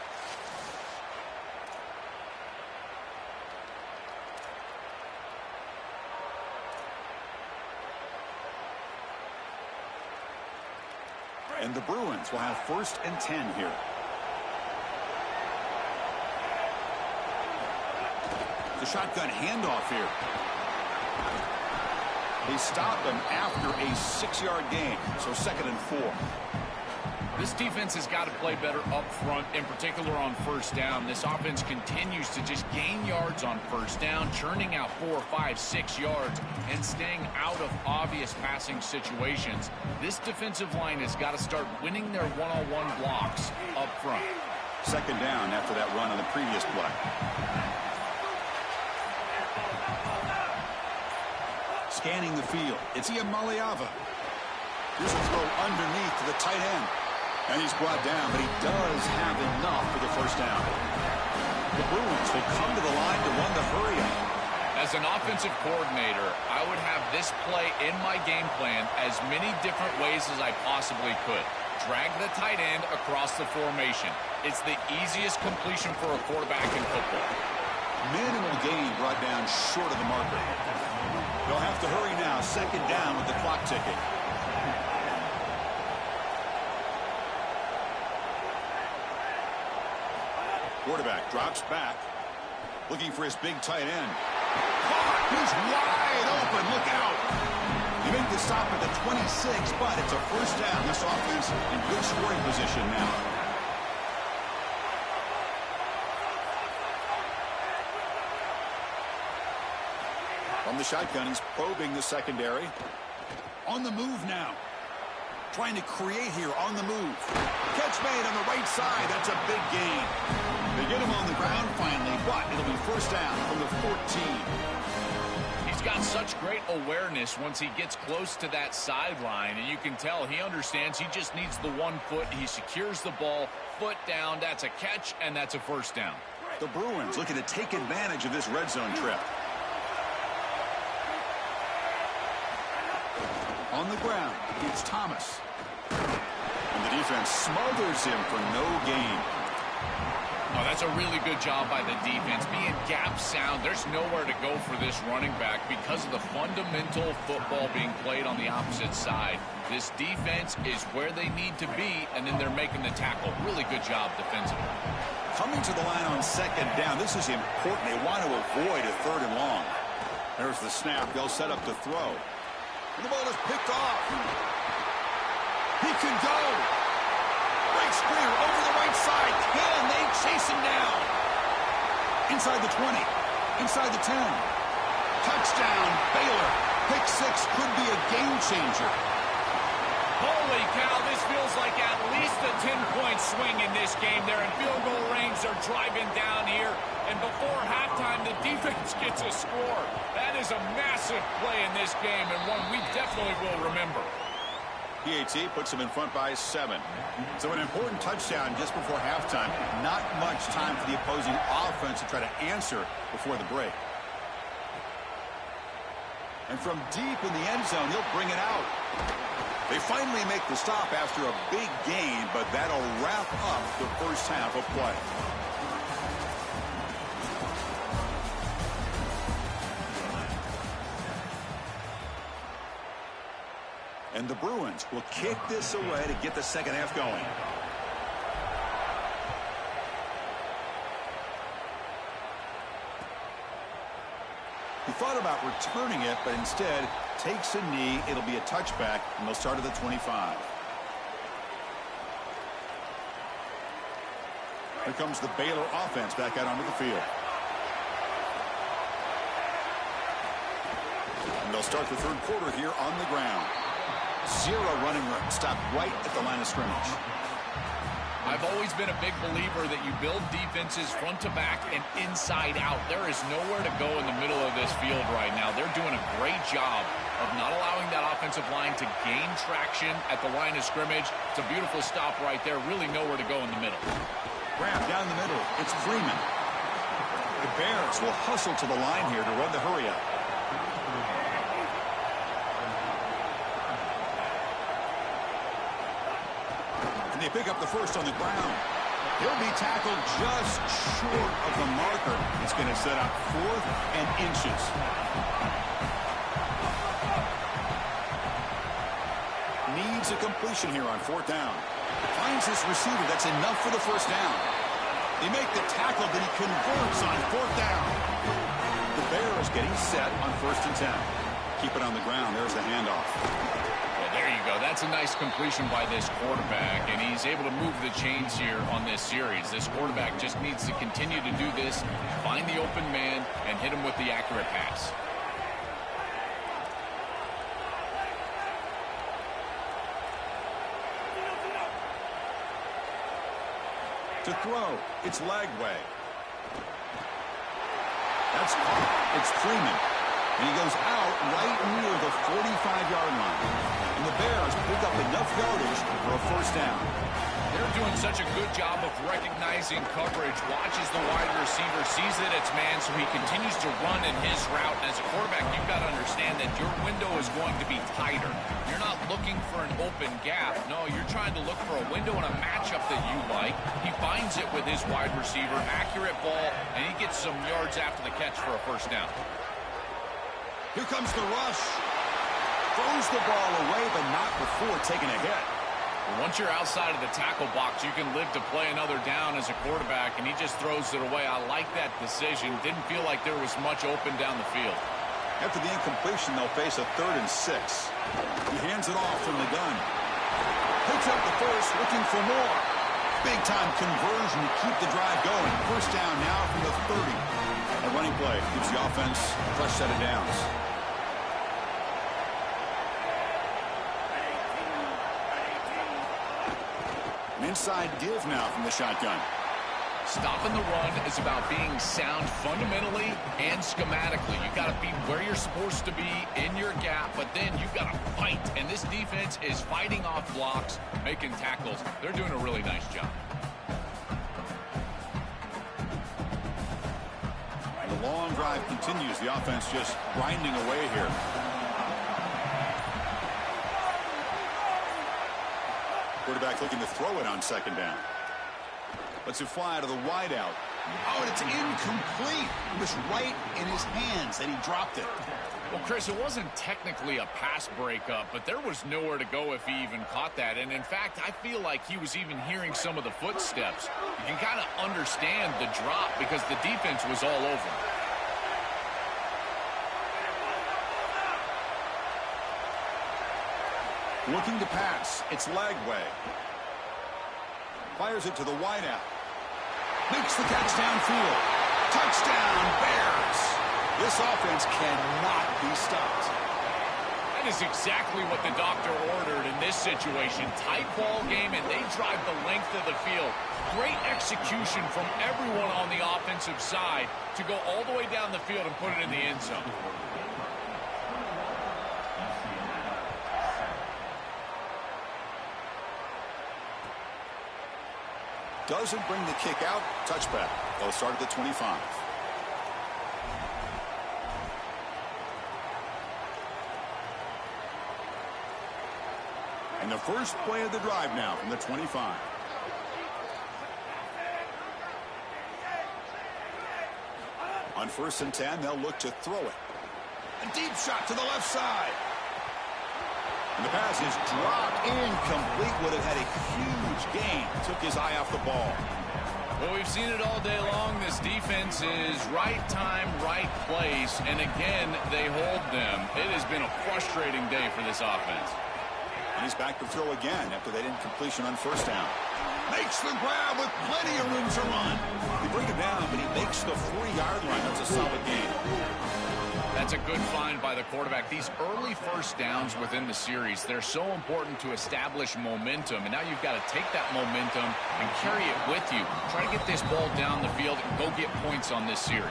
And the Bruins will have first and 10 here. The shotgun handoff here. They stop him after a 6-yard gain, so second and 4. This defense has got to play better up front, in particular on first down. This offense continues to just gain yards on first down, churning out 4, 5, 6 yards, and staying out of obvious passing situations. This defensive line has got to start winning their one-on-one blocks up front. Second down after that run on the previous play. Scanning the field, it's Iamaleava. Here's a throw underneath to the tight end. And he's brought down, but he does have enough for the first down. The Bruins will come to the line to run the hurry-up. As an offensive coordinator, I would have this play in my game plan as many different ways as I possibly could. Drag the tight end across the formation. It's the easiest completion for a quarterback in football. Minimal gain brought down short of the marker. They'll have to hurry now. Second down with the clock ticking. Quarterback drops back, looking for his big tight end. Caught! He's wide open. Look out! He made the stop at the 26, but it's a first down. This offense in good scoring position now. From the shotgun, he's probing the secondary. On the move now. Trying to create here on the move. Catch made on the right side. That's a big gain. They get him on the ground finally, but it'll be first down from the 14. He's got such great awareness once he gets close to that sideline, and you can tell he understands he just needs the 1 foot. He secures the ball, foot down. That's a catch, and that's a first down. The Bruins looking to take advantage of this red zone trip. On the ground, it's Thomas. And the defense smothers him for no gain. Oh, that's a really good job by the defense. Being gap sound, there's nowhere to go for this running back because of the fundamental football being played on the opposite side. This defense is where they need to be, and then they're making the tackle. Really good job defensively. Coming to the line on second down, this is important. They want to avoid a third and long. There's the snap. They'll set up to throw. And the ball is picked off. He can go. Breaks clear over the right side. Can they chase him down? Inside the 20. Inside the 10. Touchdown, Baylor. Pick 6 could be a game changer. Holy cow, this feels like at least a 10-point swing in this game. They're in field goal range. They're driving down here. And before halftime, the defense gets a score. That is a massive play in this game and one we definitely will remember. PAT puts them in front by 7. So an important touchdown just before halftime. Not much time for the opposing offense to try to answer before the break. And from deep in the end zone, he'll bring it out. They finally make the stop after a big gain, but that'll wrap up the first half of play. And the Bruins will kick this away to get the second half going. He thought about returning it, but instead takes a knee. It'll be a touchback, and they'll start at the 25. Here comes the Baylor offense back out onto the field. And they'll start the third quarter here on the ground. 0 running room. Stopped right at the line of scrimmage. I've always been a big believer that you build defenses front to back and inside out. There is nowhere to go in the middle of this field right now. They're doing a great job of not allowing that offensive line to gain traction at the line of scrimmage. It's a beautiful stop right there. Really nowhere to go in the middle. Grab down the middle. It's Freeman. The Bears will hustle to the line here to run the hurry up. They pick up the first on the ground. He'll be tackled just short of the marker. It's going to set up 4th and inches. Needs a completion here on 4th down. Finds his receiver. That's enough for the first down. They make the tackle, but he converts on 4th down. The Bears getting set on 1st and 10. Keep it on the ground. There's the handoff. There you go. That's a nice completion by this quarterback, and he's able to move the chains here on this series. This quarterback just needs to continue to do this, find the open man, and hit him with the accurate pass. To throw, it's Lagway. That's caught. It's Freeman. And he goes out right near the 45-yard line. And the Bears pick up enough yardage for a first down. They're doing such a good job of recognizing coverage. Watches the wide receiver, sees that it's man, so he continues to run in his route. And as a quarterback, you've got to understand that your window is going to be tighter. You're not looking for an open gap. No, you're trying to look for a window and a matchup that you like. He finds it with his wide receiver, accurate ball, and he gets some yards after the catch for a first down. Here comes the rush. Throws the ball away, but not before taking a hit. Once you're outside of the tackle box, you can live to play another down as a quarterback, and he just throws it away. I like that decision. Didn't feel like there was much open down the field. After the incompletion, they'll face a 3rd and 6. He hands it off from the gun. Picks up the first, looking for more. Big-time conversion to keep the drive going. First down now from the 30. A running play gives the offense a fresh set of downs. An inside give now from the shotgun. Stopping the run is about being sound fundamentally and schematically. You've got to be where you're supposed to be in your gap, but then you've got to fight. And this defense is fighting off blocks, making tackles. They're doing a really nice job. The long drive continues. The offense just grinding away here. Quarterback looking to throw it on 2nd down. Lets it fly to the wideout. Oh, and it's incomplete. It was right in his hands, and he dropped it. Well, Chris, it wasn't technically a pass breakup, but there was nowhere to go if he even caught that. And, in fact, I feel like he was even hearing some of the footsteps. You can kind of understand the drop because the defense was all over. Looking to pass. It's Lagway. Fires it to the wideout. Makes the catch downfield. Touchdown, Bears. This offense cannot be stopped. That is exactly what the doctor ordered in this situation. Tight ball game, and they drive the length of the field. Great execution from everyone on the offensive side to go all the way down the field and put it in the end zone. doesn't bring the kick out. Touchback. They'll start at the 25. And the first play of the drive now from the 25. On 1st and 10, they'll look to throw it. A deep shot to the left side. And the pass is dropped. Incomplete. Would have had a huge gain. Took his eye off the ball. Well, we've seen it all day long. This defense is right time, right place. And again, they hold them. It has been a frustrating day for this offense. And he's back to throw again after that incompletion on 1st down. Makes the grab with plenty of room to run. They bring him down, but he makes the 4-yard line. That's a solid gain. That's a good find by the quarterback. These early 1st downs within the series, they're so important to establish momentum. And now you've got to take that momentum and carry it with you. Try to get this ball down the field and go get points on this series.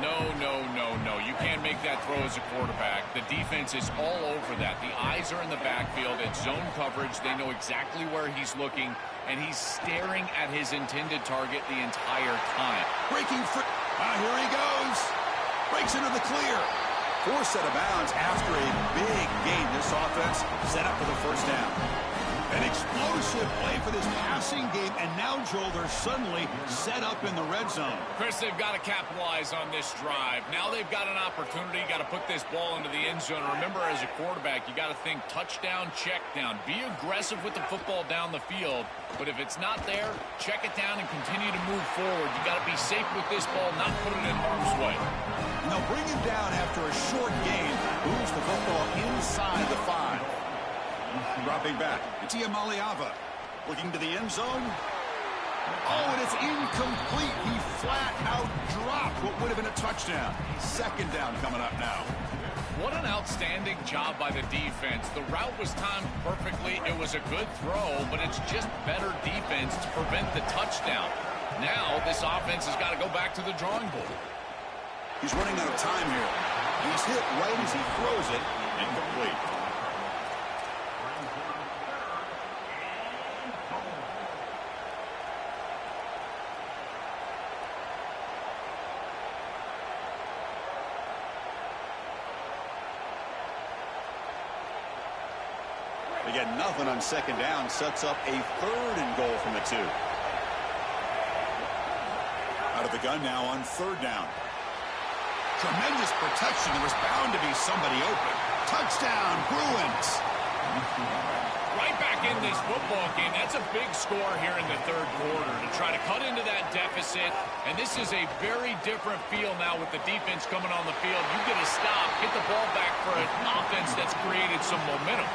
No. You can't make that throw as a quarterback. The defense is all over that. The eyes are in the backfield. It's zone coverage. They know exactly where he's looking, and he's staring at his intended target the entire time. Breaking free. Here he goes. Breaks into the clear. Forced out of bounds after a big gain. This offense set up for the 1st down. An explosive play for this passing game, and now, Joel, they're suddenly set up in the red zone. Chris, they've got to capitalize on this drive. Now they've got an opportunity, got to put this ball into the end zone. Remember, as a quarterback, you got to think touchdown, check down. Be aggressive with the football down the field, but if it's not there, check it down and continue to move forward. You got to be safe with this ball, not put it in harm's way. And they'll bring him down after a short gain, moves the football inside the 5. Dropping back, Etienne Maliava looking to the end zone. Oh, and it's incomplete. He flat out dropped what would have been a touchdown. 2nd down coming up now. What an outstanding job by the defense. The route was timed perfectly. It was a good throw, but it's just better defense to prevent the touchdown. Now this offense has got to go back to the drawing board. He's running out of time here. He's hit right as he throws it. Incomplete. They get nothing on 2nd down. Sets up a 3rd and goal from the 2. Out of the gun now on 3rd down. Tremendous protection. There was bound to be somebody open. Touchdown, Bruins. Right back in this football game. That's a big score here in the 3rd quarter to try to cut into that deficit. And this is a very different feel now with the defense coming on the field. You get a stop, get the ball back for an offense that's created some momentum.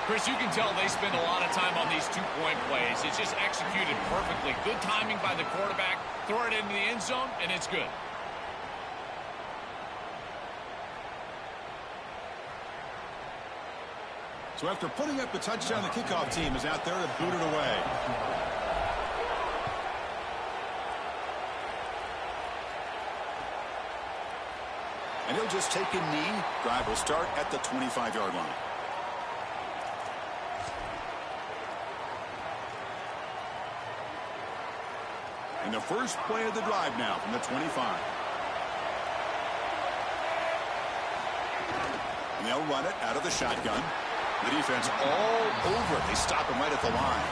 Chris, you can tell they spend a lot of time on these 2-point plays. It's just executed perfectly. Good timing by the quarterback. Throw it into the end zone, and it's good. So after putting up the touchdown, the kickoff team is out there to boot it away. And he'll just take a knee. Drive will start at the 25-yard line. And the first play of the drive now from the 25. And they'll run it out of the shotgun. The defense all over. They stop him right at the line.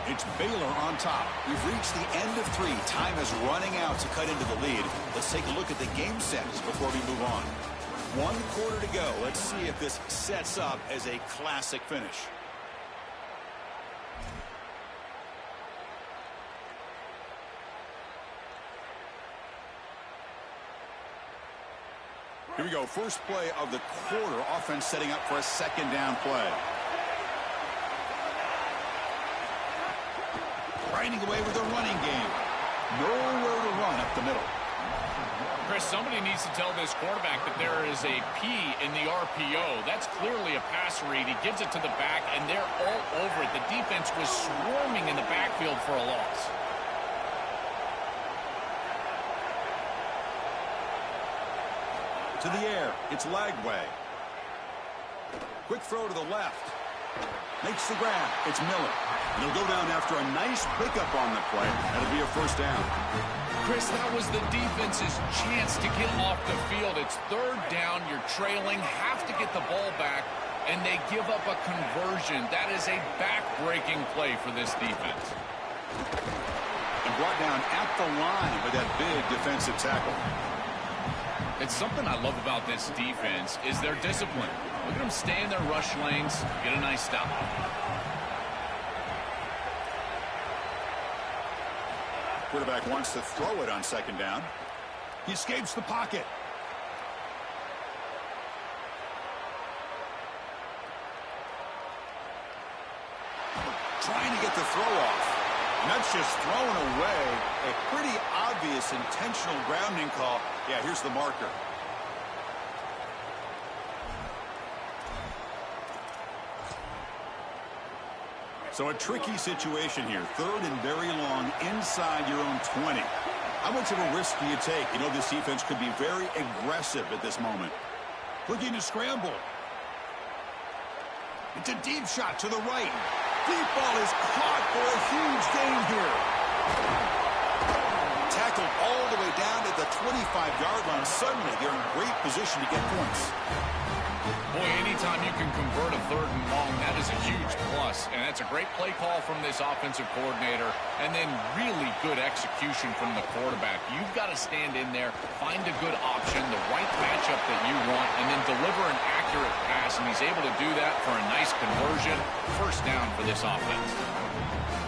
It's Baylor on top. We've reached the end of 3. Time is running out to cut into the lead. Let's take a look at the game sets before we move on. 1 quarter to go. Let's see if this sets up as a classic finish. Here we go. First play of the quarter. Offense setting up for a 2nd down play. Grinding away with a running game. Nowhere to run up the middle. Chris, somebody needs to tell this quarterback that there is a P in the RPO. That's clearly a pass read. He gives it to the back, and they're all over it. The defense was swarming in the backfield for a loss. To the air, it's Lagway. Quick throw to the left. Makes the grab. It's Miller. And he'll go down after a nice pickup on the play. That'll be a first down. Chris, that was the defense's chance to get off the field. It's third down. You're trailing. Have to get the ball back. And they give up a conversion. That is a back-breaking play for this defense. And brought down at the line with that big defensive tackle. It's something I love about this defense is their discipline. Look at them stay in their rush lanes, get a nice stop. Quarterback wants to throw it on second down. He escapes the pocket. Trying to get the throw off. And that's just thrown away. A pretty obvious intentional grounding call. Yeah, here's the marker. So a tricky situation here. Third and very long inside your own 20. How much of a risk do you take? You know this defense could be very aggressive at this moment. Looking to scramble. It's a deep shot to the right. Deep ball is caught for a huge gain here. Tackled all the way down to the 25-yard line. Suddenly, they're in great position to get points. Boy, anytime you can convert a third and long, that is a huge plus. And that's a great play call from this offensive coordinator. And then really good execution from the quarterback. You've got to stand in there, find a good option, the right matchup that you want, and then deliver an accurate pass. And he's able to do that for a nice conversion. First down for this offense.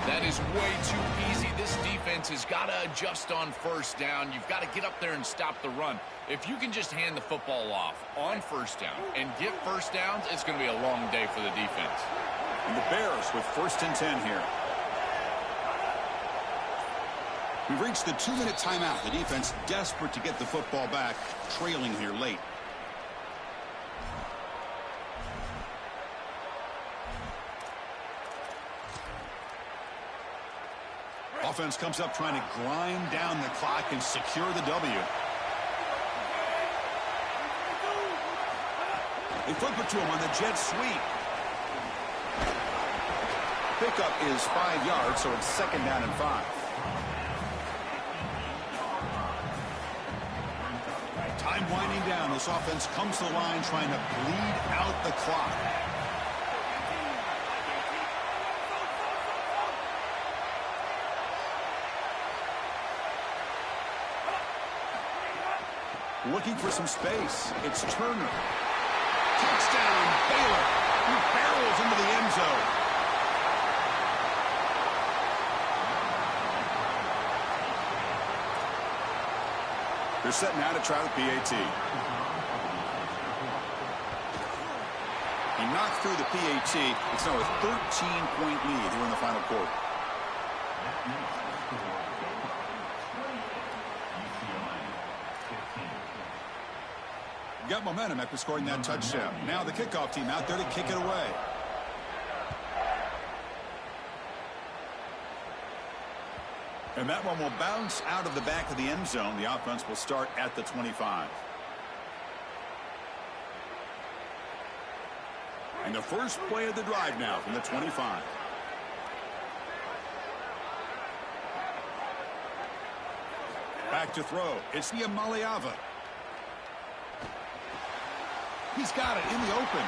That is way too easy. This defense has got to adjust on first down. You've got to get up there and stop the run. If you can just hand the football off on first down and get first downs, it's going to be a long day for the defense. And the Bears with first and 10 here. We've reached the 2-minute timeout. The defense desperate to get the football back, trailing here late. Offense comes up trying to grind down the clock and secure the W. They flip it to him on the jet sweep. Pickup is 5 yards, so it's second down and 5. Time winding down. This offense comes to the line trying to bleed out the clock. Looking for some space. It's Turner. Touchdown, Baylor. He barrels into the end zone. They're setting out to try the PAT. He knocked through the PAT. It's now a 13-point lead here in the final quarter. Got momentum after scoring that touchdown. Now the kickoff team out there to kick it away. And that one will bounce out of the back of the end zone. The offense will start at the 25. And the first play of the drive now from the 25. Back to throw. It's Maliava. He's got it in the open.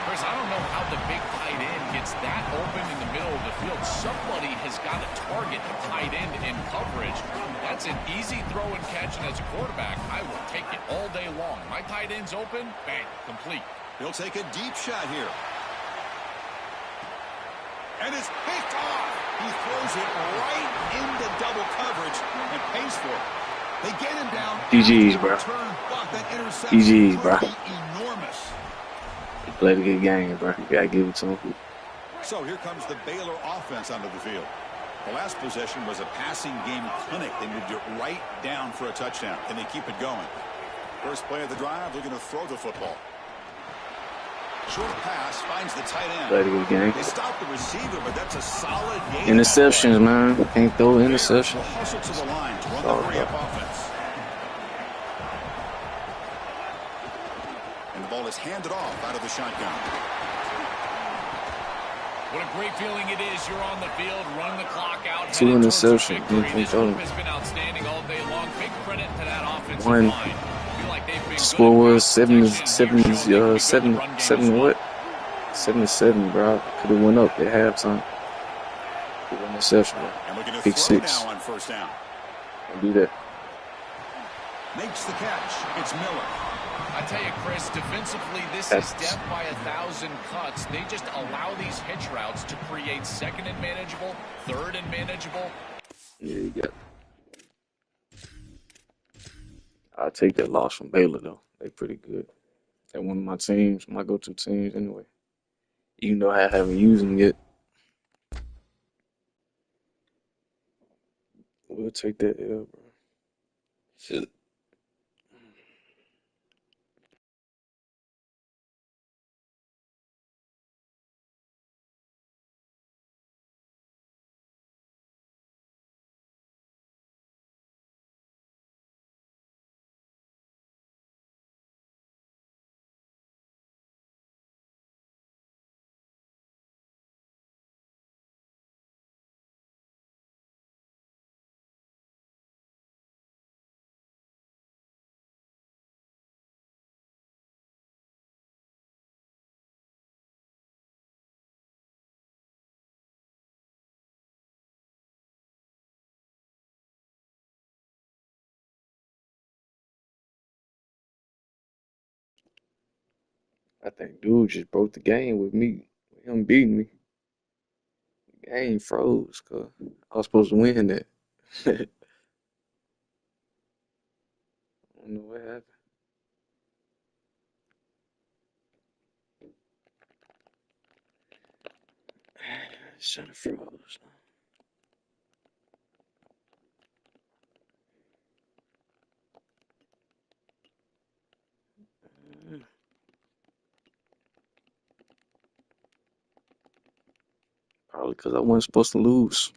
Chris, I don't know how the big tight end gets that open in the middle of the field. Somebody has got to target the tight end in coverage. That's an easy throw and catch, and as a quarterback, I will take it all day long. My tight end's open, bang, complete. He'll take a deep shot here. And it's picked off. He throws it right into double coverage and pays for it. They get him down. GG's, bro. GG's, bro. Enormous. He played a good game, bro. You gotta give it to him. So here comes the Baylor offense onto the field. The last possession was a passing game clinic. They moved it right down for a touchdown, and they keep it going. First play of the drive, they're going to throw the football. Short pass finds the tight end. Played a good game. They stop the receiver, but that's a solid game. Interceptions, man. Can't throw interceptions. Hustle to the line to run the hurry-up offense. And the ball is handed off out of the shotgun. What a great feeling it is. You're on the field, running the clock out, Two headed towards a interceptions. victory. Didn't This think group has been outstanding all day long. Big credit to that offensive one. line. I feel like they've been The good score at was pass seven, protection. seven, They're showing they can be good in the seven, run game seven. as well. What? 7-7, bro. Could have went up at halftime. Good interception, bro. And looking to Pick throw 6. now on first down. Don't do that. Makes the catch. It's Miller. I tell you, Chris, defensively, this is death by 1,000 cuts. They just allow these hitch routes to create second and manageable, third and manageable. Yeah, you got. I'll take that loss from Baylor though. They pretty good. They're one of my teams, my go-to teams anyway. Even though I haven't used them yet, we'll take that L, bro. Shit. I think dude just broke the game with me. With him beating me. The game froze, cause I was supposed to win that. I don't know what happened. Should have froze. Probably because I wasn't supposed to lose.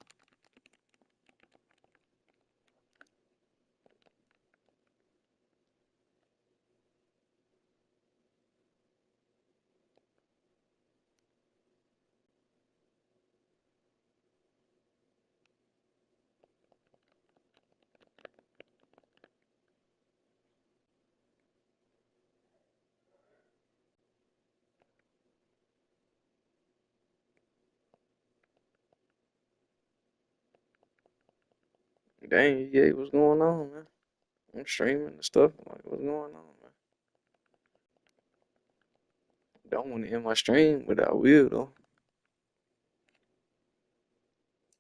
Dang, yeah, what's going on, man? I'm streaming and stuff. I'm like, what's going on, man? Don't want to end my stream, but I will, though.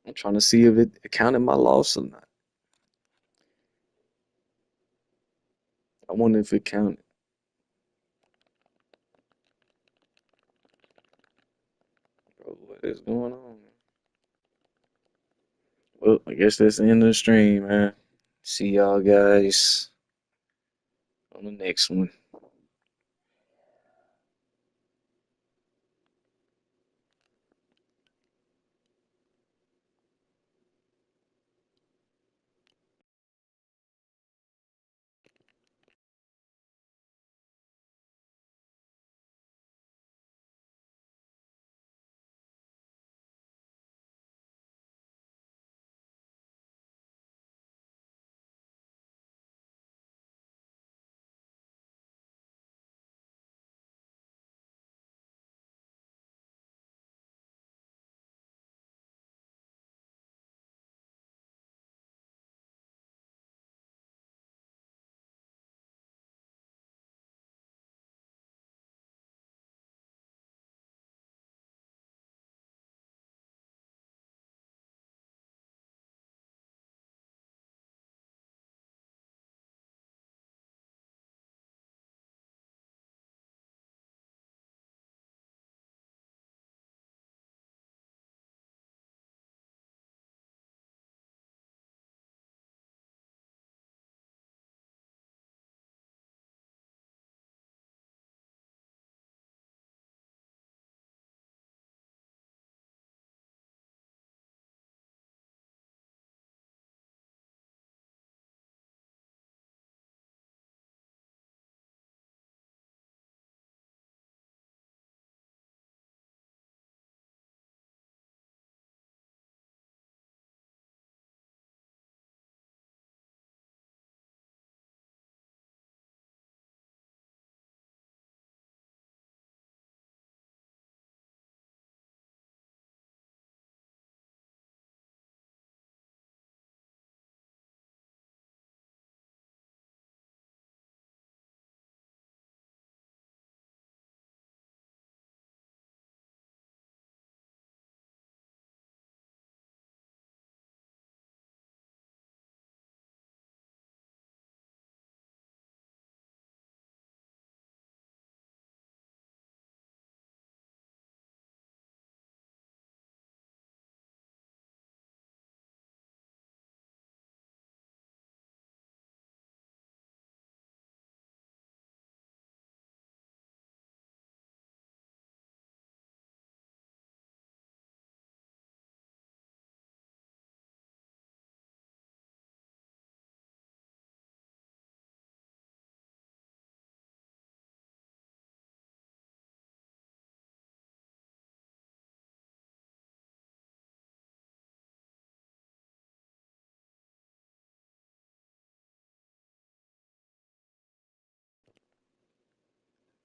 I'm trying to see if it counted my loss or not. I wonder if it counted. Bro, what is going on, man? Well, I guess that's the end of the stream, man. See y'all guys on the next one.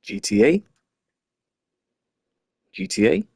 GTA? GTA?